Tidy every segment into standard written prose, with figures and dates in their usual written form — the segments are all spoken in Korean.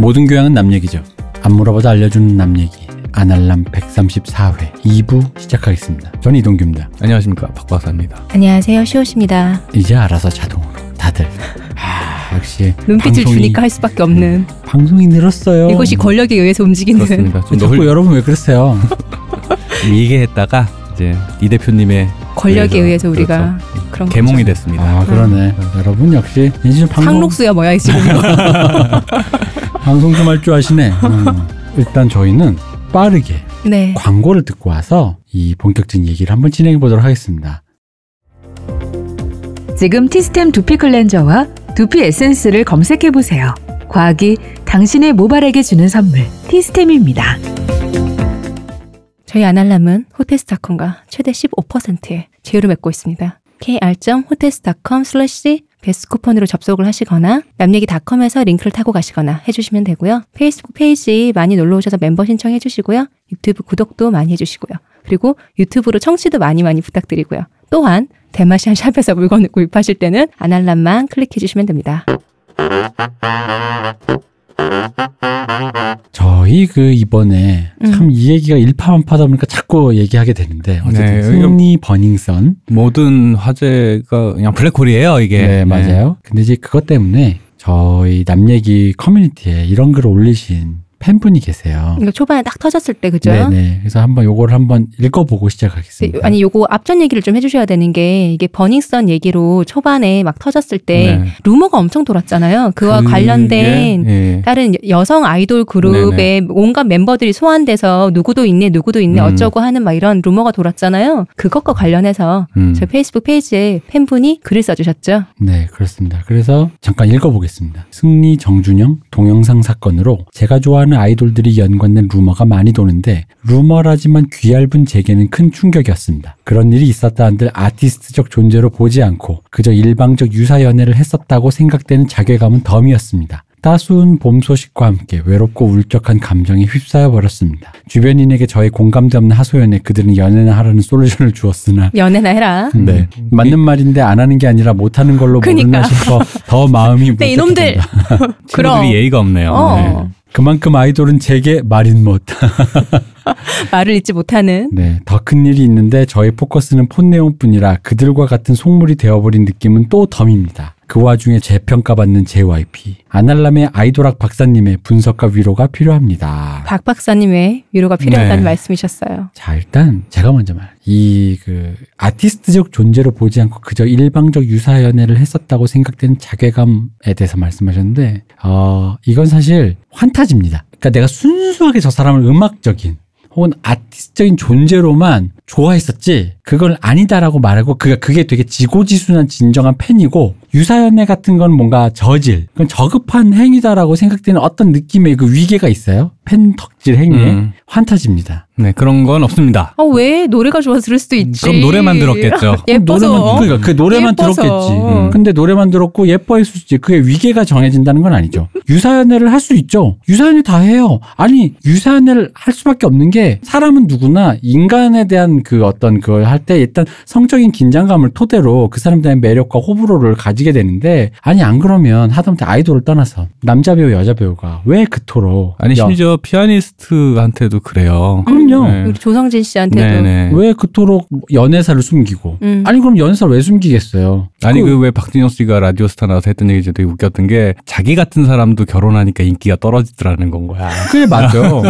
모든 교양은 남 얘기죠. 안 물어봐도 알려주는 남 얘기. 아날람 134회 2부 시작하겠습니다. 저는 이동규입니다. 안녕하십니까, 박박사입니다. 안녕하세요, 시옷입니다. 이제 알아서 자동으로 다들 역시 눈빛을 주니까 할 수밖에 없는 방송이 늘었어요. 이것이 권력에 의해서 움직이는. 그렇습니다. 자꾸 여러분 왜 그러세요? 얘기했다가 이제 이 대표님의 권력에 의해서 우리가 그렇죠. 그런 개몽이 거죠. 됐습니다. 아 그러네. 여러분 역시 상록수야 뭐야 지금. 방송 좀 할 줄 아시네. 일단 저희는 빠르게 네. 광고를 듣고 와서 이 본격적인 얘기를 한번 진행해 보도록 하겠습니다. 지금 티스템 두피 클렌저와 두피 에센스를 검색해보세요. 과학이 당신의 모발에게 주는 선물, 티스템입니다. 저희 아날람은 호텔스닷컴과 최대 15%의 제휴를 맺고 있습니다. kr.hotels.com/베스트 쿠폰으로 접속을 하시거나 남얘기닷컴에서 링크를 타고 가시거나 해주시면 되고요. 페이스북 페이지 많이 놀러오셔서 멤버 신청해 주시고요. 유튜브 구독도 많이 해주시고요. 그리고 유튜브로 청취도 많이 부탁드리고요. 또한 대마시안 샵에서 물건을 구입하실 때는 아날람만 클릭해 주시면 됩니다. 저희 이번에 참 이 얘기가 일파만파다 보니까 자꾸 얘기하게 되는데 어쨌든 네, 승리 버닝썬 모든 화제가 그냥 블랙홀이에요, 이게. 네, 맞아요. 근데 이제 그것 때문에 저희 남얘기 커뮤니티에 이런 글을 올리신 팬분이 계세요. 이거 초반에 딱 터졌을 때 그죠? 네네. 그래서 한번 요거를 한번 읽어보고 시작하겠습니다. 아니 요거 앞전 얘기를 좀 해주셔야 되는 게 이게 버닝썬 얘기로 초반에 막 터졌을 때 네. 루머가 엄청 돌았잖아요. 그와 관련된 예. 다른 여성 아이돌 그룹의 온갖 멤버들이 소환돼서 누구도 있네 어쩌고 하는 막 이런 루머가 돌았잖아요. 그것과 관련해서 저희 페이스북 페이지에 팬분이 글을 써주셨죠. 네, 그렇습니다. 그래서 잠깐 읽어보겠습니다. 승리 정준영 동영상 사건으로 제가 좋아하는 아이돌들이 연관된 루머가 많이 도는데 루머라지만 귀얇은 제게는 큰 충격이었습니다. 그런 일이 있었다 한들 아티스트적 존재로 보지 않고 그저 일방적 유사 연애를 했었다고 생각되는 자괴감은 덤이었습니다. 따스운 봄 소식과 함께 외롭고 울적한 감정에 휩싸여 버렸습니다. 주변인에게 저의 공감대 없는 하소연에 그들은 연애나 하라는 솔루션을 주었으나 연애나 해라. 네, 맞는 말인데 안 하는 게 아니라 못하는 걸로 모르나 싶어 더 마음이 네, 이놈들. 친구들이 예의가 없네요. 네. 그만큼 아이돌은 제게 말인 못. 말을 잊지 못하는. 네, 더 큰 일이 있는데 저의 포커스는 폰 내용뿐이라 그들과 같은 속물이 되어버린 느낌은 또 덤입니다. 그 와중에 재평가받는 JYP. 아날람의 아이돌학 박사님의 분석과 위로가 필요합니다. 박 박사님의 위로가 필요하다는 네. 말씀이셨어요. 자, 일단 제가 먼저 아티스트적 존재로 보지 않고 그저 일방적 유사 연애를 했었다고 생각되는 자괴감에 대해서 말씀하셨는데 이건 사실 환타지입니다. 그러니까 내가 순수하게 저 사람을 음악적인 혹은 아티스트적인 존재로만 좋아했었지 그걸 아니다라고 말하고 그게 되게 지고지순한 진정한 팬이고 유사연애 같은 건 뭔가 그건 저급한 행위다라고 생각되는 어떤 느낌의 그 위계가 있어요. 팬 덕질 행위에 환타지입니다. 네, 그런 건 없습니다. 왜 노래가 좋아서 들을 수도 있지. 그럼 노래만 들었겠죠. 예뻐서. 그 노래만 예뻐서. 들었겠지. 근데 노래만 들었고 예뻐했을 수 있지. 그게 위계가 정해진다는 건 아니죠. 유사연애를 할 수 있죠. 유사연애 다 해요. 아니 유사연애를 할 수밖에 없는 게 사람은 누구나 인간에 대한 그걸 할 때 일단 성적인 긴장감을 토대로 그 사람에 대한 매력과 호불호를 가지게 되는데 아니 안 그러면 하다못해 아이돌을 떠나서 남자 배우 여자 배우가 왜 그토록 아니 심지어 피아니스트한테도 그래요. 그럼요. 네. 우리 조성진 씨한테도 네네. 왜 그토록 연애사를 숨기고 아니 그럼 연애사를 왜 숨기겠어요? 아니 왜 박진영 씨가 라디오스타 나와서 했던 얘기 되게 웃겼던 게 자기 같은 사람도 결혼하니까 인기가 떨어지더라는 건 거야. 그게 맞죠.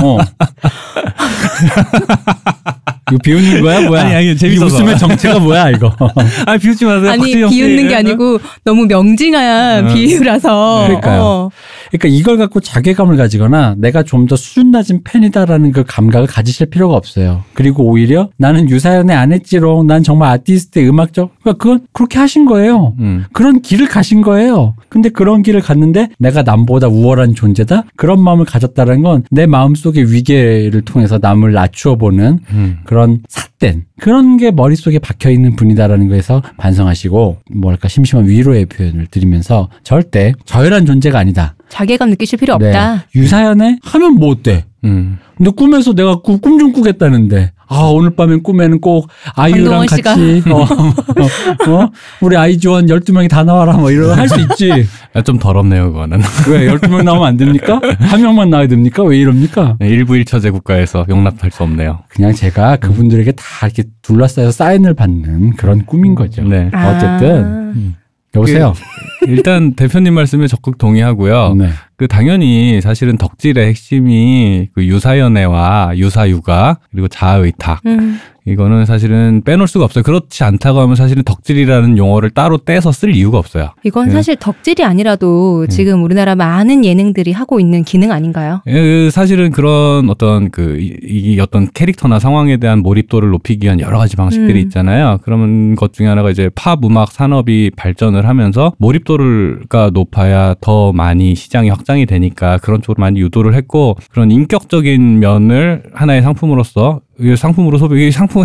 이거 비웃는 거야 뭐야? 아니 재밌어서. 이 웃음의 정체가 뭐야 이거? 아니 비웃지 마세요. 아니 박진영 씨. 비웃는 게 아니고 너무 명징한 비유라서. 그러니까요. 그러니까 이걸 갖고 자괴감을 가지거나 내가 좀 더 수준 낮은 팬이다라는 그 감각을 가지실 필요가 없어요. 그리고 오히려 나는 유사연애 안 했지롱. 난 정말 아티스트의 음악적. 그러니까 그건 그렇게 하신 거예요. 그런 길을 가신 거예요. 근데 그런 길을 갔는데 내가 남보다 우월한 존재다? 그런 마음을 가졌다는 건 내 마음속의 위계를 통해서 남을 낮추어 보는 그런 삿된 그런 게 머릿속에 박혀있는 분이다라는 거에서 반성하시고 뭐랄까 심심한 위로의 표현을 드리면서 절대 저열한 존재가 아니다. 자괴감 느끼실 필요 없다. 네. 유사연애 하면 뭐 어때? 근데 꿈에서 내가 꿈 좀 꾸겠다는데 오늘 밤엔 꿈에는 꼭 아이유랑 같이 우리 아이즈원 12명이 다 나와라 뭐 이런 할 수 있지. 좀 더럽네요 그거는. 왜 12명 나오면 안 됩니까? 한 명만 나와야 됩니까? 왜 이럽니까? 네, 일부 1처제 국가에서 용납할 수 없네요. 그냥 제가 그분들에게 다 이렇게 둘러싸여서 사인을 받는 그런 꿈인 거죠. 네. 어쨌든 여보세요. 일단 대표님 말씀에 적극 동의하고요. 네. 당연히 사실은 덕질의 핵심이 그 유사연애와 유사육아 그리고 자아의탁 이거는 사실은 빼놓을 수가 없어요. 그렇지 않다고 하면 사실은 덕질이라는 용어를 따로 떼서 쓸 이유가 없어요. 이건 사실 덕질이 아니라도 지금 우리나라 많은 예능들이 하고 있는 기능 아닌가요? 사실은 그런 어떤 이 어떤 캐릭터나 상황에 대한 몰입도를 높이기 위한 여러 가지 방식들이 있잖아요. 그런 것 중에 하나가 이제 팝 음악 산업이 발전을 하면서 몰입도가 높아야 더 많이 시장이 확장이 되니까 그런 쪽으로 많이 유도를 했고 그런 인격적인 면을 하나의 상품으로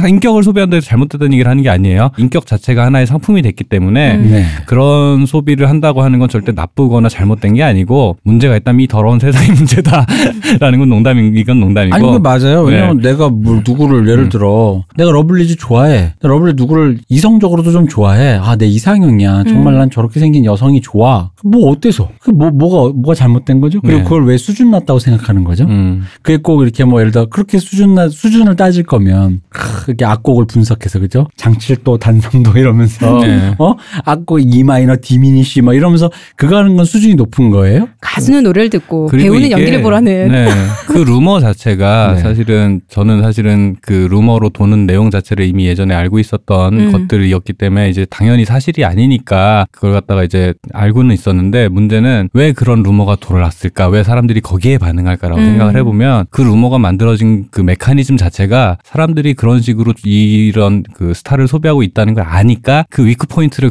인격을 소비한다 해서 잘못됐다는 얘기를 하는 게 아니에요. 인격 자체가 하나의 상품이 됐기 때문에 그런 소비를 한다고 하는 건 절대 나쁘거나 잘못된 게 아니고 문제가 있다면 이 더러운 세상이 문제다라는 건 이건 농담이고. 아니, 그게 맞아요. 왜냐면 내가 누구를 예를 들어 내가 러블리즈 좋아해. 러블리 누구를 이성적으로도 좀 좋아해. 내 이상형이야. 정말 난 저렇게 생긴 여성이 좋아. 뭐 어때서? 뭐가 잘못된 거죠? 그리고 그걸 왜 수준 낮다고 생각하는 거죠? 그게 꼭 이렇게 뭐 예를 들어 그렇게 수준을 따질 거면 이렇게 악곡을 분석해서 그죠? 장칠도 단성도 이러면서 악곡 E 마이너 디미니시 막 이러면서 그거 하는 건 수준이 높은 거예요? 가수는 노래를 듣고 배우는 연기를 보라는. 네. 그 루머 자체가 사실은 저는 그 루머로 도는 내용 자체를 이미 예전에 알고 있었던 것들이었기 때문에 이제 당연히 사실이 아니니까 그걸 갖다가 이제 알고는 있었는데 문제는 왜 그런 루머가 돌아왔을까? 왜 사람들이 거기에 반응할까라고 생각을 해보면 그 루머가 만들어진 그 메커니즘 자체가 사람들이 그런 식으로 이런 그 스타를 소비하고 있다는 걸 아니까 그 위크 포인트를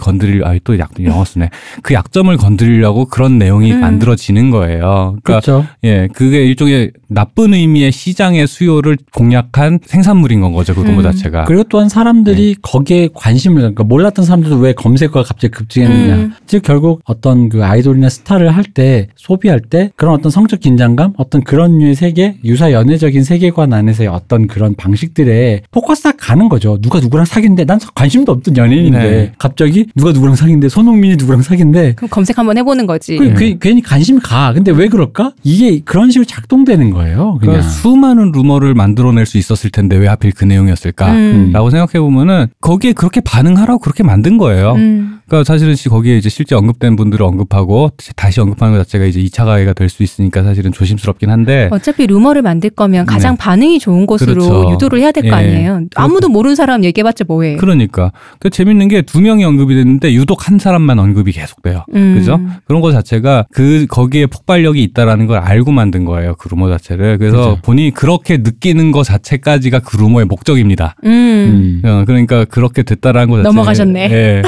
또 영어 쓰네. 그 약점을 건드리려고 그런 내용이 만들어지는 거예요. 그러니까 그렇죠. 그게 일종의 나쁜 의미의 시장의 수요를 공략한 생산물인 건 거죠. 그 루머 자체가. 그리고 또한 사람들이 거기에 관심을 그러니까 몰랐던 사람들도 왜 검색어가 갑자기 급증했느냐. 즉 결국 어떤 그 아이돌이나 스타를 할 때 소비할 때 그런 어떤 성적 긴장감, 어떤 그런 류의 세계, 유사 연애적인 세계관 안에서의 어떤 그런 방식들에 포커스가 가는 거죠. 누가 누구랑 사귄데 난 관심도 없던 연예인인데 갑자기 누가 누구랑 사귄데 손흥민이 누구랑 사귄데 그럼 검색 한번 해보는 거지. 괜히 관심이 가. 근데 왜 그럴까? 이게 그런 식으로 작동되는 거예요. 그냥 수많은 루머를 만들어낼 수 있었을 텐데 왜 하필 그 내용이었을까라고 생각해 보면은 거기에 그렇게 반응하라고 그렇게 만든 거예요. 그러니까 사실은 거기에 이제 실제 언급된 분들을 언급하고 다시 언급하는 것 자체가 이제 2차 가해가 될 수 있으니까 사실은 조심스럽긴 한데 어차피 루머를 만들 거면 가장 반응이 좋은 곳으로 그렇죠. 유도를 해야 될 거 아니에요. 아무도 모르는 사람 얘기해봤자 뭐해. 그러니까 재밌는 게 2명이 언급이 됐는데 유독 한 사람만 언급이 계속돼요. 그죠? 그런 거 자체가 거기에 폭발력이 있다라는 걸 알고 만든 거예요. 그 루머 자체를. 그래서 그렇죠. 본인이 그렇게 느끼는 거 자체까지가 그 루머의 목적입니다. 그러니까 그렇게 됐다라는 거 자체. 넘어가셨네. 네.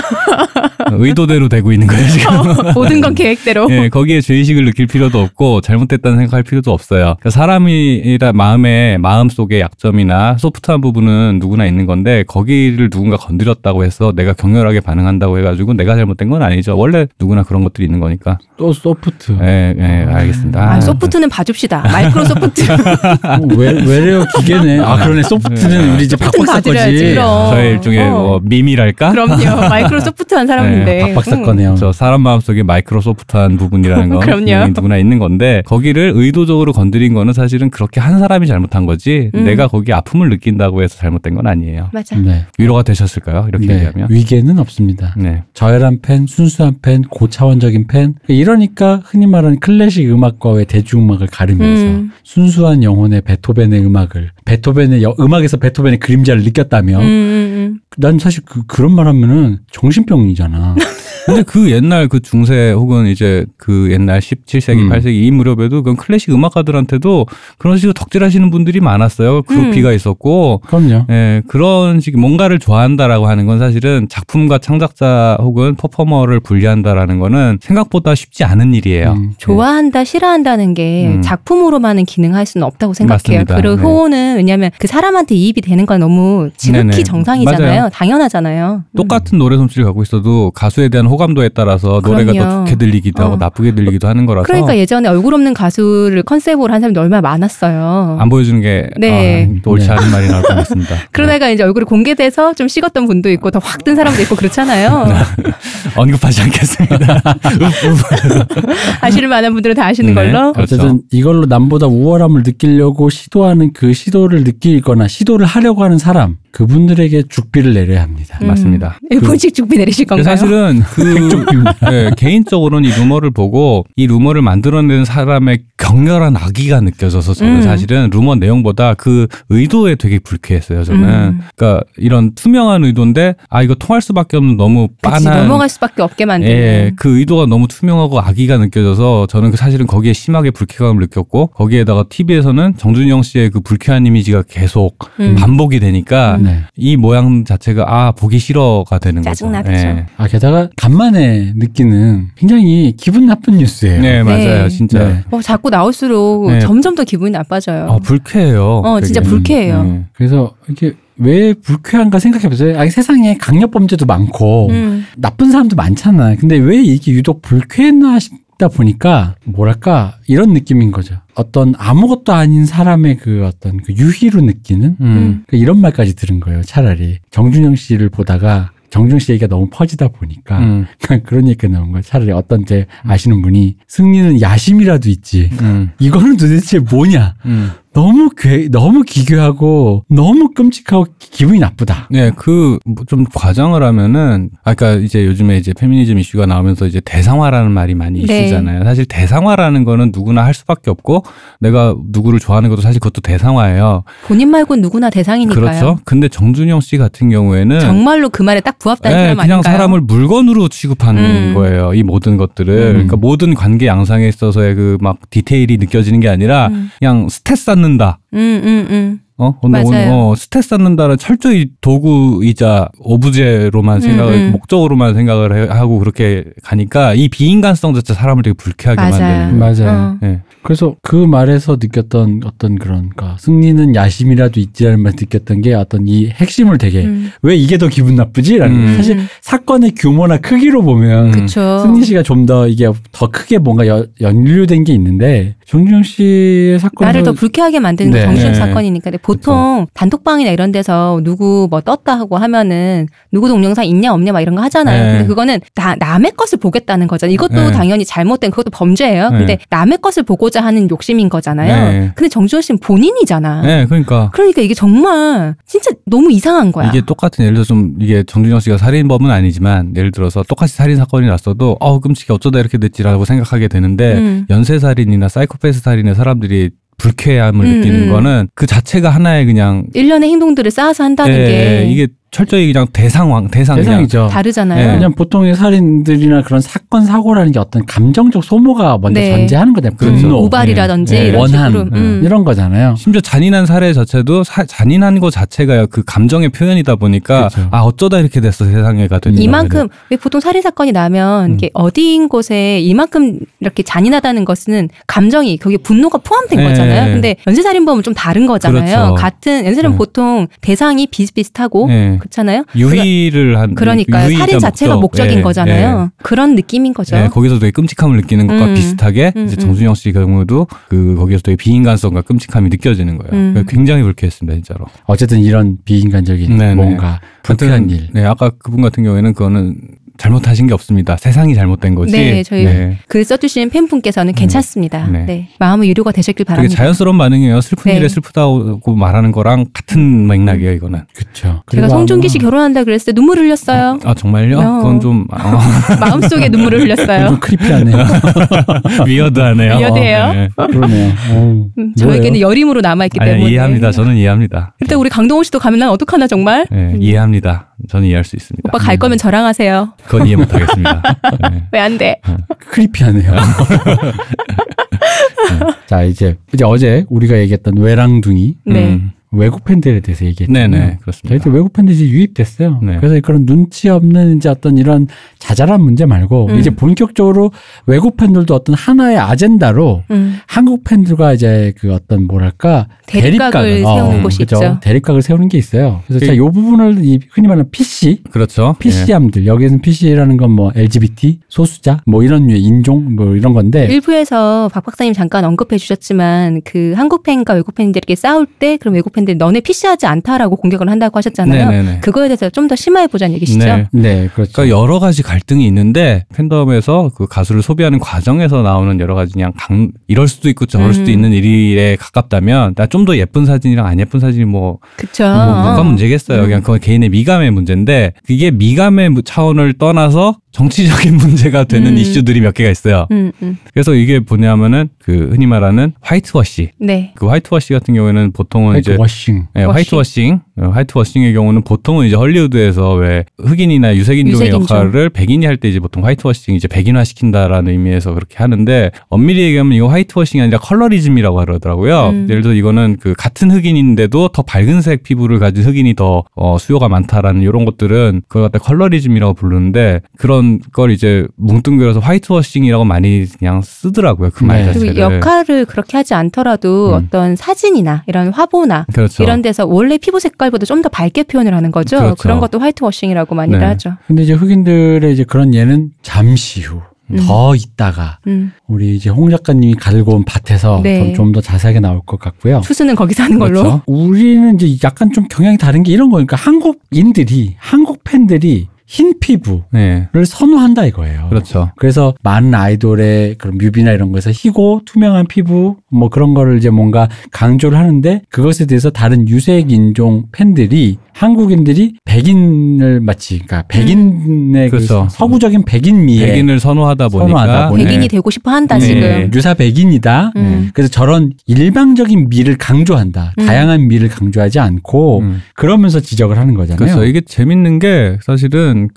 의도대로 되고 있는 거예요 지금. 모든 건 계획대로. 네, 거기에 죄의식을 느낄 필요도 없고 잘못됐다는 생각할 필요도 없어요. 그러니까 사람이라 마음속에 약점이나 소프트한 부분은 누구나 있는 건데 거기를 누군가 건드렸다고 해서 내가 격렬하게 반응한다고 해가지고 내가 잘못된 건 아니죠. 원래 누구나 그런 것들이 있는 거니까. 또 소프트. 네, 알겠습니다. 소프트는 봐줍시다. 마이크로소프트. 외래어 기계네. 그러네. 소프트는 우리 이제 박박사 거지. 저의 일종의 밈이랄까? 그럼요. 마이크로소프트한 사람인데. 박박사 거네요. 저 사람 마음속에 마이크로소프트한 부분이라는 건 그럼요. 누구나 있는 건데 거기를 의도적으로 건드린 거는 사실은 그렇게 한 사람이 잘못한 거지 내가 거기에 아픔을 느낀다고 해서 잘못된 건 아니에요. 맞아. 네. 위로가 되셨을까요? 이렇게 얘기하면. 위계는 없습니다. 네. 저열한 팬, 순수한 팬, 고차원적인 팬. 이러니까 흔히 말하는 클래식 음악과의 대중음악을 가르면서 순수한 영혼의 베토벤의 음악에서 베토벤의 그림자를 느꼈다면 난 사실 그런 말 하면은 정신병이잖아. 근데 그 옛날 그 중세 혹은 이제 그 옛날 17세기, 8세기 이 무렵에도 그런 클래식 음악가들한테도 그런 식으로 덕질하시는 분들이 많았어요. 그룹비가 있었고. 그럼요. 예, 그런 식 뭔가를 좋아한다라고 하는 건 사실은 작품과 창작자 혹은 퍼포머를 분리한다라는 거는 생각보다 쉽지 않은 일이에요. 좋아한다, 싫어한다는 게 작품으로만은 기능할 수는 없다고 생각해요. 맞습니다. 그리고 호호는 왜냐하면 그 사람한테 이입이 되는 건 너무 지극히 네네. 정상이잖아요. 맞아요. 당연하잖아요. 똑같은 노래 솜씨를 갖고 있어도 또 가수에 대한 호감도에 따라서 노래가 그럼요. 더 좋게 들리기도 하고 나쁘게 들리기도 하는 거라서. 그러니까 예전에 얼굴 없는 가수를 컨셉으로 한 사람이 얼마나 많았어요. 안 보여주는 게 네. 또 옳지 않은 말이 나올 것 같습니다. 그러다가 이제 얼굴이 공개돼서 좀 식었던 분도 있고 더 확 뜬 사람도 있고 그렇잖아요. 언급하지 않겠습니다. 아시는 많은 분들은 다 아시는 네. 걸로. 그렇죠. 어쨌든 이걸로 남보다 우월함을 느끼려고 시도하는 그 시도를 느끼거나 시도를 하려고 하는 사람 그분들에게 죽비를 내려야 합니다. 맞습니다. 일본식 죽비 내리실 건가요? 사실은 네, 개인적으로는 이 루머를 보고 이 루머를 만들어낸 사람의 격렬한 악의가 느껴져서 저는 사실은 루머 내용보다 그 의도에 되게 불쾌했어요. 저는 그러니까 이런 투명한 의도인데 이거 통할 수밖에 없는 너무 그치, 빤한 넘어갈 수밖에 없게 만드는. 예, 그 의도가 너무 투명하고 악의가 느껴져서 저는 사실은 거기에 심하게 불쾌감을 느꼈고 거기에다가 TV에서는 정준영 씨의 그 불쾌한 이미지가 계속 반복이 되니까 네. 이 모양 자체가 보기 싫어가 되는 거죠. 짜증나죠. 예. 게다가 간만에 느끼는 굉장히 기분 나쁜 뉴스예요. 네, 맞아요. 네. 진짜. 네. 자꾸 나올수록 네. 점점 더 기분이 나빠져요. 불쾌해요. 진짜 되게. 불쾌해요. 네. 그래서 이게 왜 불쾌한가 생각해보세요. 세상에 강력범죄도 많고 나쁜 사람도 많잖아. 근데 왜 이게 유독 불쾌했나 싶다 보니까 뭐랄까 이런 느낌인 거죠. 어떤 아무것도 아닌 사람의 그 어떤 그 유희로 느끼는 이런 말까지 들은 거예요. 차라리 정준영 씨를 보다가 정준영 씨 얘기가 너무 퍼지다 보니까 그런 얘기가 나온 거예요. 차라리 어떤 제 아시는 분이 승리는 야심이라도 있지. 이거는 도대체 뭐냐. 너무 기괴하고 너무 끔찍하고 기분이 나쁘다. 네, 좀 과장을 하면은, 그러니까 이제 요즘에 이제 페미니즘 이슈가 나오면서 이제 대상화라는 말이 많이 네. 있잖아요. 사실 대상화라는 거는 누구나 할 수밖에 없고, 내가 누구를 좋아하는 것도 사실 그것도 대상화예요. 본인 말고 누구나 대상이니까요. 그렇죠. 근데 정준영 씨 같은 경우에는 정말로 그 말에 딱 부합되는 사람 그냥 아닌가요? 사람을 물건으로 취급하는 거예요. 이 모든 것들을. 그러니까 모든 관계 양상에 있어서의 그 막 디테일이 느껴지는 게 아니라 그냥 스탯 쌓는다. 맞아요. 스탯 쌓는다는 철저히 도구이자 오브제로만 생각을, 목적으로만 생각을 하고 그렇게 가니까 이 비인간성 자체 사람을 되게 불쾌하게 만드는 거예요. 맞아요. 네. 그래서 그 말에서 느꼈던 어떤 그러니까 승리는 야심이라도 있지라는 말 느꼈던 게 어떤 이 핵심을 되게 왜 이게 더 기분 나쁘지라는 사실 사건의 규모나 크기로 보면 그쵸. 승리 씨가 좀 더 이게 더 크게 뭔가 연루된 게 있는데 정준영 씨의 사건은 나를 더 불쾌하게 만드는 게 네. 정신적 네. 사건이니까. 근데 보통 단톡방이나 이런 데서 누구 뭐 떴다 하고 하면은 누구 동영상 있냐 없냐 막 이런 거 하잖아요. 네. 근데 그거는 다 남의 것을 보겠다는 거잖아요. 이것도 네. 당연히 잘못된 그것도 범죄예요. 네. 근데 남의 것을 보고자 하는 욕심인 거잖아요. 네. 근데 정준호 씨는 본인이잖아. 네, 그러니까. 그러니까 이게 정말 진짜 너무 이상한 거야. 이게 똑같은 예를 들어서 이게 정준영 씨가 살인범은 아니지만 예를 들어서 똑같이 살인 사건이 났어도 끔찍해 어쩌다 이렇게 됐지라고 생각하게 되는데 연쇄살인이나 사이코패스 살인의 사람들이 불쾌함을 느끼는 거는 그 자체가 하나의 그냥 일련의 행동들을 쌓아서 한다는 게 이게 철저히 그냥 대상이죠. 다르잖아요. 네. 왜냐면 보통의 살인들이나 그런 사건 사고라는 게 어떤 감정적 소모가 먼저 네. 전제하는 거잖아요. 분노, 우발이라든지 네. 이런 원한 식으로. 이런 거잖아요. 심지어 잔인한 살해 자체도 잔인한 거 자체가 그 감정의 표현이다 보니까 그렇죠. 어쩌다 이렇게 됐어 세상에가 됐다. 이만큼 왜 보통 살인 사건이 나면 이게 어디인 곳에 이만큼 이렇게 잔인하다는 것은 감정이 거기에 분노가 포함된 네. 거잖아요. 근데 연쇄살인범은 좀 다른 거잖아요. 그렇죠. 같은 연쇄살인 보통 대상이 비슷비슷하고 네. 그렇잖아요. 유희를 한 그러니까 유희가 살인 자체가 목적인 예, 거잖아요. 예. 그런 느낌인 거죠. 네, 거기서 되게 끔찍함을 느끼는 것과 비슷하게 이제 음. 정준영 씨 경우도 거기서 되게 비인간성과 끔찍함이 느껴지는 거예요. 굉장히 불쾌했습니다, 진짜로. 어쨌든 이런 비인간적인 네네. 뭔가 불쾌한 하여튼, 일. 네, 아까 그분 같은 경우에는 그거는 잘못하신 게 없습니다. 세상이 잘못된 거지. 네, 저희 네. 글 써주신 팬분께서는 괜찮습니다. 네. 네. 마음의 유료가 되셨길 되게 바랍니다. 자연스러운 반응이에요. 슬픈 네. 일에 슬프다고 말하는 거랑 같은 맥락이에요, 이거는. 그렇죠. 제가 송중기 씨 결혼한다 그랬을 때 눈물 흘렸어요. 정말요? 그건 좀 마음속에 눈물을 흘렸어요. 좀 크리피하네요. 위어드하네요. 위어드해요? 네. 그러네요. 저에게는 여림으로 남아있기 때문에. 이해합니다. 저는 이해합니다. 일단 우리 강동원 씨도 가면 난 어떡하나 정말. 네, 이해합니다. 저는 이해할 수 있습니다. 오빠 갈 거면 저랑 하세요. 그건 이해 못하겠습니다. 네. 왜 안 돼? 크리피하네요. 자, 이제 어제 우리가 얘기했던 외랑둥이. 네. 외국 팬들에 대해서 얘기했잖아요. 네네, 그렇습니다. 저희도 외국 팬들이 유입됐어요. 네. 그래서 그런 눈치 없는 이제 어떤 이런 자잘한 문제 말고 이제 본격적으로 외국 팬들도 어떤 하나의 아젠다로 한국 팬들과 이제 그 어떤 뭐랄까 대립각을 세우는 곳이 그죠? 있죠. 대립각을 세우는 게 있어요. 그래서 자, 이 부분을 흔히 말하는 PC, 그렇죠. PC함들 여기에서는 PC라는 건 뭐 LGBT 소수자 뭐 이런 류의 인종 뭐 이런 건데 일부에서 박 박사님 잠깐 언급해 주셨지만 그 한국 팬과 외국 팬들에게 싸울 때 그럼 외국 팬들이 너네 PC하지 않다라고 공격을 한다고 하셨잖아요. 네네네. 그거에 대해서 좀 더 심화해 보자는 얘기시죠? 네. 네, 그렇죠. 그러니까 여러 가지 갈등이 있는데 팬덤에서 그 가수를 소비하는 과정에서 나오는 여러 가지 그냥 이럴 수도 있고 저럴 수도 있는 일에 가깝다면 나 좀 더 예쁜 사진이랑 안 예쁜 사진이 뭐 그쵸. 뭐가 문제겠어요. 그냥 그건 개인의 미감의 문제인데 이게 미감의 차원을 떠나서 정치적인 문제가 되는 이슈들이 몇 개가 있어요. 그래서 이게 뭐냐면은 그 흔히 말하는 화이트워시. 네. 그 화이트워시 같은 경우에는 보통은 이제 네, 화이트워싱의 경우는 보통은 이제 헐리우드에서 왜 흑인이나 유색인종의 역할을 백인이 할 때 이제 보통 화이트워싱 이제 백인화 시킨다라는 의미에서 그렇게 하는데 엄밀히 얘기하면 이거 화이트워싱이 아니라 컬러리즘이라고 그러더라고요. 예를 들어 이거는 그 같은 흑인인데도 더 밝은색 피부를 가진 흑인이 더 수요가 많다라는 이런 것들은 그걸 갖다 컬러리즘이라고 부르는데 그런 걸 이제 뭉뚱그려서 화이트워싱이라고 많이 그냥 쓰더라고요. 그 말 자체를. 그리고 역할을 그렇게 하지 않더라도 어떤 사진이나 이런 화보나 그렇죠. 이런 데서 원래 피부 색깔보다 좀 더 밝게 표현을 하는 거죠. 그렇죠. 그런 것도 화이트워싱이라고 많이들 하죠. 근데 이제 흑인들의 이제 그런 예는 잠시 후 더 있다가 우리 이제 홍 작가님이 가지고 온 밭에서 네. 좀 더 자세하게 나올 것 같고요. 추수는 거기서 하는 걸로. 그렇죠. 우리는 이제 약간 좀 경향이 다른 게 이런 거니까 한국인들이 한국 팬들이 흰 피부를 네. 선호한다 이거예요. 그렇죠. 그래서 많은 아이돌의 그런 뮤비나 이런 거에서 희고 투명한 피부 뭐 그런 거를 이제 뭔가 강조를 하는데 그것에 대해서 다른 유색 인종 팬들이 한국인들이 백인을 마치 그러니까 백인의 그렇죠. 그 서구적인 백인미에 백인을 선호하다 보니까 백인이 되고 싶어 한다 네. 지금. 유사 백인이다. 그래서 저런 일방적인 미를 강조한다. 다양한 미를 강조하지 않고 그러면서 지적을 하는 거잖아요. 그렇죠. 이게 재밌는 게 사실은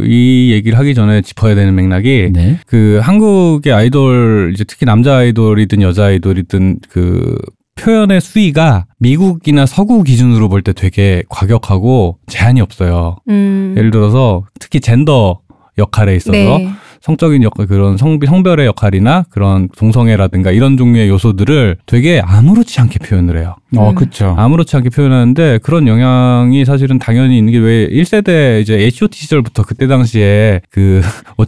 이 얘기를 하기 전에 짚어야 되는 맥락이 네. 그 한국의 아이돌 이제 특히 남자 아이돌이든 여자 아이돌이든 그 표현의 수위가 미국이나 서구 기준으로 볼 때 되게 과격하고 제한이 없어요. 예를 들어서 특히 젠더 역할에 있어서 네. 성적인 역할, 그런 성별의 역할이나 그런 동성애라든가 이런 종류의 요소들을 되게 아무렇지 않게 표현을 해요. 그렇죠. 아무렇지 않게 표현하는데 그런 영향이 사실은 당연히 있는 게 왜 1세대 이제 H.O.T 시절부터 그때 당시에 그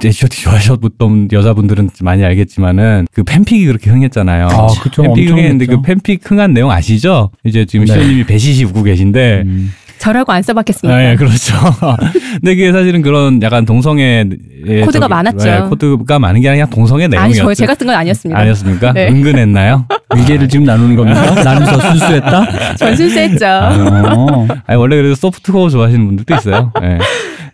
H.O.T 좋아하셨던 여자분들은 많이 알겠지만은 그 팬픽이 그렇게 흥했잖아요. 그렇죠. 팬픽 흥했는데 그 팬픽 흥한 내용 아시죠? 이제 지금 시호님이 배시시 웃고 계신데 저라고 안 써봤겠습니까? 네, 그렇죠. 근데 그게 사실은 그런 약간 동성애 코드가 많았죠. 네, 코드가 많은 게 아니라 동성애 내용이었죠. 아니, 제가 쓴 건 아니었습니다. 아니었습니까? 네. 은근했나요? 위계를 지금 나누는 겁니까? 나누면서 순수했다? 전 순수했죠. 아니, 원래 그래도 소프트코어 좋아하시는 분들도 있어요. 네.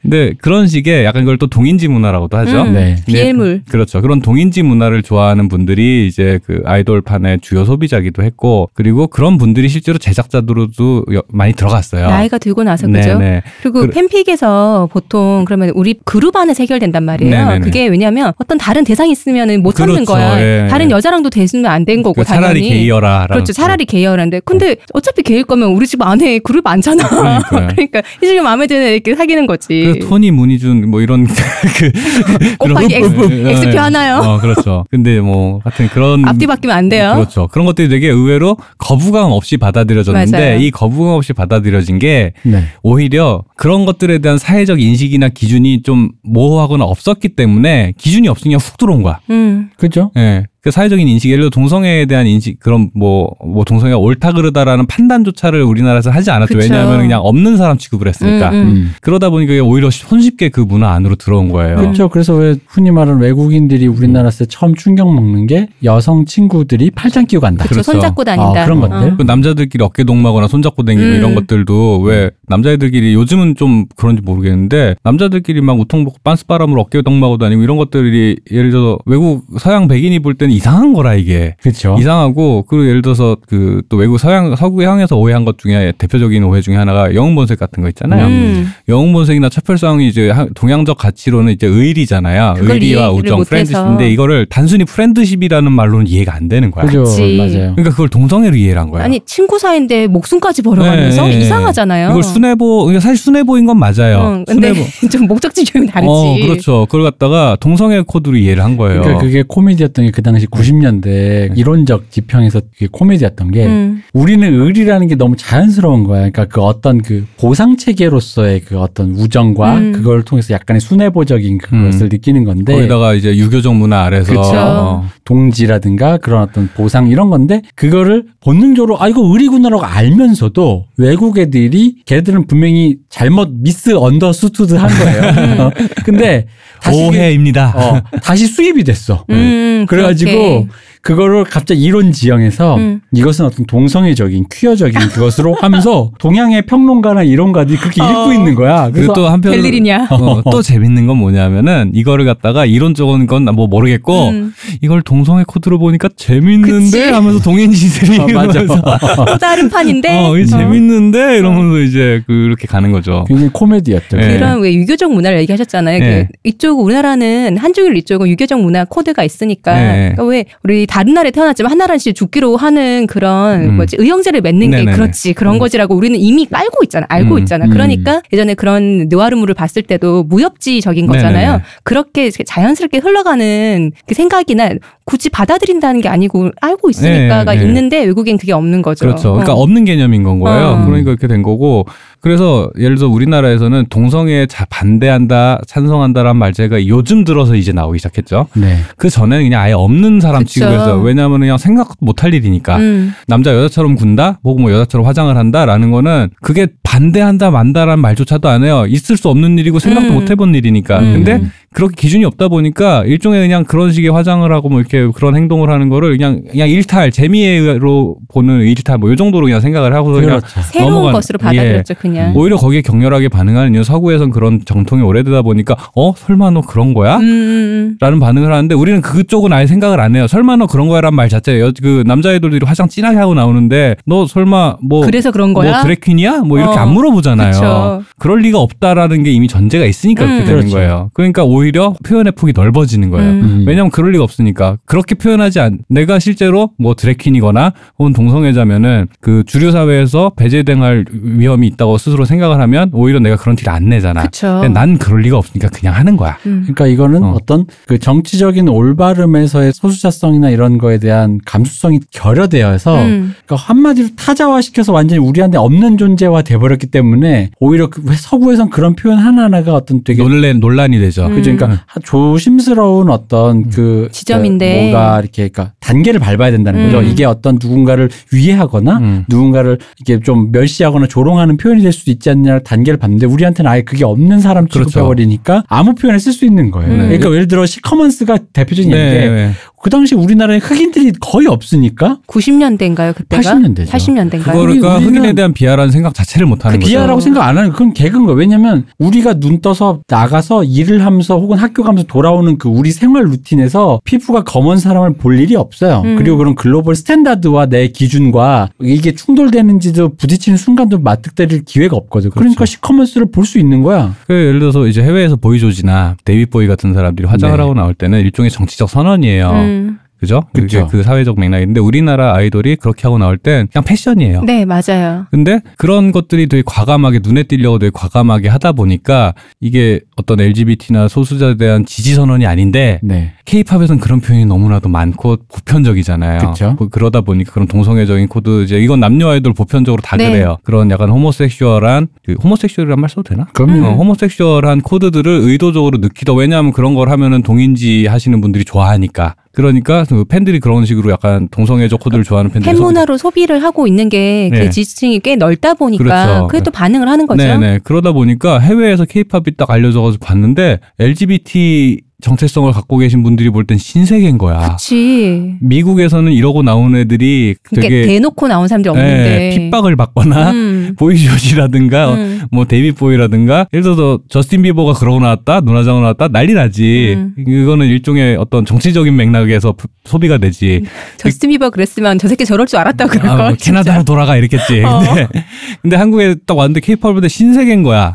근데 그런 식의 약간 그걸 또 동인지 문화라고도 하죠. 네. 비엘물. 그렇죠. 그런 동인지 문화를 좋아하는 분들이 이제 그 아이돌판의 주요 소비자기도 했고, 그리고 그런 분들이 실제로 제작자들로도 많이 들어갔어요. 나이가 들고 나서 그죠. 네네. 그리고 팬픽에서 보통 그러면 우리 그룹 안에서 해결된단 말이에요. 네네네. 그게 왜냐하면 어떤 다른 대상이 있으면은 못 찾는 그렇죠. 거야. 예. 다른 여자랑도 됐으면 안 된 거고 차라리 당연히. 게이여라. 그렇죠. 차라리 게이여라는데 근데 어차피 게이일 거면 우리 집 안에 그룹 많잖아. 그러니까 이 중에 마음에 드는 애 이렇게 사귀는 거지. 토니 문희준 뭐 이런 곱하기 X표 하나요? 그렇죠. 근데 뭐 하여튼 그런 앞뒤 바뀌면 안 돼요. 그렇죠. 그런 것들이 되게 의외로 거부감 없이 받아들여졌는데 맞아요. 이 거부감 없이 받아들여진 게 네. 오히려 그런 것들에 대한 사회적 인식이나 기준이 좀 모호하거나 없었기 때문에 기준이 없으니까 훅 들어온 거야. 그죠? 예. 그 사회적인 인식, 예를 들어 동성애에 대한 인식, 그런 뭐 동성애가 옳다 그르다라는 판단조차를 우리나라에서 하지 않았죠. 그쵸. 왜냐하면 그냥 없는 사람 취급을 했으니까. 그러다 보니까 오히려 손쉽게 그 문화 안으로 들어온 거예요. 그렇죠. 그래서 왜 흔히 말하는 외국인들이 우리나라에서 처음 충격 먹는 게 여성 친구들이 팔짱 끼고 간다. 그렇죠. 손잡고 다닌다. 그런 것들. 그 남자들끼리 어깨 동무하거나 손잡고 다니고 이런 것들도 왜 남자애들끼리 요즘은 좀 그런지 모르겠는데 남자들끼리 막 우통 벗고 빤스바람으로 어깨 동무하고 다니고 이런 것들이 예를 들어 외국 서양 백인이 볼 때는 이상한 거라 이게. 그렇죠. 이상하고 그리고 예를 들어서 그 또 외국 서구향에서 오해한 것 중에 대표적인 오해 중에 하나가 영웅본색 같은 거 있잖아요. 영웅본색이나 첩혈성이 이제 동양적 가치로는 이제 의리잖아요. 의리와 우정, 프렌드십인데 이거를 단순히 프렌드십이라는 말로는 이해가 안 되는 거야. 그죠, 맞아요. 그러니까 그걸 동성애로 이해를 한 거야. 아니 친구 사이인데 목숨까지 벌어가면서 이상하잖아요. 이걸 순애보, 사실 순애보인 건 맞아요. 근데 좀 목적지 조용히 다르지. 그렇죠. 그걸 갖다가 동성애 코드로 이해를 한 거예요. 그러니까 그게 코미디였던 게 그 당시 90년대 이론적 지평에서 그게 코미디였던 게 우리는 의리라는 게 너무 자연스러운 거야. 그러니까 그 어떤 그 보상 체계로서의 그 어떤 우정과 그걸 통해서 약간의 순애보적인 그것을 느끼는 건데 거기다가 이제 유교적 문화 아래서 동지라든가 그런 어떤 보상 이런 건데 그거를 본능적으로 아 이거 의리구나라고 알면서도 외국 애들이 걔네들은 분명히 잘못 미스 언더스투드 한 거예요. 근데 다시 오해입니다. 다시 수입이 됐어. 그래가지고 그거를 갑자기 이론 지형에서 이것은 어떤 동성애적인 퀴어적인 그것으로 하면서 동양의 평론가나 이론가들이 그렇게 읽고 있는 거야. 그래서 또 한편 별일이냐? 또 재밌는 건 뭐냐면은 이거를 갖다가 이론적인 건 뭐 모르겠고 이걸 동성애 코드로 보니까 재밌는데 그치? 하면서 동인지들이 맞아. 또 다른 판인데. 이게 재밌는데 이러면서 이제 그렇게 가는 거죠. 굉장히 코미디였죠. 그런 왜 유교적 문화를 얘기하셨잖아요. 이쪽 우리나라는 한중일 이쪽은 유교적 문화 코드가 있으니까 그러니까 왜 우리 다른 나라에 태어났지만 한 나라는 죽기로 하는 그런 의형제를 맺는 게 그렇지 그런 거지라고 우리는 이미 알고 있잖아. 그러니까 예전에 그런 느와르물을 봤을 때도 무협지적인 거잖아요. 그렇게 자연스럽게 흘러가는 그 생각이나 굳이 받아들인다는 게 아니고 알고 있으니까가 있는데 외국엔 그게 없는 거죠. 그렇죠. 그러니까 없는 개념인 건 거예요. 그러니까 이렇게 된 거고 그래서 예를 들어 우리나라에서는 동성애에 반대한다, 찬성한다라는 말제가 요즘 들어서 이제 나오기 시작했죠. 그 전에는 그냥 아예 없는 사람 취급해서 왜냐하면 그냥 생각 못할 일이니까 남자 여자처럼 군다, 뭐 여자처럼 화장을 한다라는 거는 그게 반대한다, 만다라는 말조차도 안 해요. 있을 수 없는 일이고 생각도 못 해본 일이니까. 근데 그렇게 기준이 없다 보니까 일종의 그냥 그런 식의 화장을 하고 뭐 이렇게 그런 행동을 하는 거를 그냥 일탈, 재미로 보는 일탈 뭐 이 정도로 그냥 생각을 하고 그냥 새로운 넘어가는, 것으로 받아들였죠, 그냥. 오히려 거기에 격렬하게 반응하는 이유 서구에선 그런 정통이 오래되다 보니까 설마 너 그런 거야? 라는 반응을 하는데 우리는 그쪽은 아예 생각을 안 해요. 설마 너 그런 거야라는 말 자체에 그 남자애들이 화장 진하게 하고 나오는데 너 설마 뭐 그래서 그런 거야? 뭐 드래퀸이야? 뭐 이렇게 안 물어보잖아요. 그쵸. 그럴 리가 없다라는 게 이미 전제가 있으니까 그렇게 되는 거예요. 그러니까 오히려 표현의 폭이 넓어지는 거예요. 왜냐하면 그럴 리가 없으니까. 그렇게 표현하지 내가 실제로 뭐 드래퀸이거나 혹은 동성애자면은 그 주류 사회에서 배제당할 위험이 있다고 스스로 생각을 하면 오히려 내가 그런 티를 안 내잖아. 근데 난 그럴 리가 없으니까 그냥 하는 거야. 그러니까 이거는 어떤 그 정치적인 올바름에서의 소수자성이나 이런 거에 대한 감수성이 결여되어서 그러니까 한마디로 타자화시켜서 완전히 우리한테 없는 존재화 돼버렸기 때문에 오히려 서구에선 그런 표현 하나하나가 어떤 되게 논란이 되죠. 그죠? 그러니까 조심스러운 어떤 그 지점인데 뭔가 이렇게 그러니까 단계를 밟아야 된다는 거죠. 이게 어떤 누군가를 위해하거나 누군가를 이렇게 좀 멸시하거나 조롱하는 표현이 될 수도 있지 않냐 단계를 밟는데 우리한테는 아예 그게 없는 사람 취급해버리니까 아무 표현을 쓸 수 있는 거예요. 그러니까 예를 들어 시커먼스가 대표적인 얘기인데 그 당시 우리나라에 흑인들이 거의 없으니까 90년대인가요 그때가? 80년대죠. 80년대인가요? 그러니까 흑인에 대한 비하라는 생각 자체를 못하는 거죠. 비하라고 생각 안 하는 그건 개그인 거예요. 왜냐하면 우리가 눈 떠서 나가서 일을 하면서 혹은 학교 가면서 돌아오는 그 우리 생활 루틴에서 피부가 검은 사람을 볼 일이 없어요. 그리고 그런 글로벌 스탠다드와 내 기준과 이게 충돌되는지도 부딪히는 순간도 맞닥뜨릴 기회가 없거든. 그러니까 시커먼스를 볼 수 있는 거야. 예를 들어서 이제 해외에서 보이조지나 데이빗 보이 같은 사람들이 화장을 하고 나올 때는 일종의 정치적 선언이에요. 그죠? 그게 그 사회적 맥락인데 우리나라 아이돌이 그렇게 하고 나올 땐 그냥 패션이에요. 네, 맞아요. 근데 그런 것들이 되게 과감하게 눈에 띄려고 되게 과감하게 하다 보니까 이게 어떤 LGBT나 소수자에 대한 지지 선언이 아닌데 K-팝에서는 그런 표현이 너무나도 많고 보편적이잖아요. 그렇죠. 그러다 보니까 그런 동성애적인 코드 이제 이건 남녀 아이돌 보편적으로 다 그래요. 그런 약간 호모섹슈얼이란 말 써도 되나? 그럼요. 호모섹슈얼한 코드들을 의도적으로 넣기도 왜냐하면 그런 걸 하면은 동인지 하시는 분들이 좋아하니까. 그러니까 팬들이 그런 식으로 약간 동성애적 코드를 좋아하는 팬들이 팬문화로 소비를 하고 있는 게 그 지지층이 꽤 넓다 보니까 그게 또 반응을 하는 거죠. 네네. 그러다 보니까 해외에서 K-팝이 딱 알려져가지고 봤는데 LGBT 정체성을 갖고 계신 분들이 볼 땐 신세계인 거야. 그치. 미국에서는 이러고 나온 애들이 되게 대놓고 나온 사람들이 없는데 핍박을 받거나 보이쇼시라든가 뭐 데이비 보이라든가 예를 들어서 저스틴 비버가 그러고 나왔다 눈화장으로 나왔다 난리 나지. 이거는 일종의 어떤 정치적인 맥락에서 소비가 되지. 저스틴 비버 그랬으면 저 새끼 저럴 줄 알았다고 그럴 걸. 캐나다로 돌아가 이랬겠지. 근데 한국에 딱 왔는데 케이팝을 볼 때 신세계인 거야.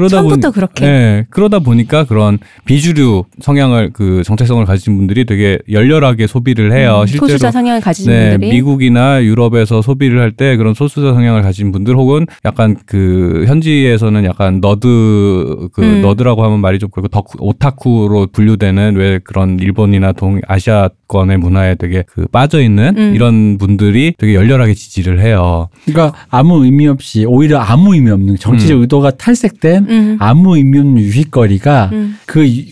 처음부터 그렇게. 네, 그러다 보니까 그런 비주류 성향을 그 정체성을 가진 분들이 되게 열렬하게 소비를 해요. 실제로 소수자 성향을 가진 분들이. 미국이나 유럽에서 소비를 할 때 그런 소수자 성향을 가진 분들 혹은 약간 그 현지에서는 약간 너드라고 하면 말이 좀 그렇고 오타쿠로 분류되는 왜 그런 일본이나 아시아권의 문화에 되게 그 빠져 있는 이런 분들이 되게 열렬하게 지지를 해요. 그러니까 아무 의미 없이 오히려 아무 의미 없는 정치적 의도가 탈색된 아무 의미 없는 유희거리가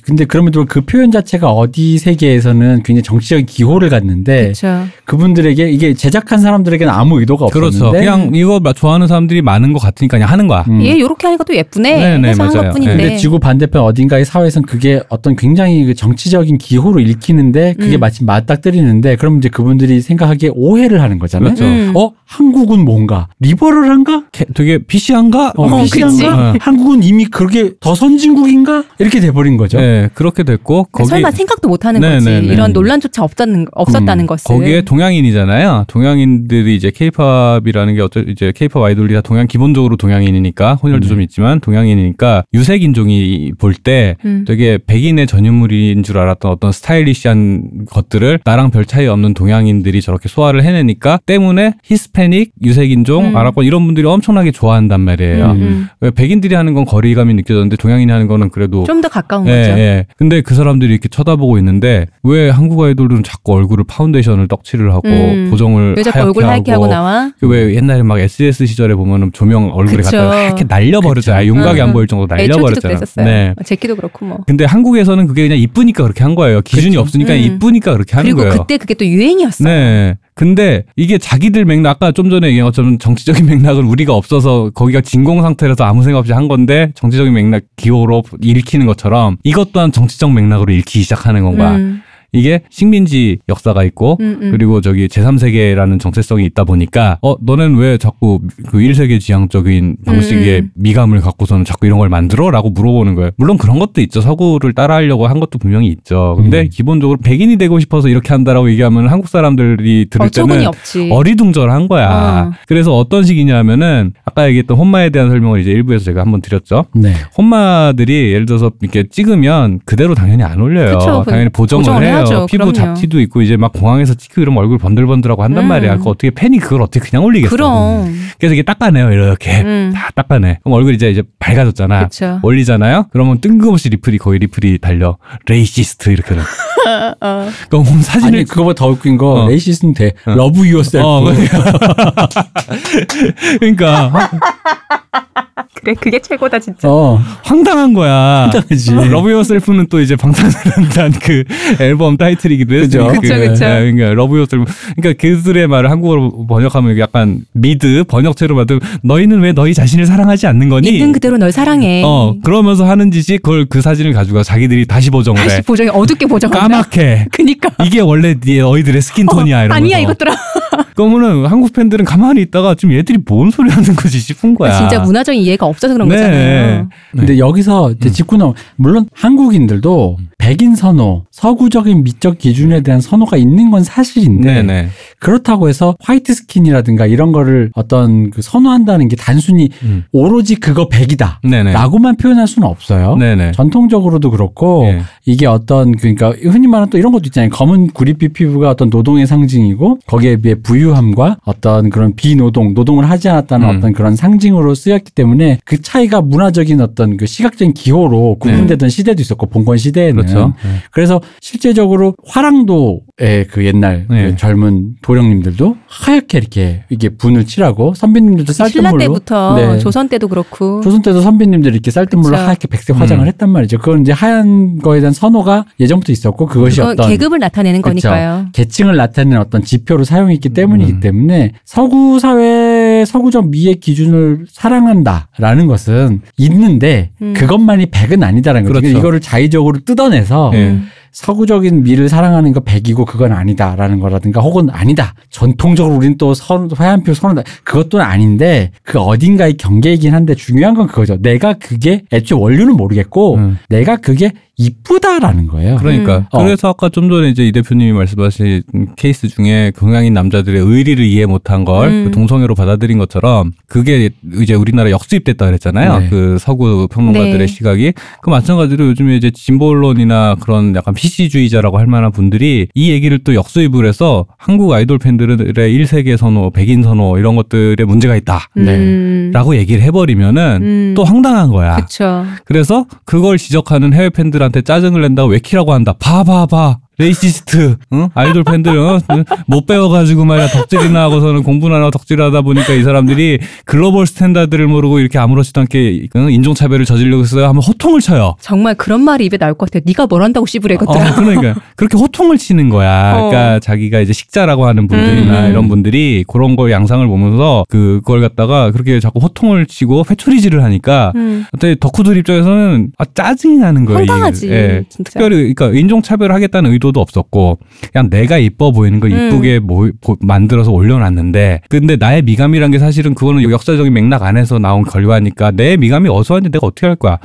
근데 그럼에도 그 표현 자체가 어디 세계에서는 굉장히 정치적인 기호를 갖는데 그쵸. 그분들에게 이게 제작한 사람들에게는 아무 의도가 없었는데 그렇죠. 그냥 이거 좋아하는 사람들이 많은 것 같으니까 그냥 하는 거야. 얘 요렇게 하니까 또 예쁘네. 네네, 해서 한 맞아요. 것뿐인데. 근데 지구 반대편 어딘가의 사회에서는 그게 어떤 굉장히 그 정치적인 기호로 읽히는데 그게 마치 맞닥뜨리는데 그럼 이제 그분들이 생각하기에 오해를 하는 거잖아요. 그렇죠. 한국은 뭔가 리버럴한가? 되게 PC한가? PC한가? 한국은 이미 그렇게 더 선진국인가? 이렇게 돼버린 거죠. 네, 그렇게 됐고 설마 생각도 못하는 거지. 이런 논란조차 없었다는 것을. 거기에 동양인이잖아요. 동양인들이 이제 케이팝이라는 게 이제 케이팝 아이돌이 다 기본적으로 동양인이니까 혼혈도 좀 있지만 동양인이니까 유색 인종이 볼 때 되게 백인의 전유물인 줄 알았던 어떤 스타일리시한 것들을 나랑 별 차이 없는 동양인들이 저렇게 소화를 해내니까 때문에 히스패닉, 유색 인종, 아랍권 이런 분들이 엄청나게 좋아한단 말이에요. 왜 백인들이 하는 건 거리감이 느껴졌는데 동양인이 하는 거는 그래도 좀 더 가까운 거죠. 예. 근데 그 사람들이 이렇게 쳐다보고 있는데 왜 한국 아이돌들은 자꾸 얼굴을 파운데이션을 떡칠을 하고 보정을 왜 자꾸 얼굴 하얗게 하고 나와? 왜 옛날에 막 SDS 시절에 보면은 조명 얼굴에 갖다가 이렇게 날려버렸잖아요. 윤곽이 안 보일 정도로 날려버렸잖아요. 네. 제키도 그렇고 뭐. 근데 한국에서는 그게 그냥 이쁘니까 그렇게 한 거예요. 기준이 없으니까 이쁘니까 그렇게 하는 거예요. 그리고 그때 그게 또 유행이었어요. 네. 근데 이게 자기들 맥락, 아까 좀 전에 얘기한 것처럼 정치적인 맥락은 우리가 없어서 거기가 진공 상태라서 아무 생각 없이 한 건데 정치적인 맥락 기호로 읽히는 것처럼 이것 또한 정치적 맥락으로 읽히기 시작하는 건가. 이게 식민지 역사가 있고 그리고 저기 제3세계라는 정체성이 있다 보니까 너넨 왜 자꾸 그 1세계 지향적인 방식의 미감을 갖고서는 자꾸 이런 걸 만들어? 라고 물어보는 거예요. 물론 그런 것도 있죠. 서구를 따라하려고 한 것도 분명히 있죠. 근데 기본적으로 백인이 되고 싶어서 이렇게 한다라고 얘기하면 한국 사람들이 들을 때는 어리둥절한 거야. 그래서 어떤 식이냐면은 아까 얘기했던 혼마에 대한 설명을 이제 일부에서 제가 한번 드렸죠. 네. 혼마들이 예를 들어서 이렇게 찍으면 그대로 당연히 안 올려요. 그쵸, 당연히 보정을 해요. 피부 그럼요. 잡티도 있고 이제 막 공항에서 찍고 이러면 얼굴 번들번들하고 한단 말이야. 그거 어떻게 팬이 그걸 어떻게 그냥 올리겠어. 그래서 이게 닦아내요. 이렇게 다 닦아내. 그럼 얼굴이 이제 밝아졌잖아. 그쵸. 올리잖아요. 그러면 뜬금없이 거의 리플이 달려. 레이시스트 이렇게는. 그럼 사진을 아니 그거보다 더 웃긴 거 레이시스트는 돼. 러브 유어셀프. 그러니까 그래 그게 최고다 진짜. 황당한 거야. 황당하지. 러브 유어셀프는 또 이제 방탄소년단 그 앨범 타이틀이기도 했죠. 그쵸. 그러니까 러브 유어셀프. 그러니까 그들의 말을 한국어로 번역하면 약간 미드 번역체로 만들면 너희는 왜 너희 자신을 사랑하지 않는 거니? 있는 그대로 널 사랑해. 그러면서 하는 짓이 그걸 그 사진을 가지고 자기들이 다시 보정을 해. 다시 보정해. 어둡게 보정한다. 까맣게. 그니까. 이게 원래 너희들의 스킨톤이야 이러면서. 아니야 이것들아. 그러면은 한국 팬들은 가만히 있다가 지금 얘들이 뭔 소리 하는 거지 싶은 거야. 진짜 문화적인 이해가 없어서 그런 거잖아요. 근데 여기서 이제 짚고 나온 물론 한국인들도 백인 선호, 서구적인 미적 기준에 대한 선호가 있는 건 사실인데 그렇다고 해서 화이트 스킨이라든가 이런 거를 어떤 그 선호한다는 게 단순히 오로지 그거 백이다 라고만 표현할 수는 없어요. 전통적으로도 그렇고 이게 어떤 그러니까 흔히 말하는 또 이런 것도 있잖아요. 검은 구릿빛 피부가 어떤 노동의 상징이고 거기에 비해 부유함과 어떤 그런 노동을 하지 않았다는 어떤 그런 상징으로 쓰였기 때문에 그 차이가 문화적인 어떤 그 시각적인 기호로 구분되던 시대도 있었고 봉건 시대에는. 그래서 실제적으로 화랑도 그 옛날 그 젊은 도령님들도 하얗게 이렇게 이게 분을 칠하고 선비님들도 쌀뜨물로 신라 때부터 조선 때도 그렇고 조선 때도 선비님들이 이렇게 쌀뜨물로 그쵸. 하얗게 백색 화장을 했단 말이죠. 그건 이제 하얀 거에 대한 선호가 예전부터 있었고 그것이 어떤 계급을 나타내는 그쵸. 거니까요. 계층을 나타내는 어떤 지표로 사용했기 때문이기 때문에 서구 사회 서구적 미의 기준을 사랑한다라는 것은 있는데 그것만이 100은 아니다라는 거죠. 그렇죠. 이거를 자의적으로 뜯어내서 서구적인 미를 사랑하는 거 100이고 그건 아니다라는 거라든가 혹은 아니다. 전통적으로 우리는 또 화염표 선호다. 그것도 아닌데 그 어딘가의 경계이긴 한데 중요한 건 그거죠. 내가 그게 애초에 원료는 모르겠고 내가 그게 이쁘다라는 거예요. 그러니까. 그래서 아까 좀 전에 이제 이 대표님이 말씀하신 케이스 중에 동양인 남자들의 의리를 이해 못한 걸 그 동성애로 받아들인 것처럼 그게 이제 우리나라 역수입됐다 그랬잖아요. 네. 그 서구 평론가들의 시각이. 그 마찬가지로 요즘에 이제 진보론이나 그런 약간 PC주의자라고 할 만한 분들이 이 얘기를 또 역수입을 해서 한국 아이돌 팬들의 1세계 선호, 백인 선호 이런 것들에 문제가 있다. 라고 얘기를 해버리면은 또 황당한 거야. 그렇죠. 그래서 그걸 지적하는 해외 팬들한테 짜증을 낸다고 왜 키라고 한다. 봐. 레이시스트, 응? 아이돌 팬들, 못 배워가지고 말이야, 덕질이나 하고서는 공부나 하고 덕질하다 보니까 이 사람들이 글로벌 스탠다드를 모르고 이렇게 아무렇지도 않게 인종차별을 저지르려고 했어요 하면 호통을 쳐요. 정말 그런 말이 입에 나올 것 같아요. 네가 뭘 한다고 씨부래 것들아. 그러니까. 그렇게 호통을 치는 거야. 그러니까 자기가 이제 식자라고 하는 분들이나 이런 분들이 그런 걸 양상을 보면서 그걸 갖다가 그렇게 자꾸 호통을 치고 회초리질을 하니까 어때 덕후들 입장에서는 짜증이 나는 거예요. 황당하지. 예. 진짜. 특별히, 그러니까 인종차별을 하겠다는 의도도 없었고 그냥 내가 이뻐 보이는 걸 이쁘게 만들어서 올려놨는데 근데 나의 미감이란 게 사실은 그거는 역사적인 맥락 안에서 나온 결과니까 내 미감이 어수선한데 내가 어떻게 할 거야.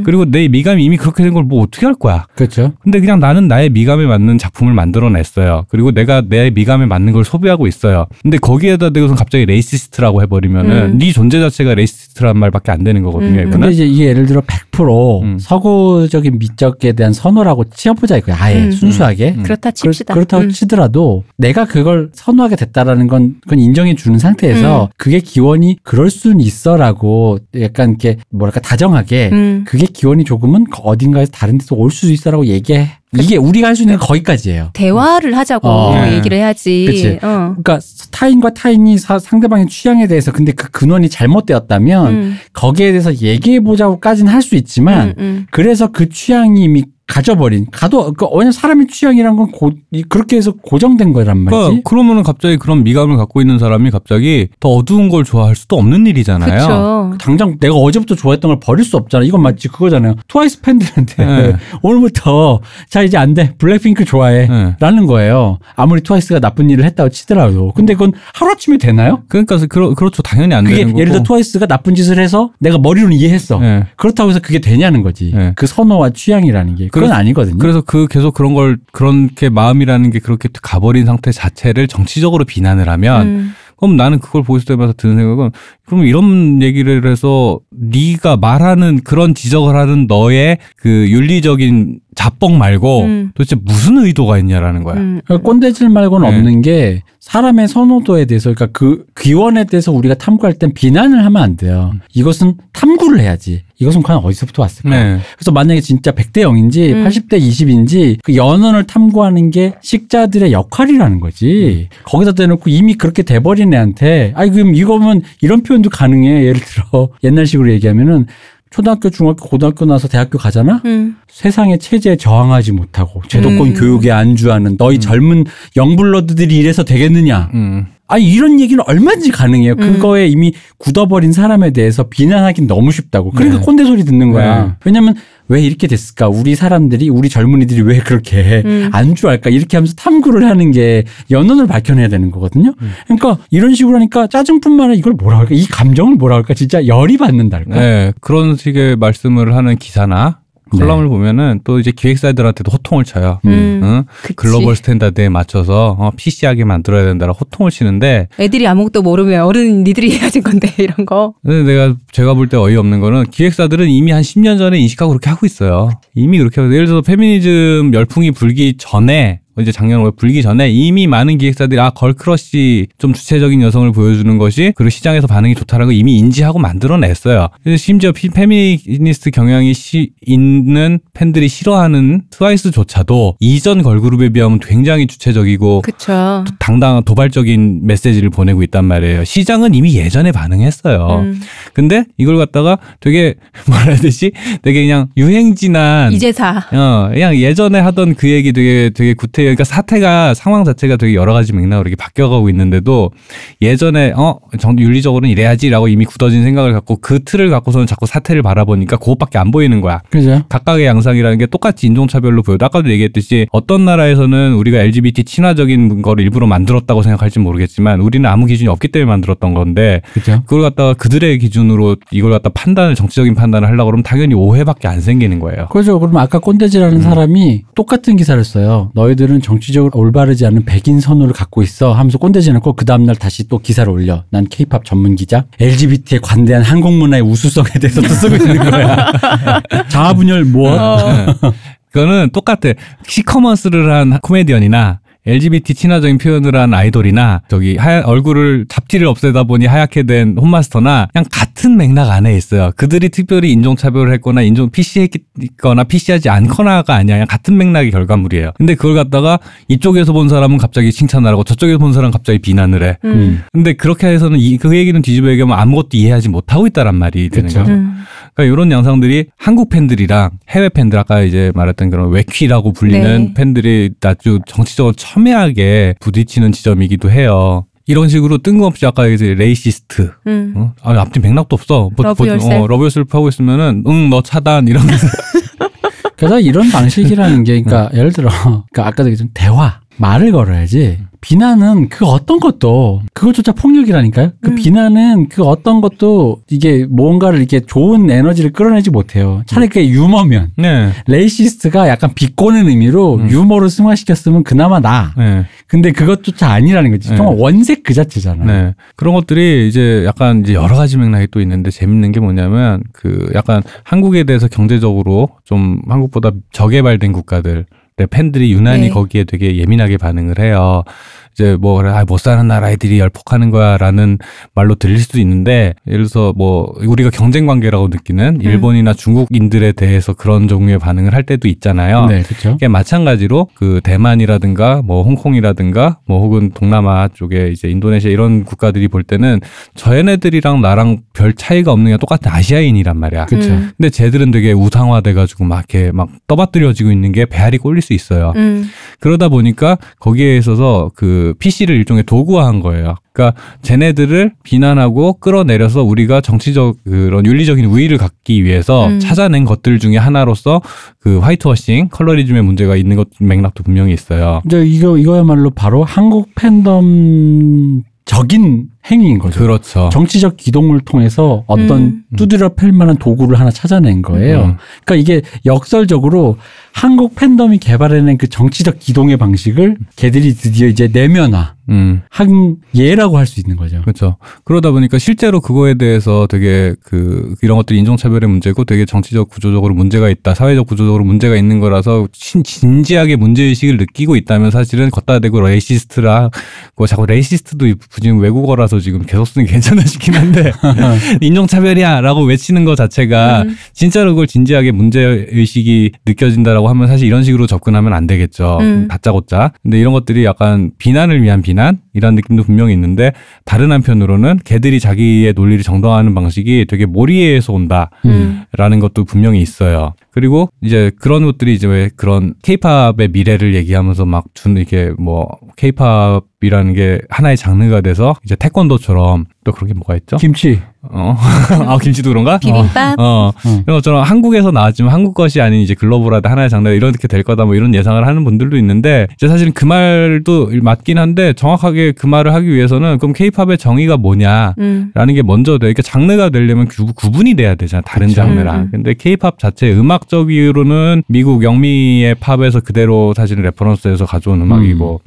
그리고 내 미감이 이미 그렇게 된 걸 뭐 어떻게 할 거야. 그렇죠. 근데 그냥 나는 나의 미감에 맞는 작품을 만들어냈어요. 그리고 내가 내 미감에 맞는 걸 소비하고 있어요. 근데 거기에다 대고서 갑자기 레이시스트라고 해버리면은 네 존재 자체가 레이시스트란 말밖에 안 되는 거거든요. 근데 이제 이게 예를 들어 100% 서구적인 미적에 대한 선호라고 치어보자 이거야. 아예 순수하게. 그렇다 칩시다. 그렇다고 치더라도 내가 그걸 선호하게 됐다라는 건 그건 인정해 주는 상태에서 그게 기원이 그럴 수는 있어라고 약간 이렇게 뭐랄까 다정하게 그게 기원이 조금은 어딘가에서 다른 데서 올 수도 있어라고 얘기해. 이게 우리가 할 수 있는 건 거기까지예요. 대화를 하자고 얘기를 해야지. 그치. 그러니까 타인과 타인이 상대방의 취향에 대해서 근데 그 근원이 잘못되었다면 거기에 대해서 얘기해보자고까지는 할 수 있지만 그래서 그 취향이 이미 가져버린 왜냐면 사람의 취향이란 건 그렇게 해서 고정된 거란 말이지. 그러면은 갑자기 그런 미감을 갖고 있는 사람이 갑자기 더 어두운 걸 좋아할 수도 없는 일이잖아요. 그렇죠. 당장 내가 어제부터 좋아했던 걸 버릴 수 없잖아. 이건 마치 그거잖아요. 트와이스 팬들한테 오늘부터 자 이제 안 돼. 블랙핑크 좋아해. 라는 거예요. 아무리 트와이스가 나쁜 일을 했다고 치더라도. 근데 그건 하루아침에 되나요? 그러니까 그렇죠. 당연히 안 되는 거고. 예를 들어 트와이스가 나쁜 짓을 해서 내가 머리로는 이해했어. 그렇다고 해서 그게 되냐는 거지. 그 선호와 취향이라는 게. 그건 아니거든요. 그래서 계속 그런 걸 그렇게 마음이라는 게 그렇게 가버린 상태 자체를 정치적으로 비난을 하면 그럼 나는 그걸 보실 때마다 드는 생각은 그럼 이런 얘기를 해서 네가 말하는 그런 지적을 하는 너의 그 윤리적인 자뻑 말고 도대체 무슨 의도가 있냐라는 거야. 그러니까 꼰대질 말고는 없는 게 사람의 선호도에 대해서 그러니까 그 귀원에 대해서 우리가 탐구할 땐 비난을 하면 안 돼요. 이것은 탐구를 해야지. 이것은 과연 어디서부터 왔을까? 그래서 만약에 진짜 100대 0인지 80대 20인지 그 연원을 탐구하는 게 식자들의 역할이라는 거지. 거기다 대놓고 이미 그렇게 돼버린 애한테 그럼 이거면 이런 표현도 가능해. 예를 들어 옛날식으로 얘기하면은 초등학교, 중학교, 고등학교 나서 대학교 가잖아? 세상의 체제에 저항하지 못하고 제도권 교육에 안주하는 너희 젊은 영블러드들이 이래서 되겠느냐? 이런 얘기는 얼마든지 가능해요. 그거에 이미 굳어버린 사람에 대해서 비난하긴 너무 쉽다고. 그러니까 꼰대 소리 듣는 거야. 왜냐면 왜 이렇게 됐을까? 우리 사람들이, 우리 젊은이들이 왜 그렇게 안주할까? 이렇게 하면서 탐구를 하는 게 연원을 밝혀내야 되는 거거든요. 그러니까 이런 식으로 하니까 짜증뿐만 아니라 이걸 뭐라 할까? 이 감정을 뭐라 할까? 진짜 열이 받는달까? 네. 그런 식의 말씀을 하는 기사나 컬럼을 보면은 또 이제 기획사들한테도 호통을 쳐요. 글로벌 스탠다드에 맞춰서 PC하게 만들어야 된다라고 호통을 치는데 애들이 아무것도 모르면 어른 니들이 해야 될 건데 이런 거. 근데 제가 볼 때 어이없는 거는 기획사들은 이미 한 10년 전에 인식하고 그렇게 하고 있어요. 이미 그렇게 하고 예를 들어서 페미니즘 열풍이 불기 전에 이제 작년 5월 불기 전에 이미 많은 기획사들이 걸크러쉬 좀 주체적인 여성을 보여주는 것이 그리고 시장에서 반응이 좋다라는 걸 이미 인지하고 만들어냈어요. 그래서 심지어 페미니스트 경향이 있는 팬들이 싫어하는 트와이스조차도 이전 걸그룹에 비하면 굉장히 주체적이고 그쵸. 당당한 도발적인 메시지를 보내고 있단 말이에요. 시장은 이미 예전에 반응했어요. 근데 이걸 갖다가 되게 뭐라 해야 되지? 되게 그냥 유행진한 이제사. 그냥 예전에 하던 그 얘기 되게 구태. 그러니까 상황 자체가 되게 여러 가지 맥락으로 이렇게 바뀌어가고 있는데도 예전에 윤리적으로는 이래야지라고 이미 굳어진 생각을 갖고 그 틀을 갖고서는 자꾸 사태를 바라보니까 그것밖에 안 보이는 거야. 그죠? 각각의 양상이라는 게 똑같이 인종차별로 보여도 아까도 얘기했듯이 어떤 나라에서는 우리가 LGBT 친화적인 거를 일부러 만들었다고 생각할지 모르겠지만 우리는 아무 기준이 없기 때문에 만들었던 건데 그죠? 그걸 갖다가 그들의 기준으로 이걸 갖다 정치적인 판단을 하려고 그러면 당연히 오해밖에 안 생기는 거예요. 그렇죠. 그러면 아까 꼰대지라는 사람이 똑같은 기사를 써요. 너희들은 정치적으로 올바르지 않은 백인 선호를 갖고 있어 하면서 꼰대지놓고 그 다음날 다시 또 기사를 올려. 난 K-팝 전문 기자. LGBT에 관대한 한국 문화의 우수성에 대해서 또 쓰고 있는 거야. 자아분열 무엇? 그거는 똑같아. 시커먼스를 한 코미디언이나 LGBT 친화적인 표현을 한 아이돌이나 얼굴을 잡티를 없애다 보니 하얗게 된 홈마스터나 그냥 같은 맥락 안에 있어요. 그들이 특별히 인종차별을 했거나 PC했거나 PC하지 않거나가 아니야. 그냥 같은 맥락의 결과물이에요. 근데 그걸 갖다가 이쪽에서 본 사람은 갑자기 칭찬을 하고 저쪽에서 본 사람은 갑자기 비난을 해. 근데 그렇게 해서는 그 얘기는 뒤집어 얘기하면 아무것도 이해하지 못하고 있다란 말이 되는 거죠. 그러니까 이런 양상들이 한국 팬들이랑 해외 팬들 아까 이제 말했던 그런 외퀴라고 불리는 팬들이 아주 정치적으로 첨예하게 부딪히는 지점이기도 해요. 이런 식으로 뜬금없이 아까 이제 레이시스트, 앞뒤 맥락도 없어. 러브 요셀프 하고 있으면은 너 차단 이러면서. 그래서 이런 방식이라는 게 그러니까 예를 들어 그러니까 아까도 얘기했던 대화 말을 걸어야지. 비난은 그 어떤 것도 그것조차 폭력이라니까요. 그 비난은 그 어떤 것도 이게 뭔가를 이렇게 좋은 에너지를 끌어내지 못해요. 차라리 그게 유머면 레이시스트가 약간 비꼬는 의미로 유머로 승화시켰으면 그나마 나. 근데 그것조차 아니라는 거지. 정말 원색 그 자체잖아. 그런 것들이 이제 약간 이제 여러 가지 맥락이 또 있는데 재밌는 게 뭐냐면 그 약간 한국에 대해서 경제적으로 좀 한국보다 저개발된 국가들 팬들이 유난히 거기에 되게 예민하게 반응을 해요. 이제 못 사는 나라 애들이 열폭하는 거야라는 말로 들릴 수도 있는데 예를 들어서 우리가 경쟁 관계라고 느끼는 일본이나 중국인들에 대해서 그런 종류의 반응을 할 때도 있잖아요. 네, 그렇죠. 마찬가지로 그 대만이라든가 홍콩이라든가 혹은 동남아 쪽에 이제 인도네시아 이런 국가들이 볼 때는 저 얘네들이랑 나랑 별 차이가 없는 게 똑같은 아시아인이란 말이야. 그렇죠. 근데 쟤들은 되게 우상화돼가지고 막 이렇게 막 떠받들여지고 있는 게 배알이 꼴릴 수 있어요. 그러다 보니까 거기에 있어서 그 PC를 일종의 도구화한 거예요. 그러니까 쟤네들을 비난하고 끌어내려서 우리가 정치적 그런 윤리적인 우위를 갖기 위해서 찾아낸 것들 중에 하나로서 그 화이트워싱, 컬러리즘의 문제가 있는 것 맥락도 분명히 있어요. 이제 이거야말로 바로 한국 팬덤 적인 행위인 거죠. 그렇죠. 정치적 기동을 통해서 어떤 두드려 팰 만한 도구를 하나 찾아낸 거예요. 그러니까 이게 역설적으로 한국 팬덤이 개발해낸 그 정치적 기동의 방식을 걔들이 드디어 이제 내면화 한 예라고 할 수 있는 거죠. 그렇죠. 그러다 보니까 실제로 그거에 대해서 되게 이런 것들이 인종차별의 문제고 되게 정치적 구조적으로 문제가 있다. 사회적 구조적으로 문제가 있는 거라서 진지하게 문제의식을 느끼고 있다면 사실은 걷다 대고 레이시스트라고 자꾸 레이시스트도 지금 외국어라서 지금 계속 쓰는 게 괜찮아지긴 한데 인종차별이야 라고 외치는 것 자체가 진짜로 그걸 진지하게 문제의식이 느껴진다라고 하면 사실 이런 식으로 접근하면 안 되겠죠. 다짜고짜. 근데 이런 것들이 약간 비난을 위한 비난이라는 느낌도 분명히 있는데 다른 한편으로는 걔들이 자기의 논리를 정당화하는 방식이 되게 모리에서 온다라는 것도 분명히 있어요. 그리고 이제 그런 것들이 이제 왜 그런 케이팝의 미래를 얘기하면서 막 이렇게 케이팝이라는 게 하나의 장르가 돼서 이제 태권도처럼 또 그런 게 뭐가 있죠? 김치. 김치도 그런가? 비빔밥. 이런 것처럼 한국에서 나왔지만 한국 것이 아닌 이제 글로벌하다 하나의 장르가 이렇게 될 거다 뭐 이런 예상을 하는 분들도 있는데 이제 사실은 그 말도 맞긴 한데 정확하게 그 말을 하기 위해서는 그럼 케이팝의 정의가 뭐냐라는 게 먼저 돼. 그러니까 장르가 되려면 구분이 돼야 되잖아. 다른 장르랑. 근데 케이팝 자체 음악적으로는 미국 영미의 팝에서 그대로 사실은 레퍼런스에서 가져온 음악이고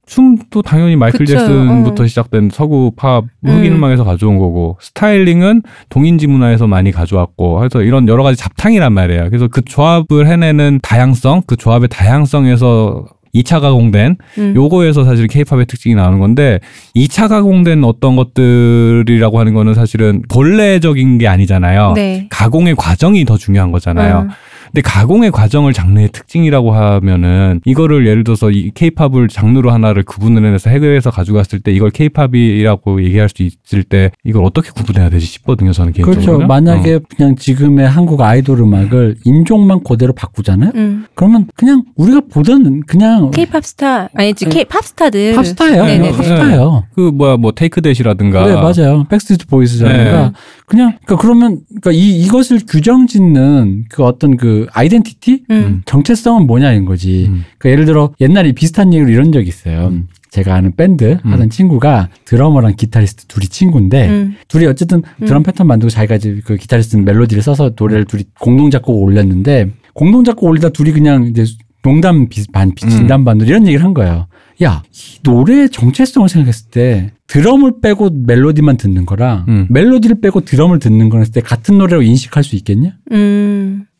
춤도 당연히 마이클 잭슨부터 시작된 서구 팝 흑인 음악에서 가져온 거고 스타일링은 동인지 문화에서 많이 가져왔고 그래서 이런 여러 가지 잡탕이란 말이에요. 그래서 그 조합을 해내는 다양성, 그 조합의 다양성에서 2차 가공된 요거에서 사실 K-팝의 특징이 나오는 건데 2차 가공된 어떤 것들이라고 하는 거는 사실은 본래적인 게 아니잖아요. 네. 가공의 과정이 더 중요한 거잖아요. 근데 가공의 과정을 장르의 특징이라고 하면은 이거를 예를 들어서 이 K-팝을 장르로 하나를 구분을 해서 해외에서 가져갔을 때 이걸 K-팝이라고 얘기할 수 있을 때 이걸 어떻게 구분해야 되지 싶거든요. 저는 개인적으로. 그렇죠. 만약에 그냥 지금의 한국 아이돌 음악을 인종만 그대로 바꾸잖아요. 그러면 그냥 우리가 보던 그냥 K-팝 스타 아니지 K-팝 스타들 팝스타예요. 네네네. 팝스타예요. 그 뭐 테이크댓이라든가. 네, 맞아요. 백스트리트 보이스라든가 네. 그냥 그러면 이것을 규정짓는 그 어떤 그 아이덴티티 정체성은 뭐냐인 거지. 그러니까 예를 들어 옛날에 비슷한 얘기로 이런 적이 있어요. 제가 아는 밴드 하던 친구가 드러머랑 기타리스트 둘이 친구인데 둘이 어쨌든 드럼 패턴 만들고 자기가 이제 그 기타리스트 멜로디를 써서 노래를 둘이 공동 작곡 올렸는데 공동 작곡 올리다 둘이 그냥 이제 농담 반 진담 반으로 이런 얘기를 한 거예요. 야, 이 노래의 정체성을 생각했을 때 드럼을 빼고 멜로디만 듣는 거랑 멜로디를 빼고 드럼을 듣는 거랑 했을 때 같은 노래로 인식할 수 있겠냐?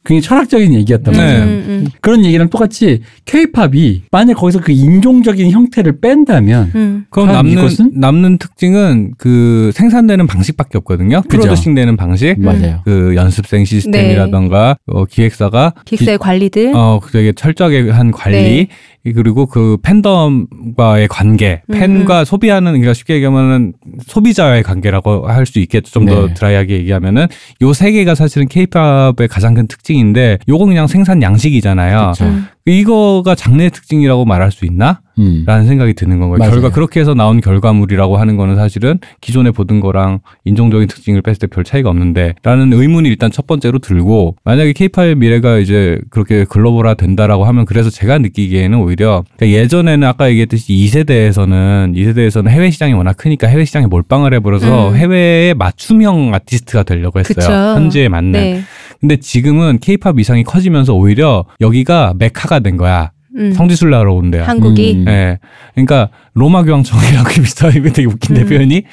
굉장히 철학적인 얘기였단 말이에요. 그런 얘기랑 똑같이 K-팝이 만약 거기서 그 인종적인 형태를 뺀다면 그럼 남는 특징은 그 생산되는 방식밖에 없거든요. 프로듀싱 되는 방식. 맞아요. 그 연습생 시스템이라던가 기획사의 관리들. 되게 철저하게 한 관리. 네. 그리고 그 팬덤과의 관계, 팬과 소비하는, 그러니까 쉽게 얘기하면은 소비자와의 관계라고 할 수 있겠죠. 좀 더 드라이하게 얘기하면은 요 세 개가 사실은 K-팝의 가장 큰 특징인데 요거 그냥 생산 양식이잖아요. 그쵸. 이거가 장르의 특징이라고 말할 수 있나? 라는 생각이 드는 건 거예요. 결과 그렇게 해서 나온 결과물이라고 하는 거는 사실은 기존에 보던 거랑 인종적인 특징을 뺐을 때 별 차이가 없는데 라는 의문이 일단 첫 번째로 들고 만약에 K-팝의 미래가 이제 그렇게 글로벌화 된다라고 하면 그래서 제가 느끼기에는 오히려 그러니까 예전에는 아까 얘기했듯이 2세대에서는 해외 시장이 워낙 크니까 해외 시장에 몰빵을 해버려서 해외의 맞춤형 아티스트가 되려고 했어요. 그쵸. 현지에 맞는. 네. 근데 지금은 K-팝 이상이 커지면서 오히려 여기가 메카가 된 거야. 성지순례하러 온 데야. 한국이. 네. 그러니까 로마 교황청이라고 비슷하게 되게 웃긴 표현이.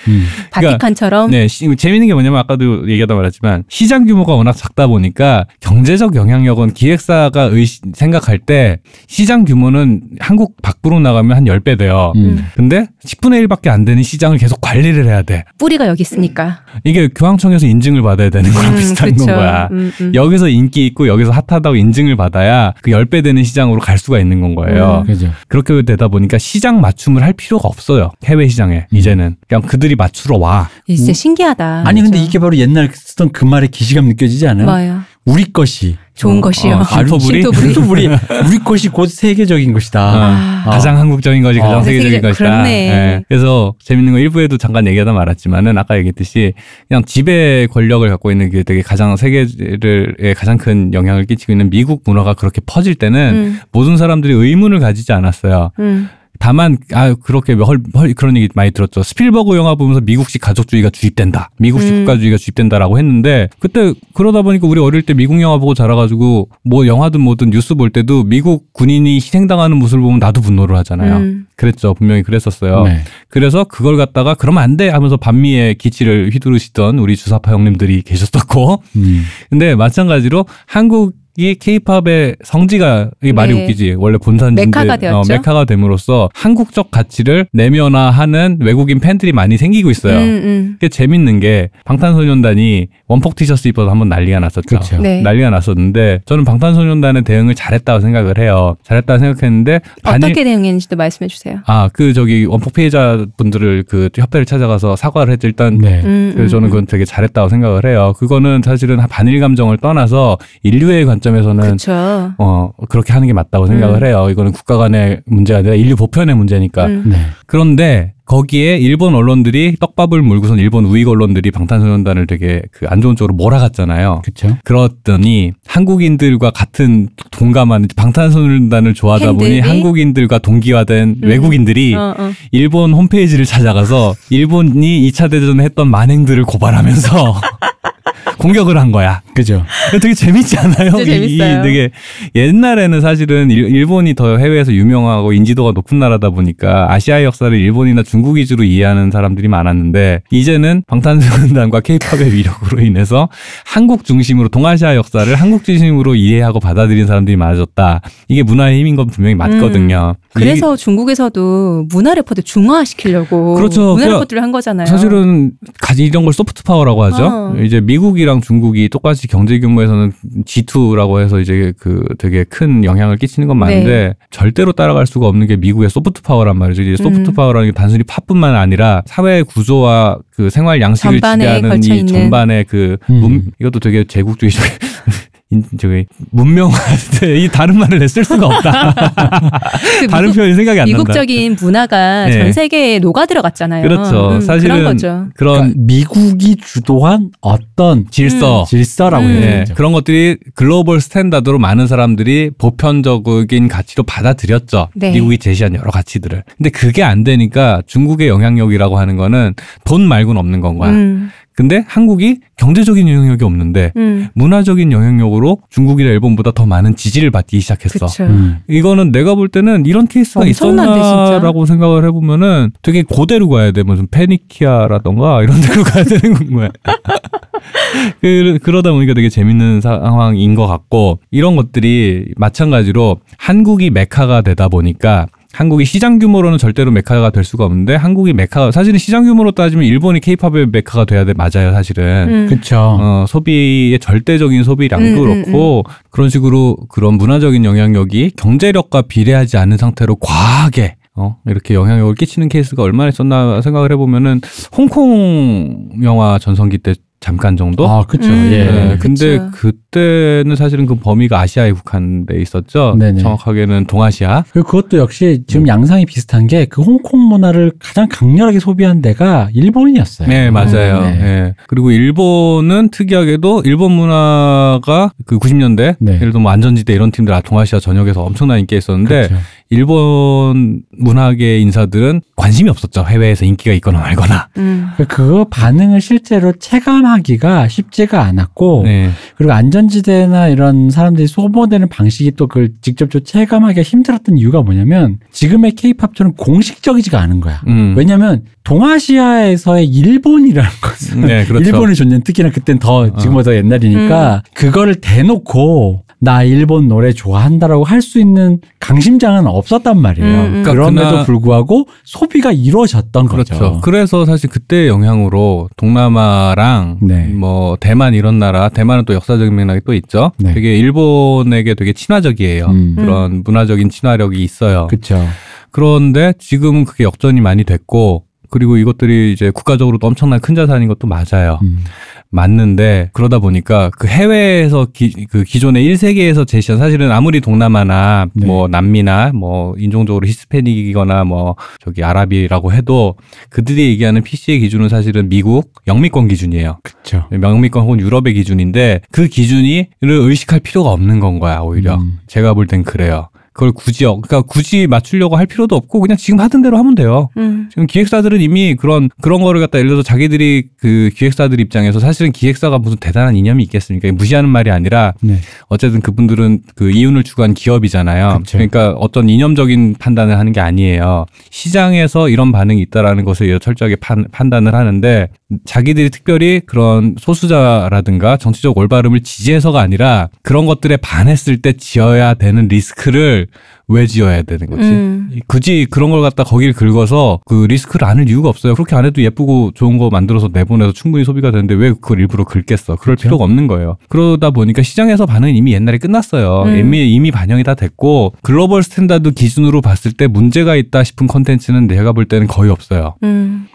바티칸처럼. 네. 재밌는 게 뭐냐면 아까도 얘기하다 말했지만 시장 규모가 워낙 작다 보니까 경제적 영향력은 기획사가 생각할 때 시장 규모는 한국 밖으로 나가면 한 10배 돼요. 근데 10분의 1밖에 안 되는 시장을 계속 관리를 해야 돼. 뿌리가 여기 있으니까. 이게 교황청에서 인증을 받아야 되는 거랑 비슷한 건 거야. 여기서 인기 있고 여기서 핫하다고 인증을 받아야 그 10배 되는 시장으로 갈 수가 있는 건 거예요. 그렇게 되다 보니까 시장 맞춤을 할 필요가 없어요. 해외 시장에 이제는 그냥 그들이 맞추러 와. 진짜 신기하다. 아니 근데 이게 바로 옛날 쓰던 그 말의 기시감 느껴지지 않아요? 뭐요? 우리 것이 좋은 것이요. 신토불이 우리 것이 곧 세계적인 것이다. 가장 한국적인 것이 가장 세계적인 것이다. 그렇네. 네. 그래서 재밌는 거 일부에도 잠깐 얘기하다 말았지만은 아까 얘기했듯이 그냥 지배 권력을 갖고 있는 게 되게 가장 세계를 가장 큰 영향을 끼치고 있는 미국 문화가 그렇게 퍼질 때는 모든 사람들이 의문을 가지지 않았어요. 다만 그렇게 그런 얘기 많이 들었죠. 스필버그 영화 보면서 미국식 가족주의가 주입된다. 미국식 국가주의가 주입된다라고 했는데 그때 그러다 보니까 우리 어릴 때 미국 영화 보고 자라가지고 뭐 영화든 뭐든 뉴스 볼 때도 미국 군인이 희생당하는 모습을 보면 나도 분노를 하잖아요. 그랬죠. 분명히 그랬었어요. 네. 그래서 그걸 갖다가 그러면 안 돼 하면서 반미의 기치를 휘두르시던 우리 주사파 형님들이 계셨었고 근데 마찬가지로 이 K-팝의 성지가 이 말이 웃기지. 원래 본산인데 메카가 되었죠. 메카가 됨으로써 한국적 가치를 내면화하는 외국인 팬들이 많이 생기고 있어요. 그게 재밌는 게 방탄소년단이 원폭 티셔츠 입어서 한번 난리가 났었죠. 그렇죠. 네. 난리가 났었는데 저는 방탄소년단의 대응을 잘했다고 생각을 해요. 잘했다고 생각했는데 어떻게 대응했는지도 말씀해 주세요. 원폭 피해자분들을 그 협회를 찾아가서 사과를 했죠. 일단 그래서 저는 그건 되게 잘했다고 생각을 해요. 그거는 사실은 반일 감정을 떠나서 인류의 관점에서는 그쵸. 그렇게 하는 게 맞다고 생각을 해요. 이거는 국가 간의 문제가 아니라 인류 보편의 문제니까. 네. 그런데 거기에 일본 언론들이 떡밥을 물고선 일본 우익 언론들이 방탄소년단을 되게 그 안 좋은 쪽으로 몰아갔잖아요. 그렇죠. 그랬더니 한국인들과 같은 동감하는 방탄소년단을 좋아하다 보니 한국인들과 동기화된 외국인들이 일본 홈페이지를 찾아가서 일본이 2차 대전에 했던 만행들을 고발하면서 공격을 한 거야. 그죠. 되게 재밌지 않아요? 진짜 재밌어요. 되게 옛날에는 사실은 일본이 더 해외에서 유명하고 인지도가 높은 나라다 보니까 아시아의 역사를 일본이나 중국 위주로 이해하는 사람들이 많았는데 이제는 방탄소년단과 케이팝의 위력으로 인해서 한국 중심으로 동아시아 역사를 한국 중심으로 이해하고 받아들인 사람들이 많아졌다. 이게 문화의 힘인 건 분명히 맞거든요. 그래서 중국에서도 문화 레포트 중화시키려고 그렇죠. 문화 레포트를 한 거잖아요. 사실은 이런 걸 소프트 파워라고 하죠. 이제 미국이랑 중국이 똑같이 경제 규모에서는 G2라고 해서 이제 그 되게 큰 영향을 끼치는 건 맞는데 네. 절대로 따라갈 수가 없는 게 미국의 소프트 파워란 말이죠. 이제 소프트 파워라는 게 단순히 팝뿐만 아니라 사회 구조와 그 생활 양식을 지배하는 이 전반의 그 이것도 되게 제국주의적 저기 문명화인데 이 다른 말을 쓸 수가 없다. 그 다른 표현이 생각이 안 난다. 미국적인 문화가 전 세계에 녹아 들어갔잖아요. 그렇죠. 사실은 그런 거죠. 그런 그러니까 미국이 주도한 어떤 질서라고 해야 되죠. 그런 것들이 글로벌 스탠다드로 많은 사람들이 보편적인 가치로 받아들였죠. 네. 미국이 제시한 여러 가치들을. 근데 그게 안 되니까 중국의 영향력이라고 하는 거는 돈 말고는 없는 건 거야. 근데 한국이 경제적인 영향력이 없는데 문화적인 영향력으로 중국이나 일본보다 더 많은 지지를 받기 시작했어. 이거는 내가 볼 때는 이런 케이스가 있었나라고 생각을 해보면은 되게 고대로 가야 돼. 무슨 페니키아라던가 이런 데로 가야 되는 거야. 그러다 보니까 되게 재밌는 상황인 것 같고 이런 것들이 마찬가지로 한국이 메카가 되다 보니까 한국이 시장 규모로는 절대로 메카가 될 수가 없는데 한국이 메카가 사실은 시장 규모로 따지면 일본이 케이팝의 메카가 돼야 돼. 맞아요, 사실은. 그렇죠. 소비의 절대적인 소비량도 그렇고 그런 식으로 그런 문화적인 영향력이 경제력과 비례하지 않는 상태로 과하게 이렇게 영향력을 끼치는 케이스가 얼마나 있었나 생각을 해보면은 홍콩 영화 전성기 때 잠깐 정도? 아, 그렇죠. 예. 근데 그때는 사실은 그 범위가 아시아에 국한돼 있었죠. 네네. 정확하게는 동아시아. 그리고 그것도 역시 지금 양상이 비슷한 게 그 홍콩 문화를 가장 강렬하게 소비한 데가 일본이었어요. 네, 맞아요. 네. 그리고 일본은 특이하게도 일본 문화가 그 90년대 예를 들면 뭐 안전지대 이런 팀들 동아시아 전역에서 엄청난 인기가 있었는데 그렇죠. 일본 문학의 인사들은 관심이 없었죠. 해외에서 인기가 있거나 말거나. 그 반응을 실제로 체감하기가 쉽지가 않았고 그리고 안전지대나 이런 사람들이 소모되는 방식이 또 그걸 직접적으로 체감하기가 힘들었던 이유가 뭐냐면 지금의 케이팝처럼 공식적이지가 않은 거야. 왜냐하면 동아시아에서의 일본이라는 것은 그렇죠. 일본의 존재는 특히나 그땐 더 지금보다 더 옛날이니까 그거를 대놓고 나 일본 노래 좋아한다라고 할 수 있는 강심장은 없었단 말이에요. 그럼에도 불구하고 소비가 이루어졌던 그렇죠. 거죠. 그래서 사실 그때 영향으로 동남아랑 뭐 대만 이런 나라, 대만은 또 역사적인 맥락이 또 있죠. 되게 일본에게 되게 친화적이에요. 그런 문화적인 친화력이 있어요. 그렇죠. 그런데 지금은 그게 역전이 많이 됐고 그리고 이것들이 이제 국가적으로도 엄청난 큰 자산인 것도 맞아요. 맞는데 그러다 보니까 그 해외에서 그 기존의 1세계에서 제시한 사실은 아무리 동남아나 뭐 남미나 뭐 인종적으로 히스패닉이거나 뭐 저기 아랍이라고 해도 그들이 얘기하는 PC의 기준은 사실은 미국 영미권 기준이에요. 그렇죠. 영미권 혹은 유럽의 기준인데 그 기준을 의식할 필요가 없는 건 거야 오히려. 제가 볼 땐 그래요. 그걸 굳이 맞추려고 할 필요도 없고 그냥 지금 하던 대로 하면 돼요. 지금 기획사들은 이미 그런 거를 갖다 예를 들어서 자기들이 그 기획사들 입장에서 사실은 기획사가 무슨 대단한 이념이 있겠습니까? 무시하는 말이 아니라 어쨌든 그분들은 그 이윤을 추구한 기업이잖아요. 그쵸. 그러니까 어떤 이념적인 판단을 하는 게 아니에요. 시장에서 이런 반응이 있다라는 것을 철저하게 판단을 하는데 자기들이 특별히 그런 소수자라든가 정치적 올바름을 지지해서가 아니라 그런 것들에 반했을 때 지어야 되는 리스크를 왜 지어야 되는 거지? 굳이 그런 걸 갖다 거길 긁어서 그 리스크를 안을 이유가 없어요. 그렇게 안 해도 예쁘고 좋은 거 만들어서 내보내서 충분히 소비가 되는데 왜 그걸 일부러 긁겠어? 그럴 그렇죠? 필요가 없는 거예요. 그러다 보니까 시장에서 반응은 이미 옛날에 끝났어요. 이미 반영이 다 됐고 글로벌 스탠다드 기준으로 봤을 때 문제가 있다 싶은 콘텐츠는 내가 볼 때는 거의 없어요.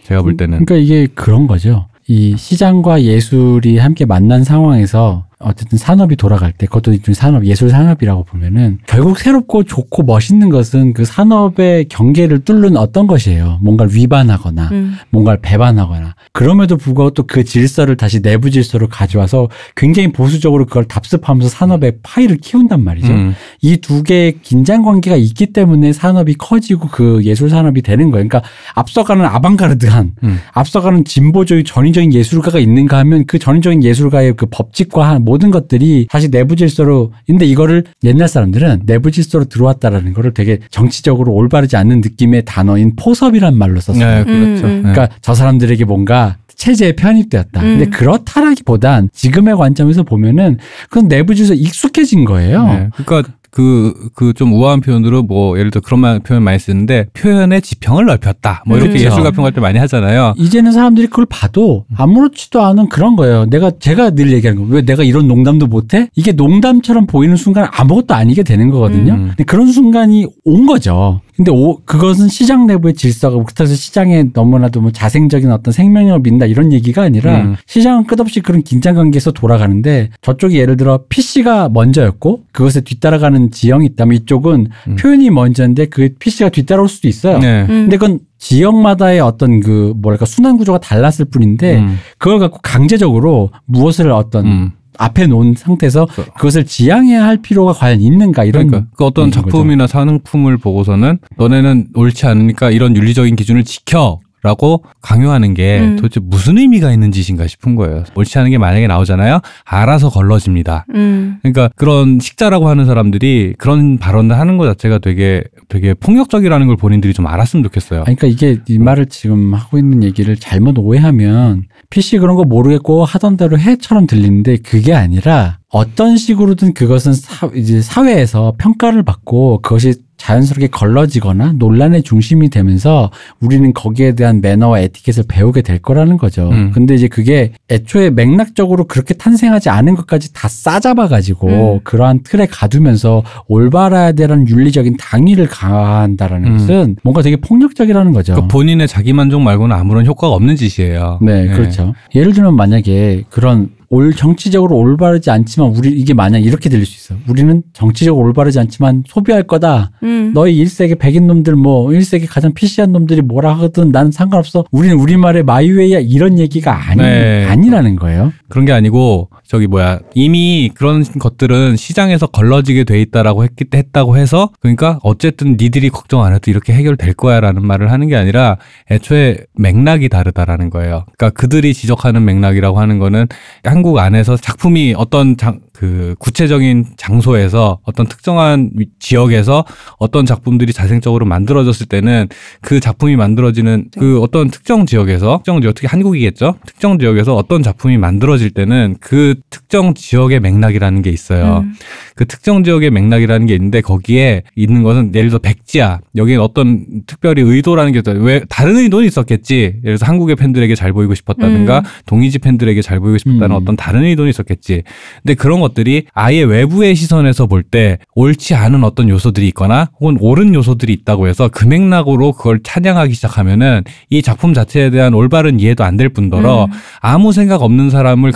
제가 볼 때는. 그러니까 이게 그런 거죠. 이 시장과 예술이 함께 만난 상황에서 어쨌든 산업이 돌아갈 때 그것도 일종의 산업, 예술 산업이라고 보면은 결국 새롭고 좋고 멋있는 것은 그 산업의 경계를 뚫는 어떤 것이에요. 뭔가를 위반하거나 뭔가를 배반하거나 그럼에도 불구하고 또 그 질서를 다시 내부 질서로 가져와서 굉장히 보수적으로 그걸 답습하면서 산업의 파이를 키운단 말이죠. 이 두 개의 긴장 관계가 있기 때문에 산업이 커지고 그 예술 산업이 되는 거예요. 그러니까 앞서가는 아방가르드한 앞서가는 진보적인 전위적인 예술가가 있는가 하면 그 전위적인 예술가의 그 법칙과 모든 것들이 다시 내부 질서로 근데 이거를 옛날 사람들은 내부 질서로 들어왔다라는 거를 되게 정치적으로 올바르지 않는 느낌의 단어인 포섭이란 말로 썼어요. 네, 그렇죠. 그러니까 저 사람들에게 뭔가 체제에 편입되었다. 근데 그렇다라기보단 지금의 관점에서 보면은 그건 내부 질서에 익숙해진 거예요. 네, 그러니까 그 좀 우아한 표현으로 뭐 예를 들어 그런 표현 많이 쓰는데 표현의 지평을 넓혔다. 뭐 이렇게 그렇죠. 예술가 평가할 때 많이 하잖아요. 이제는 사람들이 그걸 봐도 아무렇지도 않은 그런 거예요. 제가 늘 얘기하는 거. 왜 내가 이런 농담도 못해? 이게 농담처럼 보이는 순간 아무것도 아니게 되는 거거든요. 근데 그런 순간이 온 거죠. 근데 그것은 시장 내부의 질서가 그래서 시장에 너무나도 뭐 자생적인 어떤 생명력을 믿는다 이런 얘기가 아니라 시장은 끝없이 그런 긴장 관계에서 돌아가는데 저쪽이 예를 들어 PC가 먼저였고 그것에 뒤따라가는 지형이 있다면 이쪽은 표현이 먼저인데 그 PC가 뒤따라올 수도 있어요. 네. 근데 그건 지역마다의 어떤 그 뭐랄까 순환 구조가 달랐을 뿐인데 그걸 갖고 강제적으로 무엇을 어떤 앞에 놓은 상태에서 그것을 지향해야 할 필요가 과연 있는가 이런 그러니까 그 어떤 작품이나 상품을 보고서는 너네는 옳지 않으니까 이런 윤리적인 기준을 지켜라고 강요하는 게 도대체 무슨 의미가 있는 짓인가 싶은 거예요. 옳지 않은 게 만약에 나오잖아요. 알아서 걸러집니다. 그러니까 그런 식자라고 하는 사람들이 그런 발언을 하는 것 자체가 되게 폭력적이라는 걸 본인들이 좀 알았으면 좋겠어요. 그러니까 이게 이 말을 지금 하고 있는 얘기를 잘못 오해하면 PC 그런 거 모르겠고 하던 대로 해처럼 들리는데 그게 아니라 어떤 식으로든 그것은 이제 사회에서 평가를 받고 그것이 자연스럽게 걸러지거나 논란의 중심이 되면서 우리는 거기에 대한 매너와 에티켓을 배우게 될 거라는 거죠. 근데 이제 그게 애초에 맥락적으로 그렇게 탄생하지 않은 것까지 다 싸잡아가지고 그러한 틀에 가두면서 올바라야 되라는 윤리적인 당위를 강화한다라는 것은 뭔가 되게 폭력적이라는 거죠. 그러니까 본인의 자기 만족 말고는 아무런 효과가 없는 짓이에요. 네, 그렇죠. 예를 들면 만약에 그런 정치적으로 올바르지 않지만 이게 만약 이렇게 들릴 수 있어. 우리는 정치적으로 올바르지 않지만 소비할 거다. 너희 1세기 백인 놈들 뭐 1세기 가장 PC한 놈들이 뭐라 하거든 나는 상관없어. 우리는 우리말의 마이웨이야 이런 얘기가 아니라는 거예요. 그런 게 아니고 이미 그런 것들은 시장에서 걸러지게 돼 있다라고 했다고 해서 그러니까 어쨌든 니들이 걱정 안 해도 이렇게 해결될 거야라는 말을 하는 게 아니라 애초에 맥락이 다르다라는 거예요. 그러니까 그들이 지적하는 맥락이라고 하는 거는 한국 안에서 작품이 어떤 그 구체적인 장소에서 어떤 특정한 지역에서 어떤 작품들이 자생적으로 만들어졌을 때는 그 작품이 만들어지는 그 어떤 특정 지역에서 특히 한국이겠죠. 특정 지역에서 어떤 작품이 만들어질 때는 그 특정 지역의 맥락이라는 게 있어요. 그 특정 지역의 맥락이라는 게 있는데 거기에 있는 것은 예를 들어 백지야. 여기는 어떤 특별히 의도라는 게 왜 다른 의도는 있었겠지. 예를 들어서 한국의 팬들에게 잘 보이고 싶었다든가 동이지 팬들에게 잘 보이고 싶었다는 어떤 다른 의도는 있었겠지. 근데 그런 것들이 아예 외부의 시선에서 볼 때 옳지 않은 어떤 요소들이 있거나 혹은 옳은 요소들이 있다고 해서 그 맥락으로 그걸 찬양하기 시작하면은 이 작품 자체에 대한 올바른 이해도 안 될 뿐더러 아무 생각 없는 사람을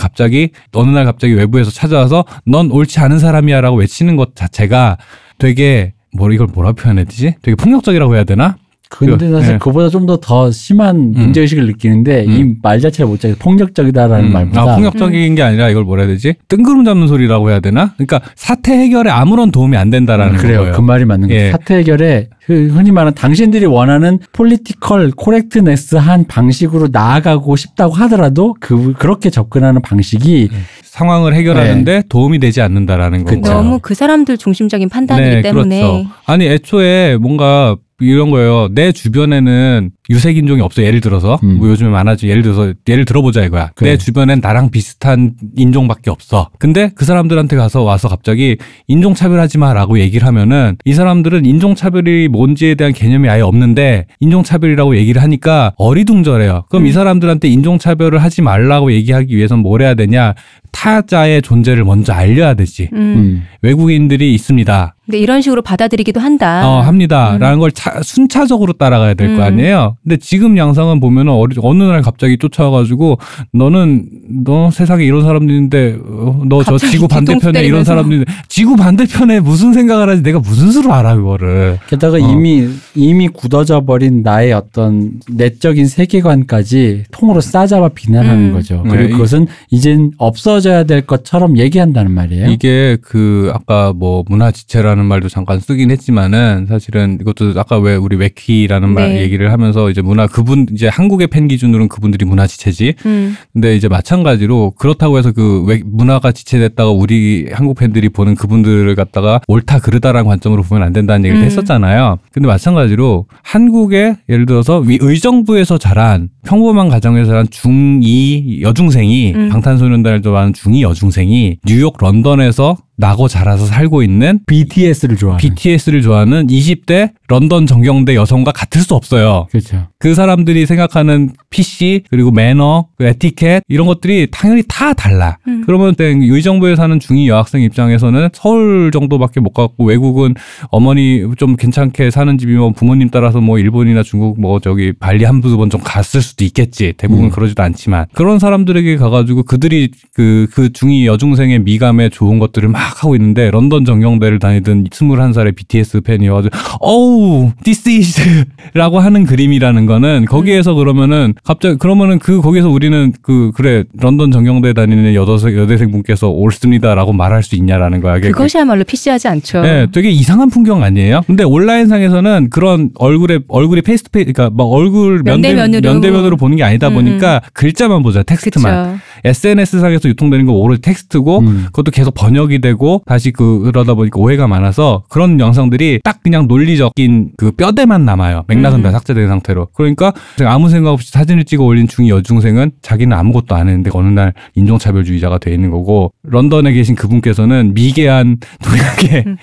어느 날 갑자기 외부에서 찾아와서 넌 옳지 않은 사람이야라고 외치는 것 자체가 되게 이걸 뭐라 표현해야 되지? 되게 폭력적이라고 해야 되나? 근데 사실 그보다 좀 더 심한 문제의식을 느끼는데 이 말 자체를 못 찾아서 폭력적이다라는 말보다 폭력적인 게 아니라 이걸 뭐라 해야 되지? 뜬구름 잡는 소리라고 해야 되나? 그러니까 사태 해결에 아무런 도움이 안 된다라는 그래요. 거예요. 그 말이 맞는 거예요. 사태 해결에 흔히 말하는 당신들이 원하는 폴리티컬 코렉트네스한 방식으로 나아가고 싶다고 하더라도 그렇게 접근하는 방식이 상황을 해결하는데 도움이 되지 않는다라는 거죠. 너무 그 사람들 중심적인 판단이기 때문에. 그렇죠. 아니 애초에 뭔가 이런 거예요. 내 주변에는 유색인종이 없어. 예를 들어서 뭐 요즘에 많아지. 예를 들어보자 이거야. 그래. 내 주변엔 나랑 비슷한 인종밖에 없어. 근데 그 사람들한테 와서 갑자기 인종차별하지 마라고 얘기를 하면은 이 사람들은 인종차별이 뭔지에 대한 개념이 아예 없는데 인종차별이라고 얘기를 하니까 어리둥절해요. 그럼 이 사람들한테 인종차별을 하지 말라고 얘기하기 위해선 뭘 해야 되냐? 타자의 존재를 먼저 알려야 되지. 외국인들이 있습니다. 근데 이런 식으로 받아들이기도 한다. 합니다라는 걸 순차적으로 따라가야 될 거 아니에요. 근데 지금 양상은 보면 어느 날 갑자기 쫓아와가지고 너 세상에 이런 사람들인데 너 저 지구 반대편에 이런 사람들인데 지구 반대편에 무슨 생각을 하지 내가 무슨 수로 알아 그거를. 게다가 이미 굳어져 버린 나의 어떤 내적인 세계관까지 통으로 싸잡아 비난하는 거죠. 그리고 그것은 이젠 없어져야 될 것처럼 얘기한다는 말이에요. 이게 아까 뭐 문화 지체라는 말도 잠깐 쓰긴 했지만은 사실은 이것도 아까 왜 우리 웨키라는 말 얘기를 하면서 이제 이제 한국의 팬 기준으로는 그분들이 문화 지체지. 근데 이제 마찬가지로 그렇다고 해서 문화가 지체됐다가 우리 한국 팬들이 보는 그분들을 갖다가 옳다 그르다라는 관점으로 보면 안 된다는 얘기를 했었잖아요. 근데 마찬가지로 한국의 예를 들어서 의정부에서 자란 평범한 가정에서 자란 중2 여중생이 방탄소년단을 좋아하는 중2 여중생이 뉴욕 런던에서 나고 자라서 살고 있는 BTS를 좋아하는 20대 런던 정경대 여성과 같을 수 없어요. 그렇죠. 그 사람들이 생각하는 PC 그리고 매너, 에티켓 이런 것들이 당연히 다 달라. 그러면 의정부에 사는 중2 여학생 입장에서는 서울 정도밖에 못 갔고 외국은 어머니 좀 괜찮게 사는 집이면 부모님 따라서 뭐 일본이나 중국 뭐 저기 발리 한두 번 좀 갔을 수도 있겠지. 대부분 그러지도 않지만 그런 사람들에게 가가지고 그들이 그 중2 여중생의 미감에 좋은 것들을 막 하고 있는데 런던 정경대를 다니던 21살의 BTS 팬이어가지고 this is 라고 하는 그림이라는 거는 거기에서 그러면은 갑자기 그러면은 거기에서 우리는 그래 런던 정경대 다니는 여대생 분께서 옳습니다라고 말할 수 있냐라는 거야. 그것이야말로 PC하지 않죠. 네, 되게 이상한 풍경 아니에요? 근데 온라인상에서는 그런 얼굴이 페이스 그러니까 막 얼굴 면대면으로 보는 게 아니다 보니까 글자만 보자 텍스트만. 그쵸. SNS상에서 유통되는 거 오로지 텍스트고 그것도 계속 번역이 되고 다시 그러다 보니까 오해가 많아서 그런 영상들이 딱 그냥 논리적인 그 뼈대만 남아요. 맥락은 다 삭제된 상태로. 그러니까 아무 생각 없이 사진을 찍어 올린 중2 여중생은 자기는 아무것도 안 했는데 어느 날 인종차별주의자가 돼 있는 거고 런던에 계신 그분께서는 미개한 동양의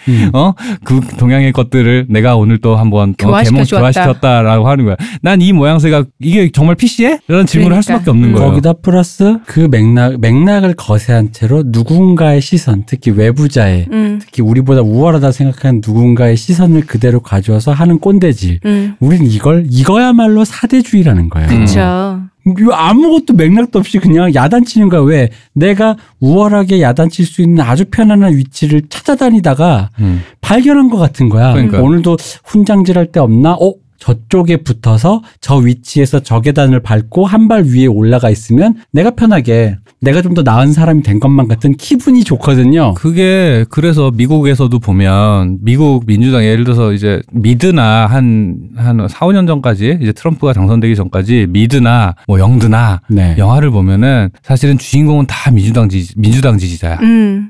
그 동양의 것들을 내가 오늘 또 한번 교화시켰다라고 하는 거야. 난 이 모양새가 이게 정말 PC해? 이런 질문을 할 수밖에 없는 거예요. 거기다 플러스 그 맥락을 거세한 채로 누군가의 시선, 특히 외부자의, 특히 우리보다 우월하다 생각하는 누군가의 시선을 그대로 가져와서 하는 꼰대질. 우린 이거야말로 사대주의라는 거예요. 그렇죠. 아무것도 맥락도 없이 그냥 야단치는 거야. 왜? 내가 우월하게 야단칠 수 있는 아주 편안한 위치를 찾아다니다가 발견한 것 같은 거야. 그러니까. 오늘도 훈장질할 데 없나? 저쪽에 붙어서 저 위치에서 저 계단을 밟고 한 발 위에 올라가 있으면 내가 편하게 내가 좀 더 나은 사람이 된 것만 같은 기분이 좋거든요. 그게 그래서 미국에서도 보면 미국 민주당 예를 들어서 이제 미드나 한 4, 5년 전까지 이제 트럼프가 당선되기 전까지 미드나 뭐 영드나 영화를 보면은 사실은 주인공은 다 민주당 지지자야.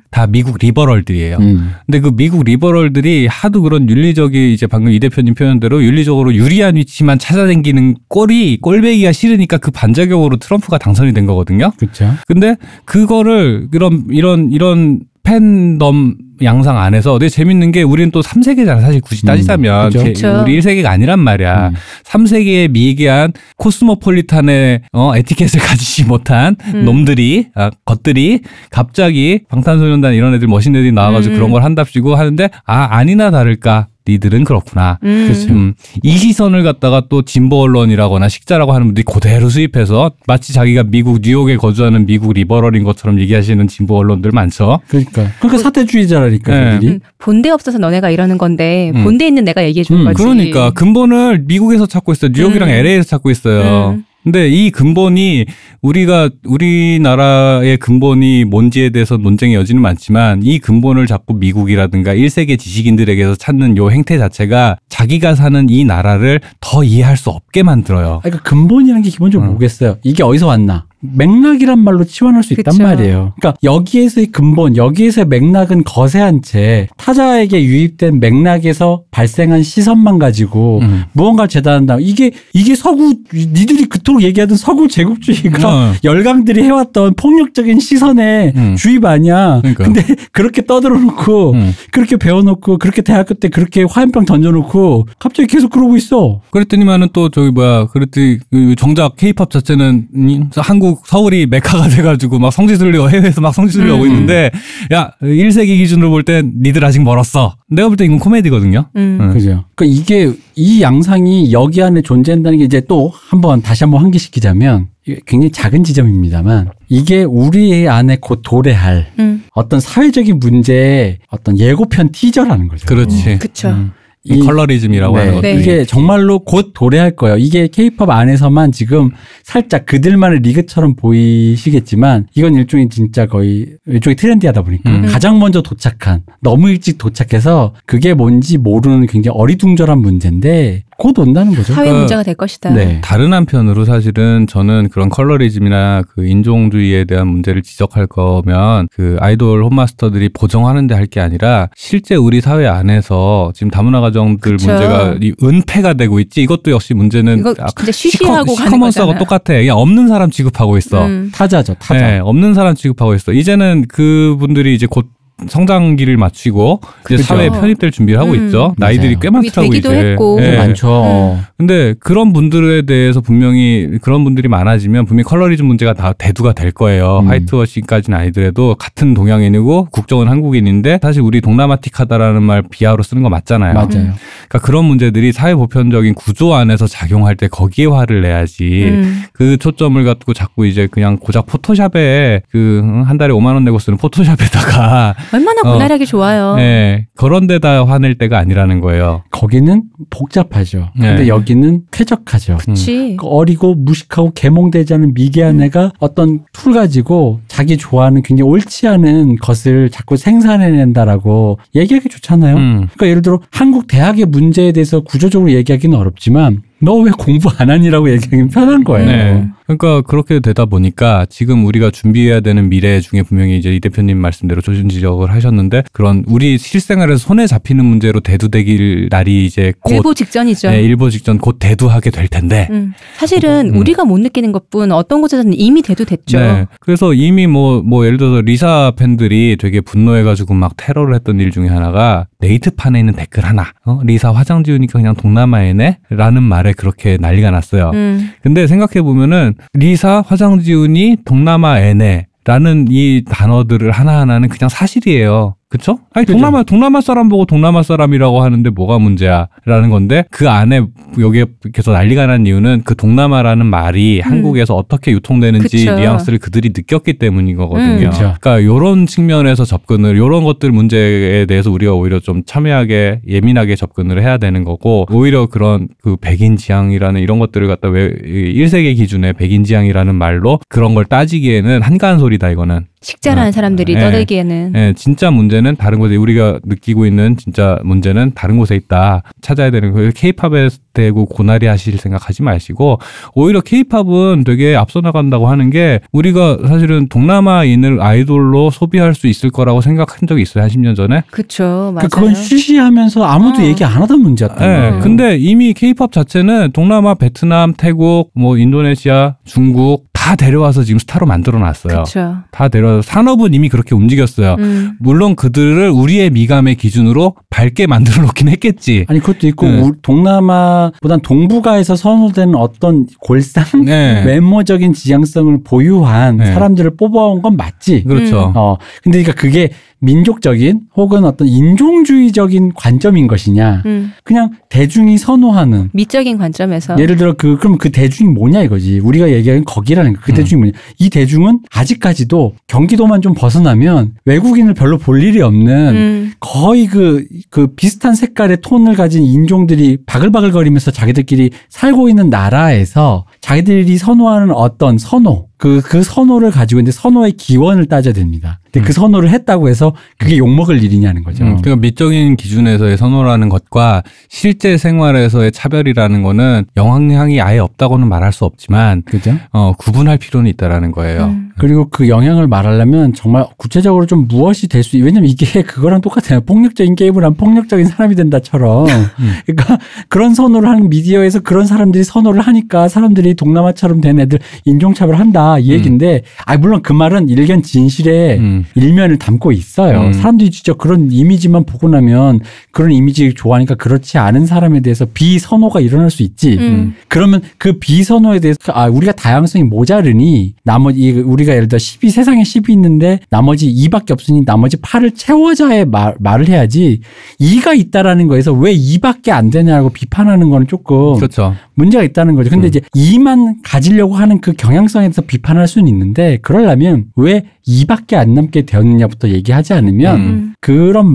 다 미국 리버럴들이에요. 근데 그 미국 리버럴들이 하도 그런 윤리적인 이제 방금 이 대표님 표현대로 윤리적으로 유리한 위치만 찾아다니는 꼴배기가 싫으니까 그 반작용으로 트럼프가 당선이 된 거거든요. 그렇죠. 근데 그거를 이런 팬덤 양상 안에서 되게 재밌는 게 우리는 또 3세계잖아 사실 굳이 따지자면 그렇죠. 우리 1세계가 아니란 말이야. 3세계의 미개한 코스모폴리탄의 에티켓을 가지지 못한 것들이 갑자기 방탄소년단 이런 애들 멋있는 애들이 나와가지고 그런 걸 한답시고 하는데 아니나 다를까 니들은 그렇구나. 그렇죠. 이 시선을 갖다가 또 진보 언론이라거나 식자라고 하는 분들이 그대로 수입해서 마치 자기가 미국 뉴욕에 거주하는 미국 리버럴인 것처럼 얘기하시는 진보 언론들 많죠. 그러니까 사대주의자라니까. 네. 본데 없어서 너네가 이러는 건데 본데 있는 내가 얘기해 준 거지. 그러니까 근본을 미국에서 찾고 있어요. 뉴욕이랑 LA에서 찾고 있어요. 근데 이 근본이 우리나라의 근본이 뭔지에 대해서 논쟁의 여지는 많지만 이 근본을 자꾸 미국이라든가 1세계 지식인들에게서 찾는 요 행태 자체가 자기가 사는 이 나라를 더 이해할 수 없게 만들어요. 그러니까 근본이라는 게 기본적으로 뭐겠어요? 이게 어디서 왔나? 맥락이란 말로 치환할 수 있단 말이에요. 그러니까 여기에서의 근본, 여기에서의 맥락은 거세한 채 타자에게 유입된 맥락에서 발생한 시선만 가지고 무언가를 재단한다. 이게 니들이 그토록 얘기하던 서구 제국주의가 열강들이 해왔던 폭력적인 시선의 주입 아니야. 그러니까. 근데 그렇게 떠들어놓고 그렇게 배워놓고 그렇게 대학교 때 그렇게 화염병 던져놓고 갑자기 계속 그러고 있어. 그랬더니만은 또 그랬더니 정작 K-팝 자체는 한국 한국 서울이 메카가 돼가지고 막 성지순례 해외에서 막 성지순례 오고 있는데 야 1세기 기준으로 볼 땐 니들 아직 멀었어. 내가 볼 때 이건 코미디거든요. 그죠. 그러니까 이게 이 양상이 여기 안에 존재한다는 게 이제 또 다시 한번 환기시키자면 굉장히 작은 지점입니다만 이게 우리 안에 곧 도래할 어떤 사회적인 문제의 어떤 예고편 티저라는 거죠. 그렇지. 그렇죠. 이 컬러리즘이라고 하는 것들. 이게 정말로 곧 도래할 거예요. 이게 K-팝 안에서만 지금 살짝 그들만의 리그처럼 보이시겠지만 이건 일종의 진짜 거의 일종의 트렌디하다 보니까 가장 먼저 도착한 너무 일찍 도착해서 그게 뭔지 모르는 굉장히 어리둥절한 문제인데 곧 온다는 거죠. 사회 문제가 될 것이다. 네. 다른 한편으로 사실은 저는 그런 컬러리즘이나 그 인종주의에 대한 문제를 지적할 거면 그 아이돌 홈마스터들이 보정하는데 할 게 아니라 실제 우리 사회 안에서 지금 다문화 가정들 그쵸. 문제가 이 은폐가 되고 있지. 이것도 역시 문제는 이거 진짜 쉬쉬하고 가는 시커먼스하고 거잖아. 똑같아. 그냥 없는 사람 취급하고 있어. 타자죠. 타자. 네, 없는 사람 취급하고 있어. 이제는 그분들이 이제 곧 성장기를 마치고 이제 그렇죠. 사회에 편입될 준비를 하고 있죠. 나이들이 맞아요. 꽤 많더라고 되기도 이제. 했고. 네. 많죠. 근데 그런 분들에 대해서 분명히 그런 분들이 많아지면 분명히 컬러리즘 문제가 다 대두가 될 거예요. 화이트워싱까지는 아니더라도 같은 동양인이고 국적은 한국인인데 사실 우리 동남아틱하다라는 말 비하로 쓰는 거 맞잖아요. 맞아요. 그러니까 그런 문제들이 사회 보편적인 구조 안에서 작용할 때 거기에 화를 내야지. 그 초점을 갖고 자꾸 이제 그냥 고작 포토샵에 그 한 달에 5만 원 내고 쓰는 포토샵에다가 얼마나 고나라하게 좋아요. 네, 그런 데다 화낼 때가 아니라는 거예요. 거기는 복잡하죠. 근데 네. 여기는 쾌적하죠. 그치. 어리고 무식하고 개몽되지 않은 미개한 애가 어떤 툴 가지고 자기 좋아하는 굉장히 옳지 않은 것을 자꾸 생산해낸다라고 얘기하기 좋잖아요. 그러니까 예를 들어 한국 대학의 문제에 대해서 구조적으로 얘기하기는 어렵지만 너 왜 공부 안 하니라고 얘기하기는 편한 거예요. 네. 그러니까 그렇게 되다 보니까 지금 우리가 준비해야 되는 미래 중에 분명히 이제 이 대표님 말씀대로 조준 지적을 하셨는데 그런 우리 실생활에서 손에 잡히는 문제로 대두되길 날이 이제 곧 일보 직전이죠. 네, 일보 직전 곧 대두하게 될 텐데. 사실은 우리가 못 느끼는 것뿐 어떤 곳에서는 이미 대두됐죠. 네. 그래서 이미 뭐 예를 들어서 리사 팬들이 되게 분노해가지고 막 테러를 했던 일 중에 하나가 네이트판에 있는 댓글 하나. 리사 화장 지우니까 그냥 동남아애네? 라는 말에 그렇게 난리가 났어요. 근데 생각해보면은 리사 화장 지우니 동남아애네? 라는 이 단어들을 하나하나는 그냥 사실이에요. 그쵸? 아니, 그죠. 동남아 사람 보고 동남아 사람이라고 하는데 뭐가 문제야? 라는 건데, 그 안에 여기에 계속 난리가 난 이유는 그 동남아라는 말이 한국에서 어떻게 유통되는지 그쵸. 뉘앙스를 그들이 느꼈기 때문인 거거든요. 그쵸. 그러니까 요런 측면에서 접근을, 요런 것들 문제에 대해서 우리가 오히려 좀 첨예하게, 예민하게 접근을 해야 되는 거고, 오히려 그런 그 백인 지향이라는 이런 것들을 갖다 왜 1세기 기준에 백인 지향이라는 말로 그런 걸 따지기에는 한가한 소리다, 이거는. 식잘하는 사람들이 떠들기에는. 네, 진짜 문제는 다른 곳에 우리가 느끼고 있는 진짜 문제는 다른 곳에 있다. 찾아야 되는 거예요. K-팝에 대고 고나리 하실 생각하지 마시고 오히려 K-팝은 되게 앞서 나간다고 하는 게 우리가 사실은 동남아인을 아이돌로 소비할 수 있을 거라고 생각한 적이 있어요. 한 10년 전에. 그쵸. 맞아요. 그건 쉬쉬하면서 아무도 얘기 안 하던 문제였던 거예요. 근데 이미 K-팝 자체는 동남아, 베트남, 태국, 뭐 인도네시아, 중국 다 데려와서 지금 스타로 만들어 놨어요. 그쵸. 다 데려와서 산업은 이미 그렇게 움직였어요. 물론 그들을 우리의 미감의 기준으로 밝게 만들어 놓긴 했겠지. 아니 그것도 있고 동남아보단 동북아에서 선호되는 어떤 골상 외모적인 지향성을 보유한 사람들을 뽑아온 건 맞지. 그렇죠. 근데 그러니까 그게 민족적인 혹은 어떤 인종주의적인 관점인 것이냐. 그냥 대중이 선호하는 미적인 관점에서. 예를 들어 그럼 그 대중이 뭐냐 이거지. 우리가 얘기하는 거기라는 거. 그 대중이 뭐냐. 이 대중은 아직까지도 경기도만 좀 벗어나면 외국인을 별로 볼 일이 없는 거의 그 비슷한 색깔의 톤을 가진 인종들이 바글바글거리면서 자기들끼리 살고 있는 나라에서 자기들이 선호하는 어떤 선호 그 선호를 가지고 있는데 선호의 기원을 따져야 됩니다. 근데 그 선호를 했다고 해서 그게 욕먹을 일이냐는 거죠. 그러니까 미적인 기준에서의 선호라는 것과 실제 생활에서의 차별이라는 거는 영향이 아예 없다고는 말할 수 없지만 그죠? 구분할 필요는 있다라는 거예요. 그리고 그 영향을 말하려면 정말 구체적으로 좀 무엇이 될 수, 왜냐면 이게 그거랑 똑같아요. 폭력적인 게임을 하면 폭력적인 사람이 된다처럼. 그러니까 그런 선호를 하는 미디어에서 그런 사람들이 선호를 하니까 사람들이 동남아처럼 된 애들 인종차별 한다 이 얘기인데, 물론 그 말은 일견 진실에 일면을 담고 있어요. 사람들이 진짜 그런 이미지만 보고 나면 그런 이미지 좋아하니까 그렇지 않은 사람에 대해서 비선호가 일어날 수 있지. 그러면 그 비선호에 대해서 우리가 다양성이 모자르니 나머지 우리가 예를 들어 10이 세상에 10이 있는데 나머지 2밖에 없으니 나머지 8을 채워자의 말을 해야지 2가 있다라는 거에서 왜 2밖에 안 되냐고 비판하는 거는 조금 그렇죠. 문제가 있다는 거죠. 근데 이제 2만 가지려고 하는 그 경향성에 대해서 비판할 수는 있는데 그러려면 왜 2밖에 안 남게 되었느냐부터 얘기하지 않으면 그런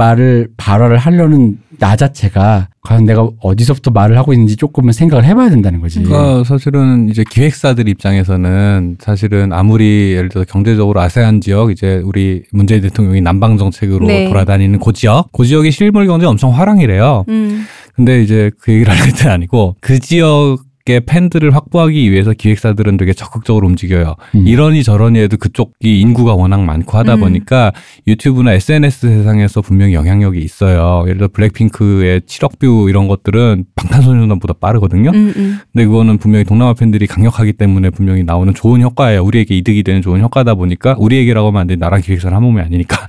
발언을 하려는 나 자체가 과연 내가 어디서부터 말을 하고 있는지 조금은 생각을 해봐야 된다는 거지. 그러니까 사실은 이제 기획사들 입장에서는 사실은 아무리 예를 들어 경제적으로 아세안 지역 이제 우리 문재인 대통령이 남방 정책으로 네. 돌아다니는 그 지역이 실물 경제 엄청 화랑이래요. 근데 이제 그 얘기를 할 때 아니고 그 지역 팬들을 확보하기 위해서 기획사들은 되게 적극적으로 움직여요. 이러니 저러니 해도 그쪽이 인구가 워낙 많고 하다 보니까 유튜브나 SNS 세상에서 분명히 영향력이 있어요. 예를 들어 블랙핑크의 7억 뷰 이런 것들은 방탄소년단보다 빠르거든요. 근데 그거는 분명히 동남아 팬들이 강력하기 때문에 분명히 나오는 좋은 효과예요. 우리에게 이득이 되는 좋은 효과다 보니까 우리에게라고 하면 안 돼. 나랑 기획사는 한 몸이 아니니까.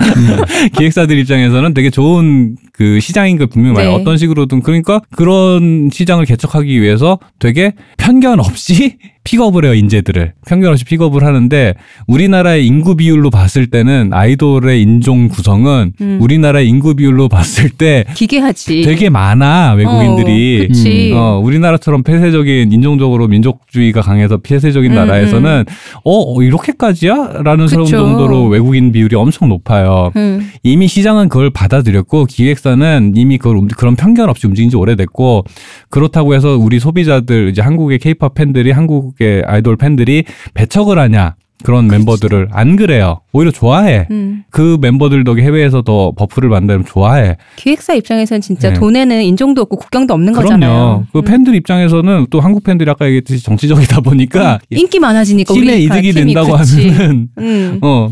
기획사들 입장에서는 되게 좋은 그 시장인 걸 분명히 말해요. 네. 어떤 식으로든 그러니까 그런 시장을 개척하기 위해서 되게 편견 없이 픽업을 해요, 인재들을. 편견 없이 픽업을 하는데 우리나라의 인구 비율로 봤을 때는 아이돌의 인종 구성은 우리나라의 인구 비율로 봤을 때 기괴하지. 되게 많아, 외국인들이. 그치. 우리나라처럼 폐쇄적인 인종적으로 민족주의가 강해서 폐쇄적인 나라에서는 이렇게까지야? 라는 그쵸. 정도로 외국인 비율이 엄청 높아요. 이미 시장은 그걸 받아들였고 기획사는 이미 그런 편견 없이 움직인 지 오래됐고 그렇다고 해서 우리 소비자들 이제 한국의 K-팝 팬들이 한국의 아이돌 팬들이 배척을 하냐 그런 멤버들을 안 그래요. 오히려 좋아해. 그 멤버들 덕에 해외에서 더 버프를 만들면 좋아해. 기획사 입장에서는 진짜 네. 돈에는 인종도 없고 국경도 없는 그럼요. 거잖아요. 그 팬들 입장에서는 또 한국 팬들이 아까 얘기했듯이 정치적이다 보니까 인기 많아지니까 팀에 우리가 이득이 팀이 된다고 그치. 하면은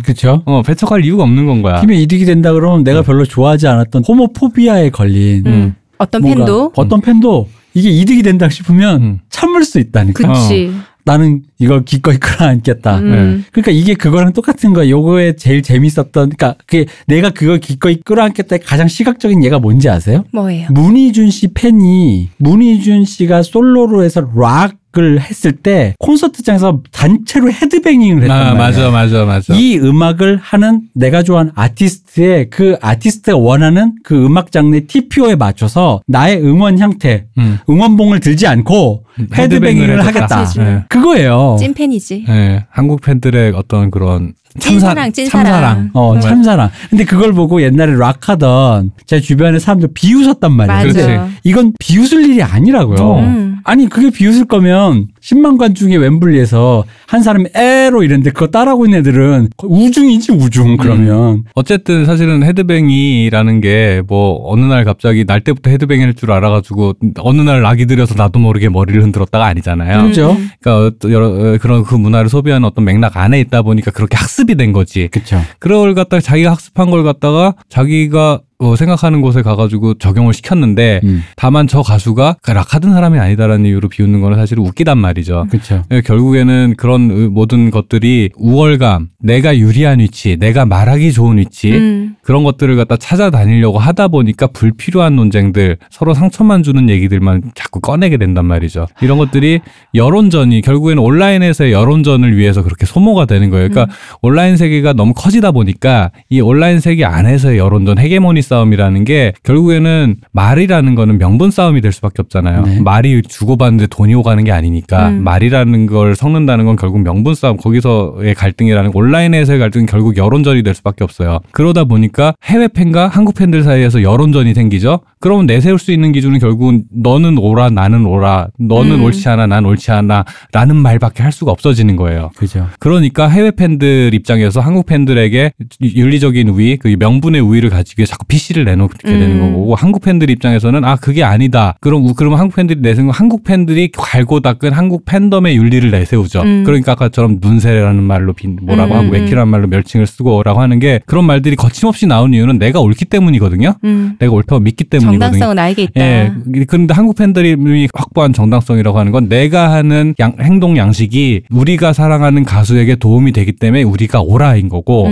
그렇죠. 배척할 이유가 없는 건 거야. 팀에 이득이 된다 그러면 내가 별로 좋아하지 않았던 호모포비아에 걸린 어떤 뭔가 팬도 어떤 팬도 이게 이득이 된다 싶으면 참을 수 있다니까. 그치. 나는 이걸 기꺼이 끌어안겠다. 네. 그러니까 이게 그거랑 똑같은 거야. 요거에 제일 재밌었던, 그러니까 그게 내가 그걸 기꺼이 끌어안겠다의 가장 시각적인 예가 뭔지 아세요? 뭐예요? 문희준 씨 팬이 문희준 씨가 솔로로 해서 락을 했을 때 콘서트장에서 단체로 헤드뱅잉을 했단 말이야. 맞아. 이 음악을 하는 내가 좋아하는 아티스트의 그 아티스트가 원하는 그 음악 장르의 TPO에 맞춰서 나의 응원 형태, 응원봉을 들지 않고 헤드뱅잉을 하겠다. 네. 그거예요. 찐팬이지. 네, 한국 팬들의 어떤 그런 찐사랑. 참사랑. 참사랑. 근데 그걸 보고 옛날에 락하던 제 주변의 사람들 비웃었단 말이에요. 맞아. 그렇지. 이건 비웃을 일이 아니라고요. 아니 그게 비웃을 거면 10만 관 중에 웸블리에서 한 사람이 에로 이랬는데 그거 따라하고 있는 애들은 우중이지 우중 그러면. 어쨌든 사실은 헤드뱅이라는 게 뭐 어느 날 갑자기 날 때부터 헤드뱅이 할 줄 알아가지고 어느 날 락이 들여서 나도 모르게 머리를 흔들었다가 아니잖아요. 그렇죠. 그러니까 여러 그런 그 문화를 소비하는 어떤 맥락 안에 있다 보니까 그렇게 학습이 된 거지. 그렇죠. 그걸 갖다가 자기가 학습한 걸 갖다가 자기가 생각하는 곳에 가가지고 적용을 시켰는데 다만 저 가수가 락하던 사람이 아니다라는 이유로 비웃는 거는 사실 웃기단 말이죠. 그렇죠. 결국에는 그런 모든 것들이 우월감, 내가 유리한 위치, 내가 말하기 좋은 위치 그런 것들을 갖다 찾아다니려고 하다 보니까 불필요한 논쟁들, 서로 상처만 주는 얘기들만 자꾸 꺼내게 된단 말이죠. 이런 것들이 여론전이 결국에는 온라인에서의 여론전을 위해서 그렇게 소모가 되는 거예요. 그러니까 온라인 세계가 너무 커지다 보니까 이 온라인 세계 안에서의 여론전, 헤게모니 싸움이라는 게 결국에는 말이라는 거는 명분 싸움이 될 수밖에 없잖아요. 네. 말이 주고받는데 돈이 오가는 게 아니니까 말이라는 걸 섞는다는 건 결국 명분 싸움, 거기서의 갈등이라는 온라인에서의 갈등은 결국 여론전이 될 수밖에 없어요. 그러다 보니까 해외 팬과 한국 팬들 사이에서 여론전이 생기죠. 그러면 내세울 수 있는 기준은 결국은 너는 오라 나는 오라, 너는 옳지 않아 난 옳지 않아 라는 말밖에 할 수가 없어지는 거예요. 그죠. 그러니까 해외 팬들 입장에서 한국 팬들에게 윤리적인 우위, 그 명분의 우위를 가지기 위해 자꾸 PC를 내놓게 되는 거고, 한국 팬들 입장에서는 그게 아니다. 그러면 한국 팬들이 내세우는 한국 팬들이 갈고 닦은 한국 팬덤의 윤리를 내세우죠. 그러니까 아까처럼 눈세라는 말로 뭐라고 하고 외키라는 말로 멸칭을 쓰고라고 하는 게 그런 말들이 거침없이 나온 이유는 내가 옳기 때문이거든요. 내가 옳다고 믿기 때문이거든요. 아니거든요. 정당성은 나에게 있다. 예. 그런데 한국 팬들이 확보한 정당성이라고 하는 건 내가 하는 행동 양식이 우리가 사랑하는 가수에게 도움이 되기 때문에 우리가 오라인 거고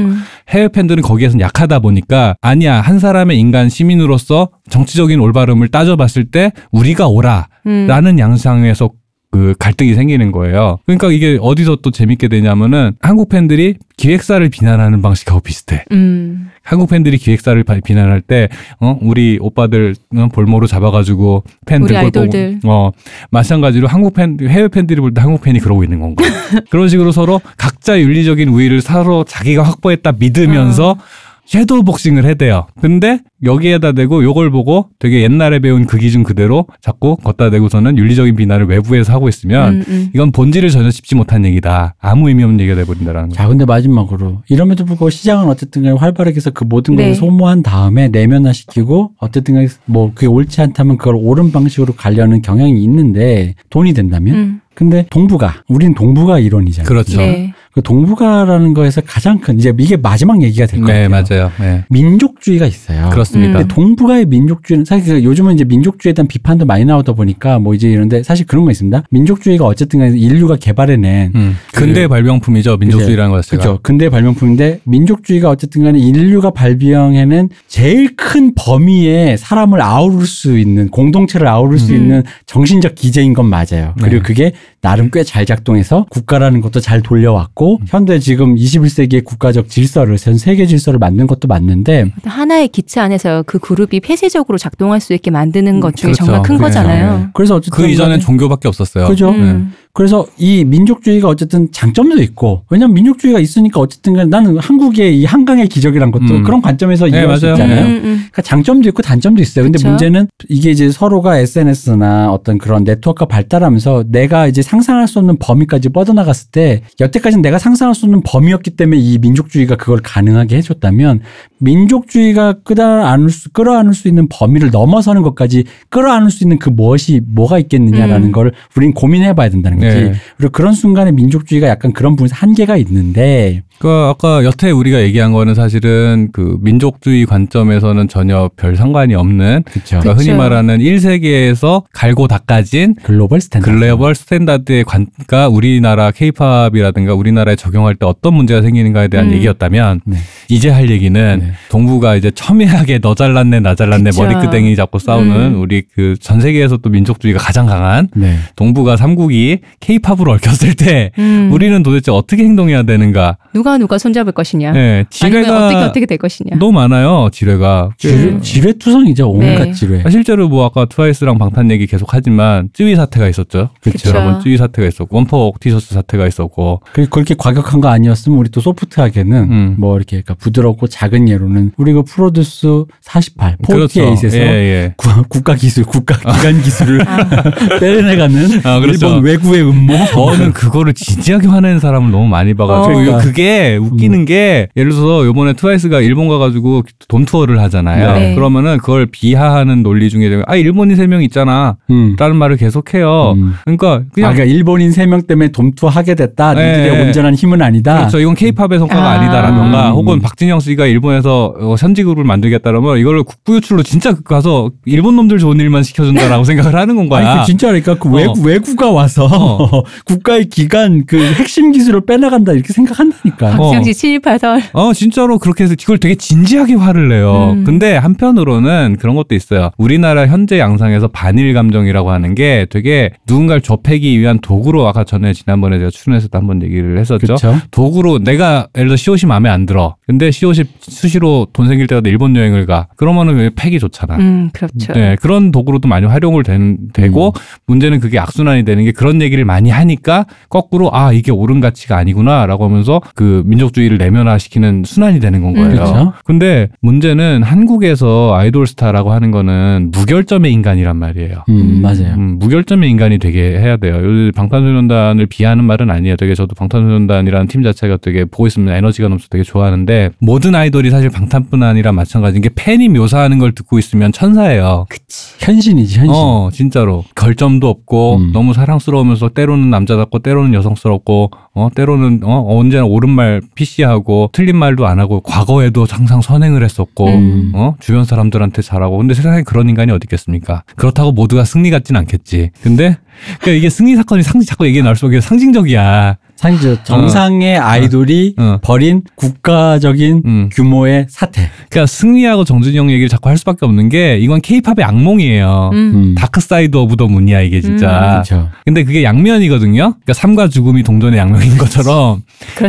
해외 팬들은 거기에선 약하다 보니까 아니야 한 사람의 인간 시민으로서 정치적인 올바름을 따져봤을 때 우리가 오라라는 양상에서 그 갈등이 생기는 거예요. 그러니까 이게 어디서 또 재밌게 되냐면은 한국 팬들이 기획사를 비난하는 방식하고 비슷해. 한국 팬들이 기획사를 비난할 때 우리 오빠들 볼모로 잡아가지고 팬들 우리 아이돌들 마찬가지로 해외 팬들이 볼 때 한국 팬이 그러고 있는 건가. 그런 식으로 서로 각자 윤리적인 우위를 서로 자기가 확보했다 믿으면서 섀도우 복싱을 해대요. 근데 여기에다 대고 요걸 보고 되게 옛날에 배운 그 기준 그대로 자꾸 걷다 대고서는 윤리적인 비난을 외부에서 하고 있으면 이건 본질을 전혀 짚지 못한 얘기다. 아무 의미 없는 얘기가 돼버린다라는 거죠. 자, 근데 마지막으로 이럼에도 불구하고 시장은 어쨌든 간에 활발하게 해서 그 모든 걸 소모한 다음에 내면화시키고 어쨌든 간에 뭐 그게 옳지 않다면 그걸 옳은 방식으로 가려는 경향이 있는데 돈이 된다면? 근데 우리는 동북아 이론이잖아요. 그렇죠. 네. 그 동북아라는 거에서 가장 큰 이제 이게 마지막 얘기가 될 것 같아요. 네, 맞아요. 네. 민족주의가 있어요. 그렇습니다. 근데 동북아의 민족주의는 사실 요즘은 이제 민족주의에 대한 비판도 많이 나오다 보니까 뭐 이제 이런데 사실 그런 거 있습니다. 민족주의가 어쨌든 간에 인류가 개발해낸 근대의 발명품이죠. 민족주의라는 것 자체가. 그렇죠. 근대의 발명품인데 민족주의가 어쨌든 간에 인류가 발명해낸 제일 큰 범위의 사람을 아우를 수 있는 공동체를 아우를 수 있는 정신적 기제인 건 맞아요. 그리고 그게 나름 꽤 잘 작동해서 국가라는 것도 잘 돌려왔고 현대 지금 21세기의 국가적 질서를 전 세계 질서를 만든 것도 맞는데 하나의 기체 안에서 그 그룹이 폐쇄적으로 작동할 수 있게 만드는 것 중에 그렇죠. 정말 큰 그렇죠. 거잖아요. 그래서 어쨌든 그 이전엔 종교밖에 없었어요. 그죠. 그래서 이 민족주의가 어쨌든 장점도 있고 왜냐하면 민족주의가 있으니까 어쨌든 간에 나는 한국의 이 한강의 기적이란 것도 그런 관점에서 이해할 수 있잖아요. 그러니까 장점도 있고 단점도 있어요. 근데 그쵸? 문제는 이게 이제 서로가 SNS나 어떤 그런 네트워크가 발달하면서 내가 이제 상상할 수 없는 범위까지 뻗어나갔을 때 여태까지는 내가 상상할 수 없는 범위였기 때문에 이 민족주의가 그걸 가능하게 해줬다면 민족주의가 끌어안을 수 있는 범위를 넘어서는 것까지 끌어안을 수 있는 그 뭐가 있겠느냐라는 걸 우리는 고민해봐야 된다는 거지. 네. 그리고 그런 순간에 민족주의가 약간 그런 부분에서 한계가 있는데 그 아까 여태 우리가 얘기한 거는 사실은 그 민족주의 관점에서는 전혀 별 상관이 없는 그쵸. 그러니까 흔히 말하는 1세기에서 갈고 닦아진 글로벌 스탠다드의 관가 우리나라 케이팝이라든가 우리나라에 적용할 때 어떤 문제가 생기는가에 대한 얘기였다면 이제 할 얘기는 동북아 이제 첨예하게 너 잘났네 나 잘났네 그쵸. 머리끄댕이 잡고 싸우는 우리 그 전 세계에서 또 민족주의가 가장 강한 동북아 3국이 케이팝으로 얽혔을 때 우리는 도대체 어떻게 행동해야 되는가? 누가 손잡을 것이냐? 네, 지뢰가 아니면 어떻게 될 것이냐? 너무 많아요. 지뢰가. 지뢰투성이죠. 온갖 지뢰. 실제로 뭐 아까 트와이스랑 방탄 얘기 계속 하지만 쯔위 사태가 있었죠. 그쵸. 여러분 쯔위 사태가 있었고 원폭 티셔츠 사태가 있었고. 그렇게 과격한 거 아니었으면 우리 또 소프트하게는 뭐 이렇게 그러니까 부드럽고 작은 예로는 우리 그 프로듀스 48 48에서 그렇죠. 국가 기관 기술을 빼내가는 그렇죠. 일본 외구의 음모. 저는 그거를 진지하게 화내는 사람을 너무 많이 봐가지고 그러니까. 그게 웃기는 게 예를 들어서 이번에 트와이스가 일본 가가지고 돈 투어를 하잖아요. 네. 그러면은 그걸 비하하는 논리 중에 일본인 3명 있잖아 라는 말을 계속해요. 그러니까 그러니까 일본인 3명 때문에 돈투하게 됐다. 니들의 온전한 힘은 아니다. 그렇죠. 이건 케이팝의 성과가 아니다라던가 혹은 박진영 씨가 일본에서 현지그룹을 만들겠다라면 이걸 국부 유출로 진짜 가서 일본 놈들 좋은 일만 시켜준다라고 생각을 하는 건 거야. 아니, 진짜니까 그 외구가 와서 국가의 기관 그 핵심 기술을 빼나간다 이렇게 생각한다니까. 박지영 씨 친일파설. 진짜로 그렇게 해서 그걸 되게 진지하게 화를 내요. 근데 한편으로는 그런 것도 있어요. 우리나라 현재 양상에서 반일 감정이라고 하는 게 되게 누군가를 좁히기 위한 도구로 아까 전에 지난번에 제가 출연해서 또 한번 얘기를 했었죠. 그쵸? 도구로 내가 예를 들어 시옷이 마음에 안 들어. 근데 시옷이 수시로 돈 생길 때마다 일본 여행을 가. 그러면은 팩이 좋잖아. 그렇죠. 네, 그런 도구로도 많이 활용을 되고 문제는 그게 악순환이 되는 게 그런 얘기를 많이 하니까 거꾸로 이게 옳은 가치가 아니구나라고 하면서 그 민족주의를 내면화시키는 순환이 되는 건 거예요. 그렇죠. 근데 문제는 한국에서 아이돌 스타라고 하는 거는 무결점의 인간이란 말이에요. 맞아요. 무결점의 인간이 되게 해야 돼요. 요즘 방탄소년단을 비하하는 말은 아니에요. 되게 저도 방탄소년단이라는 팀 자체가 되게 보고 있으면 에너지가 넘쳐 되게 좋아하는데 모든 아이돌이 사실 방탄뿐 아니라 마찬가지인 게 팬이 묘사하는 걸 듣고 있으면 천사예요. 그치. 현신이지 현신. 진짜로 결점도 없고 너무 사랑스러우면서 때로는 남자답고 때로는 여성스럽고 때로는 언제나 옳은 말 PC하고 틀린 말도 안 하고 과거에도 항상 선행을 했었고 주변 사람들한테 잘하고 근데 세상에 그런 인간이 어디 있겠습니까? 그렇다고 모두가 승리 같진 않겠지. 근데 그러니까 이게 승리 사건이 자꾸 얘기 나올 수밖에 상징적이야. 정상의 아이돌이 벌인 국가적인 규모의 사태. 그러니까 승리하고 정준이 형 얘기를 자꾸 할 수밖에 없는 게 이건 케이팝의 악몽이에요. 다크사이드 오브 더 문이야 이게 진짜. 그렇죠. 근데 그게 양면이거든요. 그러니까 삶과 죽음이 동전의 양면인 것처럼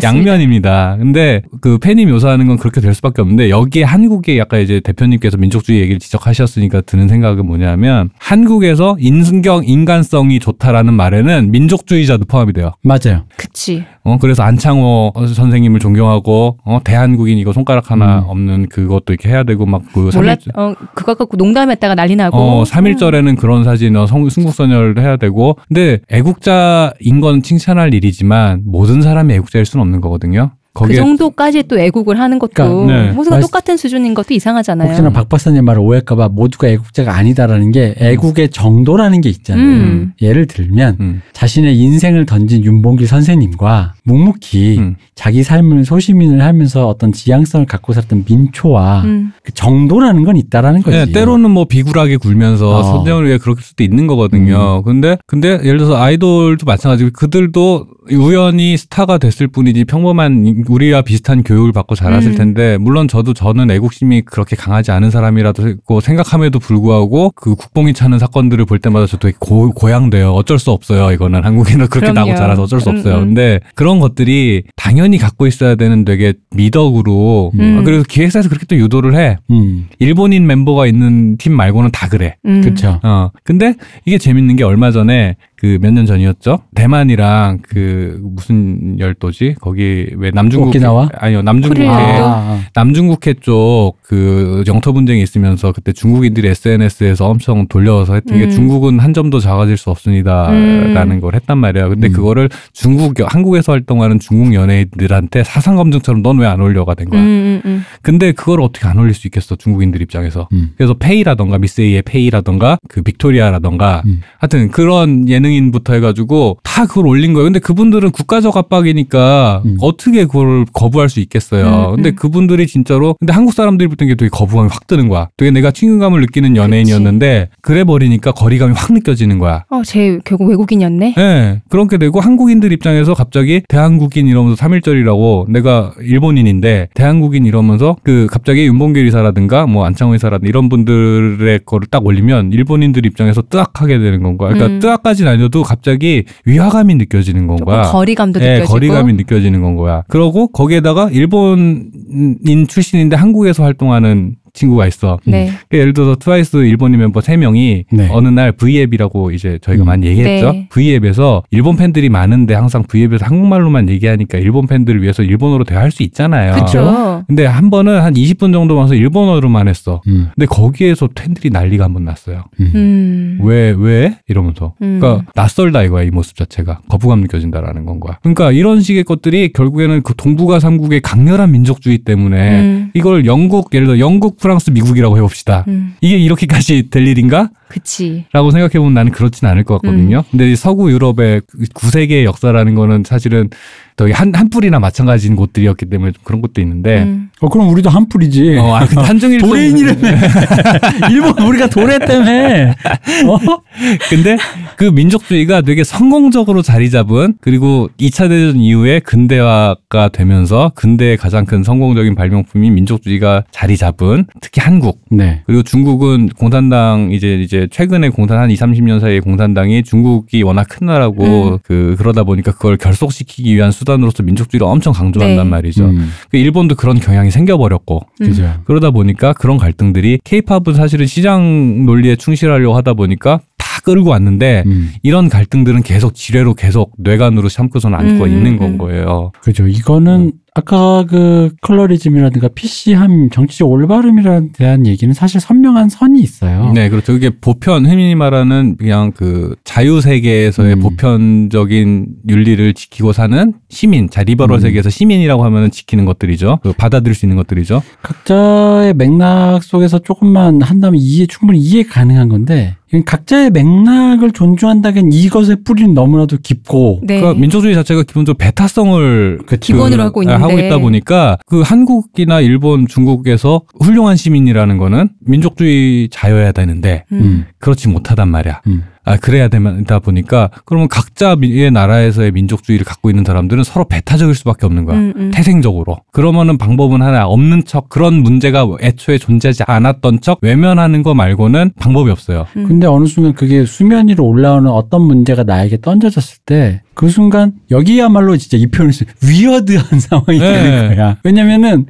양면입니다. 근데 그 팬이 묘사하는 건 그렇게 될 수밖에 없는데 여기에 한국의 약간 이제 대표님께서 민족주의 얘기를 지적하셨으니까 드는 생각은 뭐냐면 한국에서 인간성이 좋다라는 말에는 민족주의자도 포함이 돼요. 맞아요. 그치. 그래서 안창호 선생님을 존경하고 대한국인 이거 손가락 하나 없는 그것도 이렇게 해야 되고 막 그 그거 갖고 농담했다가 난리 나고 3.1절에는 그런 사진 순국선열을 해야 되고 근데 애국자인 건 칭찬할 일이지만 모든 사람이 애국자일 수는 없는 거거든요. 그 정도까지 또 애국을 하는 것도 그러니까, 모두가 똑같은 수준인 것도 이상하잖아요. 혹시나 박 박사님 말을 오해할까봐 모두가 애국자가 아니다라는 게 애국의 정도라는 게 있잖아요. 예를 들면 자신의 인생을 던진 윤봉길 선생님과 묵묵히 자기 삶을 소시민을 하면서 어떤 지향성을 갖고 살았던 민초와 그 정도라는 건 있다라는 거지. 네, 때로는 뭐 비굴하게 굴면서 선정을 위해 그럴 수도 있는 거거든요. 근데 예를 들어서 아이돌도 마찬가지고 그들도 우연히 스타가 됐을 뿐이지 평범한 우리와 비슷한 교육을 받고 자랐을 텐데 물론 저는 애국심이 그렇게 강하지 않은 사람이라도 생각함에도 불구하고 그 국뽕이 차는 사건들을 볼 때마다 저도 고양돼요. 어쩔 수 없어요. 이거는 한국인은 그렇게 나고 자라서 어쩔 수 없어요. 근데 그런 것들이 당연히 갖고 있어야 되는 되게 미덕으로 그래서 기획사에서 그렇게 또 유도를 해. 일본인 멤버가 있는 팀 말고는 다 그래. 그렇죠. 근데 이게 재밌는 게 얼마 전에 그 몇 년 전이었죠. 대만이랑 그 무슨 열도지? 거기 왜 남중국 오키나와? 아니요. 남중국해 쪽 그 영토 분쟁이 있으면서 그때 중국인들이 SNS에서 엄청 돌려서 했던 게 중국은 한 점도 작아질 수 없습니다라는 걸 했단 말이야. 근데 그거를 한국에서 활동하는 중국 연예인들한테 사상 검증처럼 넌 왜 안 올려가 된 거야. 근데 그걸 어떻게 안 올릴 수 있겠어? 중국인들 입장에서. 그래서 페이라던가 미스 A의 페이라던가 그 빅토리아라던가 하여튼 그런 예능인부터 해가지고 다 그걸 올린 거예요. 근데 그분들은 국가적 압박이니까 어떻게 그걸 거부할 수 있겠어요. 근데 그분들이 진짜로 근데 한국 사람들이 볼 땐 게 되게 거부감이 확 드는 거야. 되게 내가 친근감을 느끼는 연예인이었는데 그래 버리니까 거리감이 확 느껴지는 거야. 쟤 결국 외국인이었네? 네. 그렇게 되고 한국인들 입장에서 갑자기 대한국인 이러면서 3.1절이라고 내가 일본인인데 대한국인 이러면서 그 갑자기 윤봉길 이사라든가 뭐 안창호 이사라든가 이런 분들의 거를 딱 올리면 일본인들 입장에서 뜨악하게 되는 건 거야. 그러니까 뜨악까지는 아니어도 갑자기 위화감이 느껴지는 건 거야. 거리감도 느껴지고. 거리감이 느껴지는 건 거야. 그러고 거기에다가 일본인 출신인데 한국에서 활동하는 친구가 있어. 네. 예를 들어서 트와이스 일본인 멤버 3명이 어느 날 V앱이라고 이제 저희가 많이 얘기했죠. 네. V앱에서 일본 팬들이 많은데 항상 V앱에서 한국말로만 얘기하니까 일본 팬들을 위해서 일본어로 대화할 수 있잖아요. 그렇죠. 근데 한 번은 한 20분 정도 와서 일본어로만 했어. 근데 거기에서 팬들이 난리가 한번 났어요. 왜? 이러면서. 그러니까 낯설다 이거야, 이 모습 자체가. 거부감 느껴진다라는 건 거야. 그러니까 이런 식의 것들이 결국에는 그 동북아 3국의 강렬한 민족주의 때문에 이걸 예를 들어 영국, 프랑스, 미국이라고 해봅시다. 이게 이렇게까지 될 일인가? 그치. 라고 생각해보면 나는 그렇진 않을 것 같거든요. 근데 서구 유럽의 9세기의 역사라는 거는 사실은 저기 한 뿌리나 마찬가지인 곳들이었기 때문에 좀 그런 것도 있는데. 그럼 우리도 한 뿌리지. 근데 한중일 도래인이라며. 일본 우리가 도래 때문에. 근데 그 민족주의가 되게 성공적으로 자리 잡은 그리고 2차 대전 이후에 근대화가 되면서 근대의 가장 큰 성공적인 발명품이 민족주의가 자리 잡은 특히 한국. 네. 그리고 중국은 공산당 이제 최근에 한 20-30년 사이에 공산당이 중국이 워낙 큰 나라고 그러다 보니까 그걸 결속시키기 위한 수단으로서 민족주의를 엄청 강조한단 말이죠. 일본도 그런 경향이 생겨버렸고 그러다 보니까 그런 갈등들이 케이팝은 사실은 시장 논리에 충실하려고 하다 보니까 다 끌고 왔는데 이런 갈등들은 계속 지뢰로 계속 뇌관으로 삼고서는 안고 있는 건 거예요. 그렇죠. 이거는 아까 그 컬러리즘이라든가 PC함, 정치적 올바름이라는 대한 얘기는 사실 선명한 선이 있어요. 네, 그렇죠. 이게 보편, 흔히 말하는 그냥 그 자유세계에서의 보편적인 윤리를 지키고 사는 시민, 리버럴 세계에서 시민이라고 하면 지키는 것들이죠. 받아들일 수 있는 것들이죠. 각자의 맥락 속에서 조금만 한다면 충분히 이해 가능한 건데, 각자의 맥락을 존중한다기엔 이것의 뿌리는 너무나도 깊고 네. 그러니까 민족주의 자체가 기본적으로 배타성을 기본으로 하고 있는데 있다 보니까 그 한국이나 일본, 중국에서 훌륭한 시민이라는 거는 민족주의 자여야 되는데 그렇지 못하단 말이야. 그래야 되다 보니까 그러면 각자의 나라에서의 민족주의를 갖고 있는 사람들은 서로 배타적일 수밖에 없는 거야. 태생적으로. 그러면은 방법은 하나 없는 척 그런 문제가 애초에 존재하지 않았던 척 외면하는 거 말고는 방법이 없어요. 근데 어느 순간 그게 수면 위로 올라오는 어떤 문제가 나에게 던져졌을 때 그 순간 여기야말로 진짜 이 표현을 쓰 위어드한 상황이 되는 거야. 왜냐면은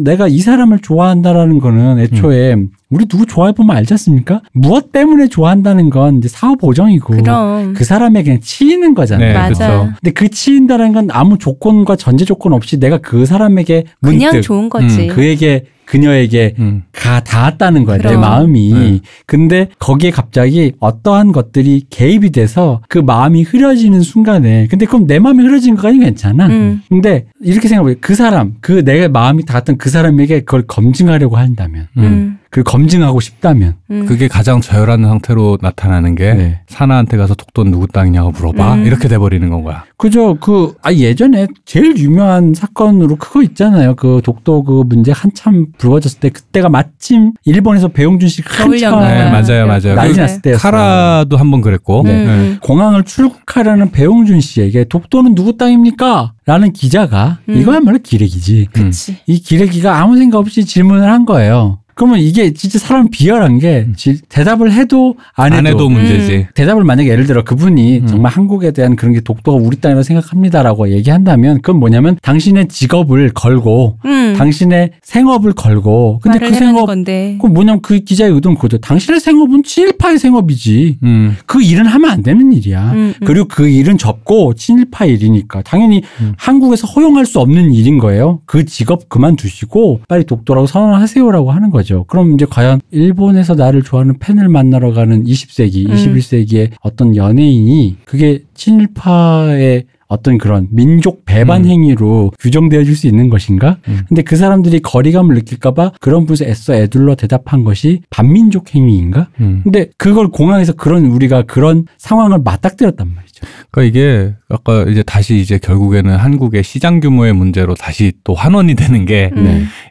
내가 이 사람을 좋아한다라는 거는 애초에 우리 누구 좋아해보면 알지 않습니까? 무엇 때문에 좋아한다는 건 이제 사후 보정이고 그럼. 그 사람에게 그냥 치이는 거잖아요. 네, 맞아. 그렇죠. 근데 그 치인다는 건 아무 조건과 전제 조건 없이 내가 그 사람에게 문득 그냥 좋은 거지. 그녀에게 닿았다는 거야. 내 그럼. 마음이. 근데 거기에 갑자기 어떠한 것들이 개입이 돼서 그 마음이 흐려지는 순간에 근데 그럼 내 마음이 흐려진 거까지 괜찮아. 근데 이렇게 생각해보세요. 그 사람, 내 마음이 닿았던 그 사람에게 그걸 검증하려고 한다면 그걸 검증하고 싶다면 그게 가장 저열한 상태로 나타나는 게 네. 사나한테 가서 독도는 누구 땅이냐고 물어봐. 이렇게 돼버리는 건 거야. 그죠. 예전에 제일 유명한 사건으로 그거 있잖아요. 그 독도 그 문제 한참 불거졌을 때 그때가 마침 일본에서 배용준 씨가 한참 네, 맞아요. 난리 났을 때였어요. 카라도 한번 그랬고. 공항을 출국하려는 배용준 씨에게 독도는 누구 땅입니까? 라는 기자가 이거야말로 기레기지. 그치. 이 기레기가 아무 생각 없이 질문을 한 거예요. 그러면 이게 진짜 사람 비열한 게 대답을 해도 안 해도 문제지. 대답을 만약에 예를 들어 그분이 정말 한국에 대한 그런 게 독도가 우리 땅이라고 생각합니다라고 얘기한다면 그건 뭐냐면 당신의 직업을 걸고 당신의 생업을 걸고 근데 그 생업 그건 뭐냐면 그 기자의 의도는 그거죠. 당신의 생업은 친일파의 생업이지. 그 일은 하면 안 되는 일이야. 그리고 그 일은 접고 친일파 일이니까 당연히 한국에서 허용할 수 없는 일인 거예요. 그 직업 그만두시고 빨리 독도라고 선언하세요라고 하는 거죠. 그럼 이제 과연 일본에서 나를 좋아하는 팬을 만나러 가는 20세기, 21세기의 어떤 연예인이 그게 친일파의 어떤 그런 민족 배반 행위로 규정되어질 수 있는 것인가? 근데 그 사람들이 거리감을 느낄까봐 그런 부분에서 애써 애둘러 대답한 것이 반민족 행위인가? 근데 그걸 공항에서 우리가 그런 상황을 맞닥뜨렸단 말이죠. 그러니까 이게 아까 다시 결국에는 한국의 시장 규모의 문제로 다시 또 환원이 되는 게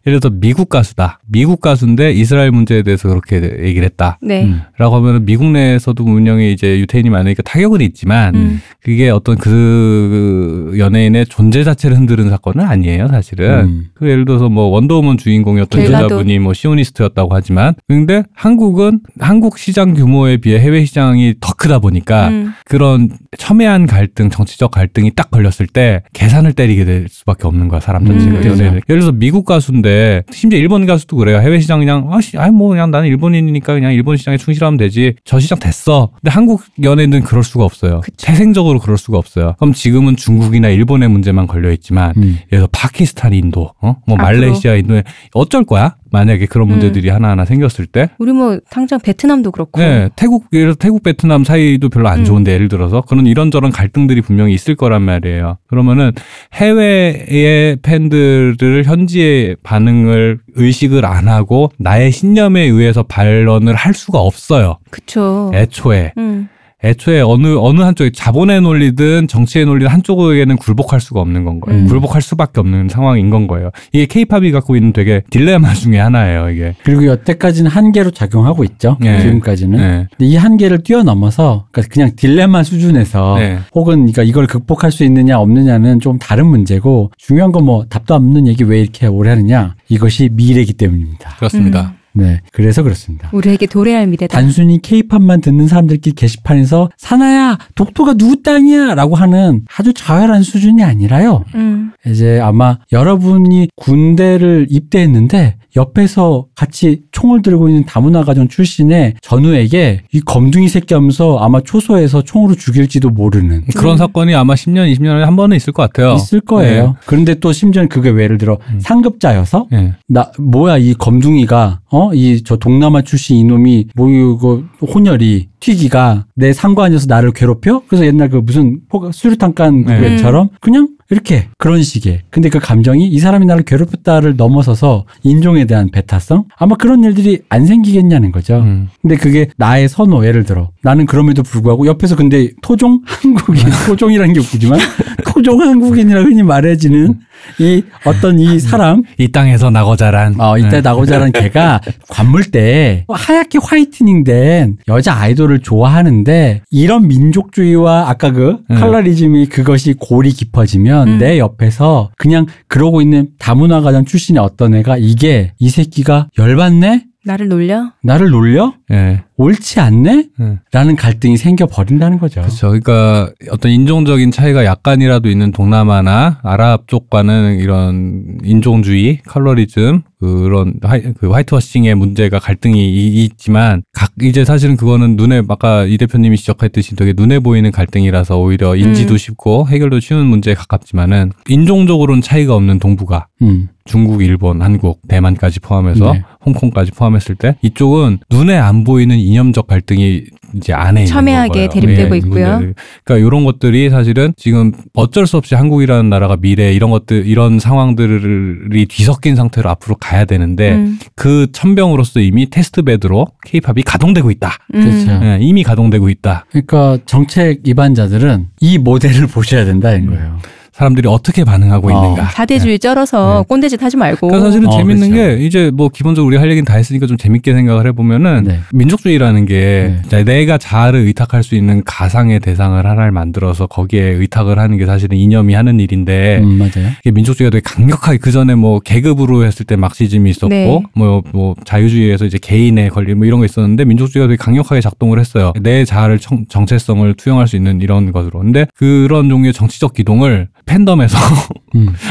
예를 들어서 미국 가수다. 미국 가수인데 이스라엘 문제에 대해서 그렇게 얘기를 했다. 네. 라고 하면 미국 내에서도 분명히 유태인이 많으니까 타격은 있지만 그게 어떤 그 연예인의 존재 자체를 흔드는 사건은 아니에요, 사실은. 그 예를 들어서 원더우먼 주인공이었던 여자분이 시오니스트였다고 하지만 근데 한국 시장 규모에 비해 해외 시장이 더 크다 보니까 그런 첨예한 갈등, 정치적 갈등이 딱 걸렸을 때 계산을 때리게 될 수밖에 없는 거야, 사람 자체가. 예를 들어서 미국 가수인데 심지어 일본 가수도 그래요. 해외 시장 그냥 그냥 나는 일본인이니까 그냥 일본 시장에 충실하면 되지. 저 시장 됐어. 근데 한국 연예인은 그럴 수가 없어요. 그쵸. 태생적으로 그럴 수가 없어요. 그럼 지금은 중국이나 일본의 문제만 걸려 있지만 예를 들어 파키스탄, 인도, 말레이시아, 인도에 어쩔 거야? 만약에 그런 문제들이 하나하나 생겼을 때. 우리 당장 베트남도 그렇고. 네. 예를 들어서 태국, 베트남 사이도 별로 안 좋은데 예를 들어서 그런 이런저런 갈등들이 분명히 있을 거란 말이에요. 그러면은 해외의 팬들을 현지의 반응을 의식을 안 하고 나의 신념에 의해서 발언을 할 수가 없어요. 그쵸. 애초에 어느 한쪽에 자본의 논리든 정치의 논리든 한쪽에게는 굴복할 수가 없는 건 거예요. 굴복할 수밖에 없는 상황인 건 거예요. 이게 케이팝이 갖고 있는 되게 딜레마 중에 하나예요, 이게. 그리고 여태까지는 한계로 작용하고 있죠. 네. 지금까지는. 네. 근데 이 한계를 뛰어넘어서 그냥 딜레마 수준에서 혹은 이걸 극복할 수 있느냐 없느냐는 좀 다른 문제고 중요한 건 답도 없는 얘기 왜 이렇게 오래 하느냐. 이것이 미래이기 때문입니다. 그렇습니다. 네, 그래서 그렇습니다. 우리에게 도래할 미래다. 단순히 케이팝만 듣는 사람들끼리 게시판에서 사나야 독도가 누구 땅이야 라고 하는 아주 저열한 수준이 아니라요. 이제 아마 여러분이 군대를 입대했는데 옆에서 같이 총을 들고 있는 다문화 가정 출신의 전우에게 이 검둥이 새끼 하면서 아마 초소에서 총으로 죽일지도 모르는 그런 사건이 아마 10년, 20년에 한 번은 있을 것 같아요. 있을 거예요. 네. 그런데 또 심지어는 그게 예를 들어 상급자여서 나 뭐야 이 검둥이가 저 동남아 출신 이놈이 뭐 이거 혼혈이 튀기가 내 상관이어서 나를 괴롭혀? 그래서 옛날 그 무슨 수류탄 깐 그처럼 그냥 이렇게 그런 식의. 근데 그 감정이 이 사람이 나를 괴롭혔다를 넘어서서 인종에 대한 배타성? 아마 그런 일들이 안 생기겠냐는 거죠. 근데 그게 나의 선호, 예를 들어. 나는 그럼에도 불구하고 옆에서 근데 토종 한국인, 토종이라는 게 웃기지만 토종 한국인이라 흔히 말해지는 이 어떤 이 사람. 이 땅에서 나고 자란. 이때 나고 자란 걔가 관물대 하얗게 화이트닝 된 여자 아이돌을 좋아하는데 이런 민족주의와 아까 그 컬러리즘이 그것이 골이 깊어지면 내 옆에서 그냥 그러고 있는 다문화가정 출신의 어떤 애가 이게 이 새끼가 열받네? 나를 놀려? 나를 놀려? 예. 옳지 않네? 라는 갈등이 생겨버린다는 거죠. 그렇죠. 그러니까 어떤 인종적인 차이가 약간이라도 있는 동남아나 아랍 쪽과는 이런 인종주의, 컬러리즘, 그런 화이트워싱의 문제가 갈등이 있지만 이제 사실은 그거는 눈에 아까 이 대표님이 지적했듯이 되게 눈에 보이는 갈등이라서 오히려 인지도 쉽고 해결도 쉬운 문제에 가깝지만은 인종적으로는 차이가 없는 동북아. 중국, 일본, 한국, 대만까지 포함해서 네. 홍콩까지 포함했을 때 이쪽은 눈에 안 보이는 이념적 갈등이 이제 안에 첨예하게 있는 대립되고 예, 있고요. 그러니까 이런 것들이 사실은 지금 어쩔 수 없이 한국이라는 나라가 미래 이런 상황들이 뒤섞인 상태로 앞으로 가야 되는데 그 천병으로서 이미 테스트베드로 K-팝이 가동되고 있다. 그렇죠. 예, 이미 가동되고 있다. 그러니까 정책 입안자들은 이 모델을 보셔야 된다는 거예요. 사람들이 어떻게 반응하고 있는가. 사대주의 쩔어서 꼰대짓 하지 말고. 그러니까 사실은 재밌는 그렇죠. 게 이제 뭐 기본적으로 우리가 할 얘기는 다 했으니까 좀 재밌게 생각을 해보면은 네. 민족주의라는 게 내가 자아를 의탁할 수 있는 가상의 대상을 하나를 만들어서 거기에 의탁을 하는 게 사실은 이념이 하는 일인데 맞아요. 이게 민족주의가 되게 강력하게 그 전에 뭐 계급으로 했을 때 막시즘이 있었고 네. 뭐 자유주의에서 이제 개인의 권리 뭐 이런 거 있었는데 민족주의가 되게 강력하게 작동을 했어요. 내 자아를 정체성을 투영할 수 있는 이런 것으로. 근데 그런 종류의 정치적 기동을 팬덤에서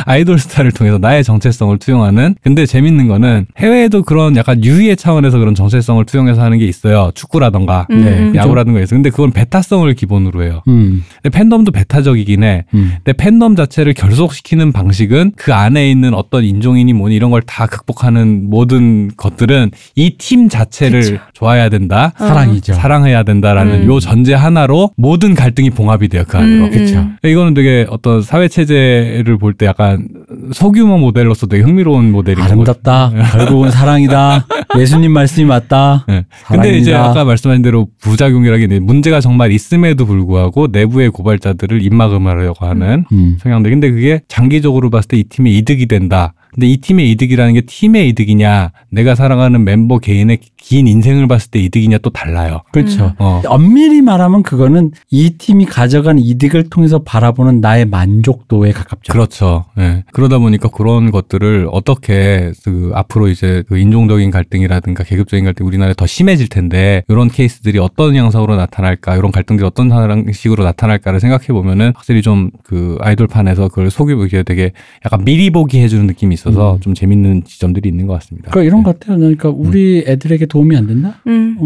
아이돌 스타를 통해서 나의 정체성을 투영하는. 근데 재밌는 거는 해외에도 그런 약간 유희의 차원에서 그런 정체성을 투영해서 하는 게 있어요. 축구라던가 야구라든가 있어요. 근데 그건 배타성을 기본으로 해요. 근데 팬덤도 배타적이긴 해. 근데 팬덤 자체를 결속시키는 방식은 그 안에 있는 어떤 인종이니 뭐니 이런 걸 다 극복하는 모든 것들은 이 팀 자체를 그쵸. 좋아해야 된다. 사랑이죠. 사랑해야 된다라는 요 전제 하나로 모든 갈등이 봉합이 돼요. 그 안으로. 그렇죠. 이거는 되게 어떤 사회 체제를 볼 때 약간 소규모 모델로서 되게 흥미로운 모델인 거죠. 아름답다. 결국은 사랑이다. 예수님 말씀이 맞다. 네. 근데 이제 아까 말씀하신 대로 부작용이라기는 문제가 정말 있음에도 불구하고 내부의 고발자들을 입막음하려고 하는 성향들. 근데 그게 장기적으로 봤을 때 이 팀의 이득이 된다. 근데 이 팀의 이득이라는 게 팀의 이득이냐, 내가 사랑하는 멤버 개인의 긴 인생을 봤을 때 이득이냐 또 달라요. 그렇죠. 엄밀히 말하면 그거는 이 팀이 가져간 이득을 통해서 바라보는 나의 만족도에 가깝죠. 그렇죠. 네. 그러다 보니까 그런 것들을 어떻게 앞으로 이제 그 인종적인 갈등이라든가 계급적인 갈등 우리나라에 더 심해질 텐데 이런 케이스들이 어떤 양상으로 나타날까, 이런 갈등들이 어떤 방식으로 나타날까를 생각해 보면은 확실히 좀 그 아이돌판에서 그걸 속이고 되게 약간 미리 보기 해주는 느낌이 있어서 좀 재밌는 지점들이 있는 것 같습니다. 그러니까 이런 것 같아요. 그러니까 우리 애들에게 도움이 안 된다?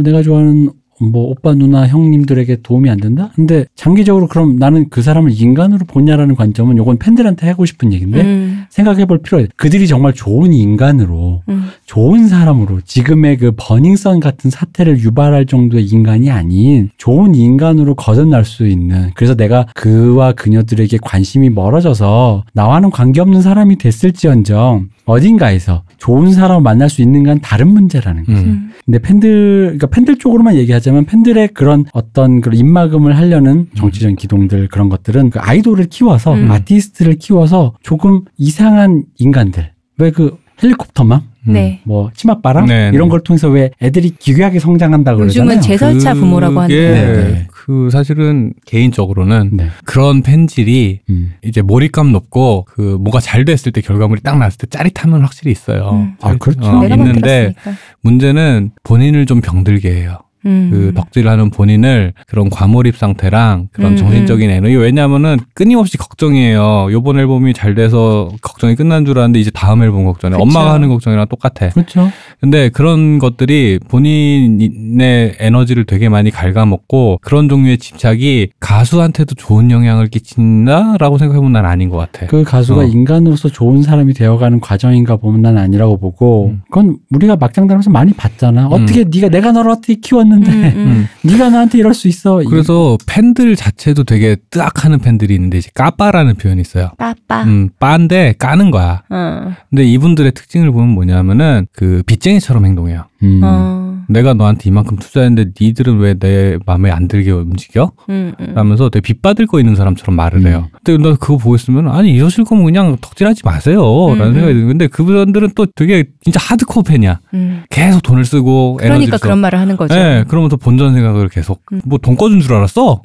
내가 좋아하는 뭐 오빠 누나 형님들에게 도움이 안 된다? 근데 장기적으로 그럼 나는 그 사람을 인간으로 보냐라는 관점은 요건 팬들한테 하고 싶은 얘기인데 생각해 볼 필요가 있어요. 그들이 정말 좋은 인간으로 좋은 사람으로 지금의 그 버닝썬 같은 사태를 유발할 정도의 인간이 아닌 좋은 인간으로 거듭날 수 있는, 그래서 내가 그와 그녀들에게 관심이 멀어져서 나와는 관계없는 사람이 됐을지언정 어딘가에서 좋은 사람을 만날 수 있는 건 다른 문제라는 거죠. 근데 그러니까 팬들 쪽으로만 얘기하자면 팬들의 그런 어떤 그런 입막음을 하려는 정치적인 기동들, 그런 것들은 그 아이돌을 키워서 아티스트를 키워서 조금 이상한 인간들, 왜 그 헬리콥터맘? 네. 뭐 치맛바람? 네, 이런 네. 걸 통해서 왜 애들이 기괴하게 성장한다고 그러잖아요. 요즘은 제설차 부모라고 하는데. 그 사실은 개인적으로는 네. 그런 팬질이 이제 몰입감 높고 그 뭐가 잘 됐을 때 결과물이 딱 나왔을 때 짜릿함은 확실히 있어요. 아, 그렇죠. 내가 있는데 만들었으니까. 문제는 본인을 좀 병들게 해요. 그 덕질하는 본인을 그런 과몰입 상태랑 그런 정신적인 에너지, 왜냐하면은 끊임없이 걱정이에요. 요번 앨범이 잘 돼서 걱정이 끝난 줄 알았는데 이제 다음 앨범 걱정해. 그쵸. 엄마가 하는 걱정이랑 똑같아. 그렇죠. 근데 그런 것들이 본인의 에너지를 되게 많이 갉아먹고 그런 종류의 집착이 가수한테도 좋은 영향을 끼친다라고 생각해보면 난 아닌 것 같아. 그 가수가 인간으로서 좋은 사람이 되어가는 과정인가 보면 난 아니라고 보고 그건 우리가 막장단에서 많이 봤잖아. 어떻게 내가 너를 어떻게 키웠는데 네가 나한테 이럴 수 있어. 그래서 팬들 자체도 되게 뜨악하는 팬들이 있는데 이제 까빠라는 표현이 있어요. 까빠. 빠인데 까는 거야. 근데 이분들의 특징을 보면 뭐냐면은 그 빚쟁이처럼 행동해요. 내가 너한테 이만큼 투자했는데 니들은 왜 내 마음에 안 들게 움직여? 라면서 되게 빚받을 거 있는 사람처럼 말을 해요. 근데 너 그거 보고 있으면 아니 이러실 거면 그냥 덕질하지 마세요 라는 생각이 드는데 근데 그분들은 또 되게 진짜 하드코어 팬이야. 계속 돈을 쓰고 그러니까 그런 말을 하는 거죠. 네, 그러면서 본전 생각을 계속 뭐 돈 꺼준 줄 알았어?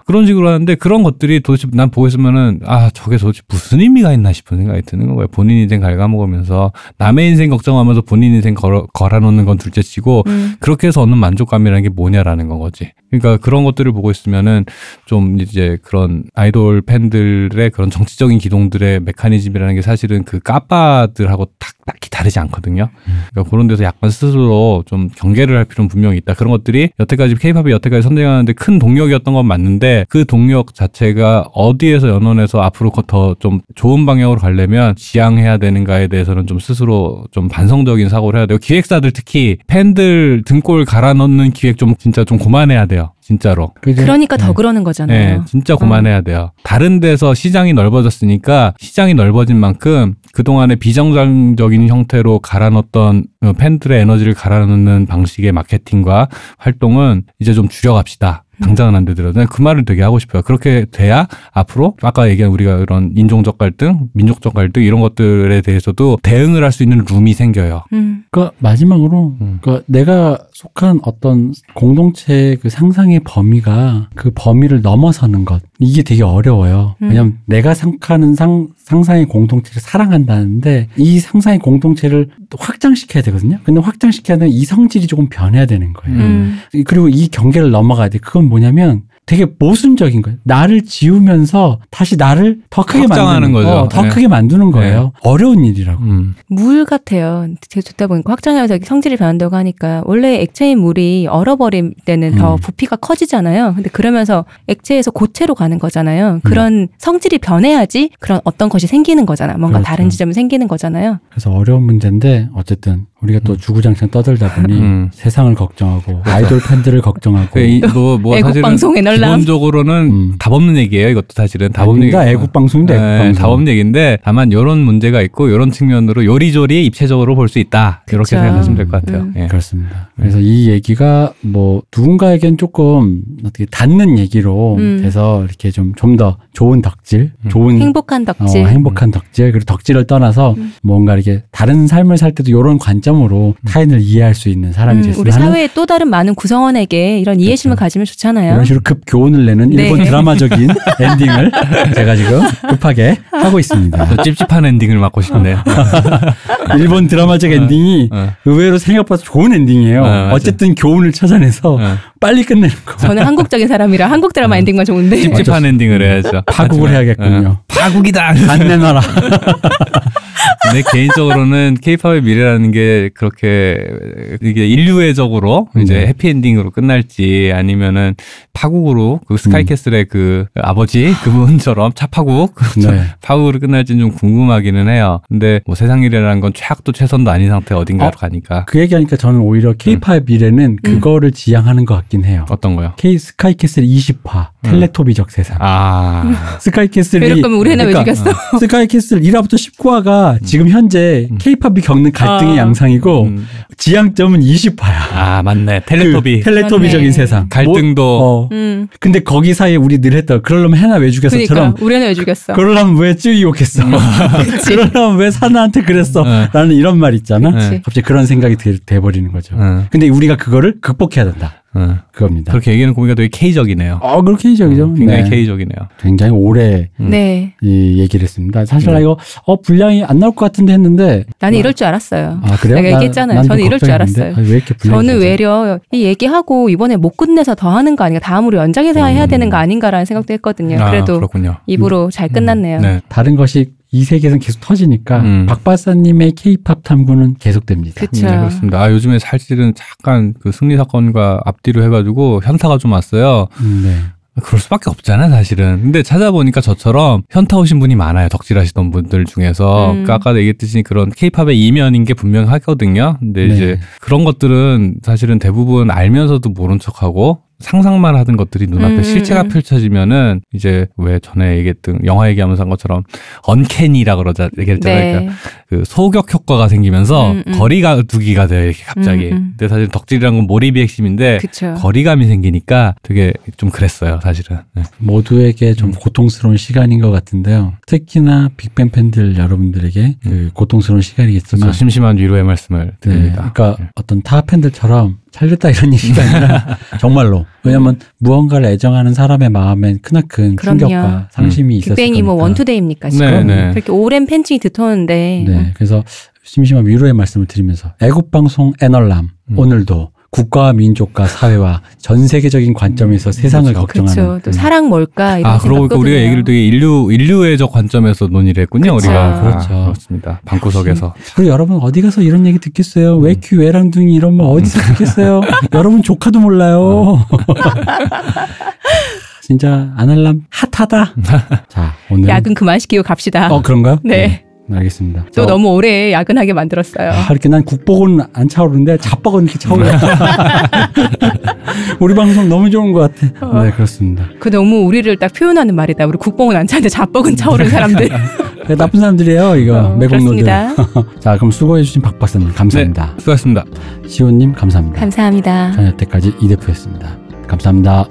그런 식으로 하는데 그런 것들이 도대체 난 보고 있으면은 아 저게 도대체 무슨 의미가 있나 싶은 생각이 드는 거예요. 본인 인생 갉아먹으면서 남의 인생 걱정하면서 본인 인생 걸어놓는 건 둘째치고 그렇게 해서 얻는 만족감이라는 게 뭐냐라는 건 거지. 그러니까 그런 것들을 보고 있으면은 좀 이제 그런 아이돌 팬들의 그런 정치적인 기동들의 메커니즘이라는 게 사실은 그 까빠들하고 딱히 다르지 않거든요. 그러니까 그런 데서 약간 스스로 좀 경계를 할 필요는 분명히 있다. 그런 것들이 여태까지 K-팝이 여태까지 선행하는데 큰 동력이었던 건 맞는데 그 동력 자체가 어디에서 연원해서 앞으로 더 좀 좋은 방향으로 가려면 지향해야 되는가에 대해서는 좀 스스로 좀 반성적인 사고를 해야 되고 기획사들 특히 팬들 등골 갈아 넣는 기획 좀 진짜 좀 그만해야 돼요. 진짜로. 그러니까 더 그러는 거잖아요. 네, 진짜 그만해야 돼요. 다른 데서 시장이 넓어졌으니까 시장이 넓어진 만큼 그동안의 비정상적인 형태로 갈아넣었던 팬들의 에너지를 갈아넣는 방식의 마케팅과 활동은 이제 좀 줄여갑시다. 당장은 안 되더라도 그 말을 되게 하고 싶어요. 그렇게 돼야 앞으로 아까 얘기한 우리가 이런 인종적 갈등, 민족적 갈등 이런 것들에 대해서도 대응을 할 수 있는 룸이 생겨요. 그러니까 마지막으로 그러니까 내가 속한 어떤 공동체의 그 상상의 범위가 그 범위를 넘어서는 것 이게 되게 어려워요. 왜냐하면 내가 생각하는 상상의 공동체를 사랑한다는데 이 상상의 공동체를 확장시켜야 되거든요. 근데 확장시켜야 되면 이 성질이 조금 변해야 되는 거예요. 그리고 이 경계를 넘어가야 돼. 그건 뭐냐면 되게 모순적인 거예요. 나를 지우면서 다시 나를 더 크게 만드는 거죠. 더 크게 만드는 거예요. 네. 어려운 일이라고. 물 같아요. 제가 듣다 보니까 확장해서 성질이 변한다고 하니까 원래 액체인 물이 얼어버릴 때는 더 부피가 커지잖아요. 근데 그러면서 액체에서 고체로 가는 거잖아요. 그런 성질이 변해야지 그런 어떤 것이 생기는 거잖아. 뭔가 그렇죠. 다른 지점이 생기는 거잖아요. 그래서 어려운 문제인데 어쨌든 우리가 또 주구장창 떠들다 보니 세상을 걱정하고 아이돌 팬들을 걱정하고 뭐 애국 사실은 방송에 널람. 기본적으로는 답 없는 얘기예요. 이것도 사실은 답 없는 얘기. 애국 방송인데 애국 방송. 답 없는 얘기인데 다만 이런 문제가 있고 이런 측면으로 요리조리 입체적으로 볼 수 있다. 이렇게 그쵸. 생각하시면 될 것 같아요. 예. 그렇습니다. 그래서 이 얘기가 뭐 누군가에겐 조금 어떻게 닿는 얘기로 돼서 이렇게 좀 더 좋은 덕질, 좋은 행복한 덕질. 행복한 덕질 그리고 덕질을 떠나서 뭔가 이렇게 다른 삶을 살 때도 이런 관점으로 타인을 이해할 수 있는 사람이 됐으면 우리 하는 사회의 또 다른 많은 구성원에게 이런 이해심을 가지면 좋잖아요. 이런 식으로 급 교훈을 내는 네. 일본 드라마적인 엔딩을 제가 지금 급하게 하고 있습니다. 저 찝찝한 엔딩을 맡고 싶네요. 일본 드라마적 엔딩이 의외로 생각보다 좋은 엔딩이에요. 맞아. 어쨌든 교훈을 찾아내서 빨리 끝내는 거. 저는 한국적인 사람이라 한국 드라마 엔딩만 좋은데. 찝찝한 엔딩을 해야죠. 파국을 해야겠군요. 파국이다. 안 내놔라. 근데 개인적으로는 K-팝의 미래라는 게 그렇게 이게 인류애적으로 이제 해피엔딩으로 끝날지 아니면은 파국으로 그 스카이캐슬의 그 아버지 그분처럼 차파국 네. 파국으로 끝날지는 좀 궁금하기는 해요. 근데 뭐 세상 일이라는 건 최악도 최선도 아닌 상태 어딘가로 가니까. 그 얘기하니까 저는 오히려 K-팝의 미래는 그거를 지향하는 것 같긴 해요. 어떤 거요? 스카이캐슬 20화 텔레토비적 세상. 스카이캐슬이 그럴 거면 우리 하나 왜 죽였어? 스카이캐슬 1화부터 19화가 지금 현재 K-팝이 겪는 갈등의 양상이고 지향점은 20화야. 맞네. 텔레토비. 텔레토비적인 세상. 갈등도. 근데 거기 사이에 우리 늘 했던 그러려면 해나 왜 죽였어처럼. 우리 하나 왜 죽였어? 그러려면 왜 쯔위 욕했어? 그러려면 왜 사나한테 그랬어? 라는 이런 말 있잖아. 그치. 갑자기 그런 생각이 돼버리는 거죠. 근데 우리가 그거를 극복해야 된다. 그겁니다. 그렇게 얘기하는 보니까 되게 K적이네요. 그렇게 K적이죠. 굉장히 K적이네요. 굉장히 오래 네. 이 얘기를 했습니다. 사실 나 이거 분량이 안 나올 것 같은데 했는데 나는 이럴 줄 알았어요. 그래요? 내가 얘기했잖아요. 저는 이럴 줄 알았어요. 왜 이렇게 저는 외려 이 얘기하고 이번에 못 끝내서 더 하는 거 아닌가, 다음으로 연장해서 해야 되는 거 아닌가라는 생각도 했거든요. 그래도 그렇군요. 입으로 잘 끝났네요. 네. 다른 것이 이 세계에서는 계속 터지니까 박 박사님의 K-팝 탐구는 계속됩니다. 그렇죠. 네, 그렇습니다. 요즘에 사실은 잠깐 그 승리 사건과 앞뒤로 해가지고 현타가 좀 왔어요. 네. 그럴 수밖에 없잖아요, 사실은. 근데 찾아보니까 저처럼 현타 오신 분이 많아요. 덕질하시던 분들 중에서. 그러니까 아까 얘기했듯이 그런 K-팝의 이면인 게 분명하거든요. 근데 네. 이제 그런 것들은 사실은 대부분 알면서도 모른 척하고 상상만 하던 것들이 눈앞에 실체가 펼쳐지면은 이제 왜 전에 얘기했던 영화 얘기하면서 한 것처럼 언캐니라 얘기했잖아요. 그러니까 그 소격 효과가 생기면서 거리가 두기가 돼요, 이렇게 갑자기. 근데 사실 덕질이란 건 몰입이 핵심인데 그쵸. 거리감이 생기니까 되게 좀 그랬어요, 사실은. 네. 모두에게 좀 고통스러운 시간인 것 같은데요. 특히나 빅뱅 팬들 여러분들에게 그 고통스러운 시간이겠지만 심심한 위로의 말씀을 드립니다. 그러니까 어떤 타 팬들처럼 잘됐다 이런 얘기가 아니라 정말로. 왜냐면 무언가를 애정하는 사람의 마음엔 크나큰 충격과 상심이 있었을 거니까. 빅뱅이 뭐 원투데이입니까 지금. 네. 그렇게 오랜 팬층이 두터운데. 네, 그래서 심심한 위로의 말씀을 드리면서 애국방송 애널람 오늘도 국가와 민족과 사회와 전 세계적인 관점에서 세상을 걱정하는. 그렇죠. 또 사랑 뭘까 이런 그러고 보니까 우리가 얘기를 되게 인류애적 관점에서 논의를 했군요. 그쵸. 우리가. 그렇죠. 그렇습니다. 방구석에서. 그리고 여러분 어디 가서 이런 얘기 듣겠어요? 외큐 외랑둥이 이런 말 어디서 듣겠어요? 여러분 조카도 몰라요. 진짜 아날람 핫하다. 자, 오늘 야근 그만 시키고 갑시다. 그런가요? 네. 알겠습니다. 또 너무 오래 야근하게 만들었어요. 이렇게 난 국복은 안 차오르는데 잡복은 이렇게 차오르. 우리 방송 너무 좋은 것 같아. 네, 그렇습니다. 그 너무 우리를 딱 표현하는 말이다. 우리 국뽕은 안 차는데 잡복은 차오른 사람들. 나쁜 사람들이에요, 이거. 매국노들. 그렇습니다. 자, 그럼 수고해주신 박 박사님 감사합니다. 네, 수고하셨습니다. 시호님 감사합니다. 감사합니다. 저는 여태까지 이대표였습니다. 감사합니다.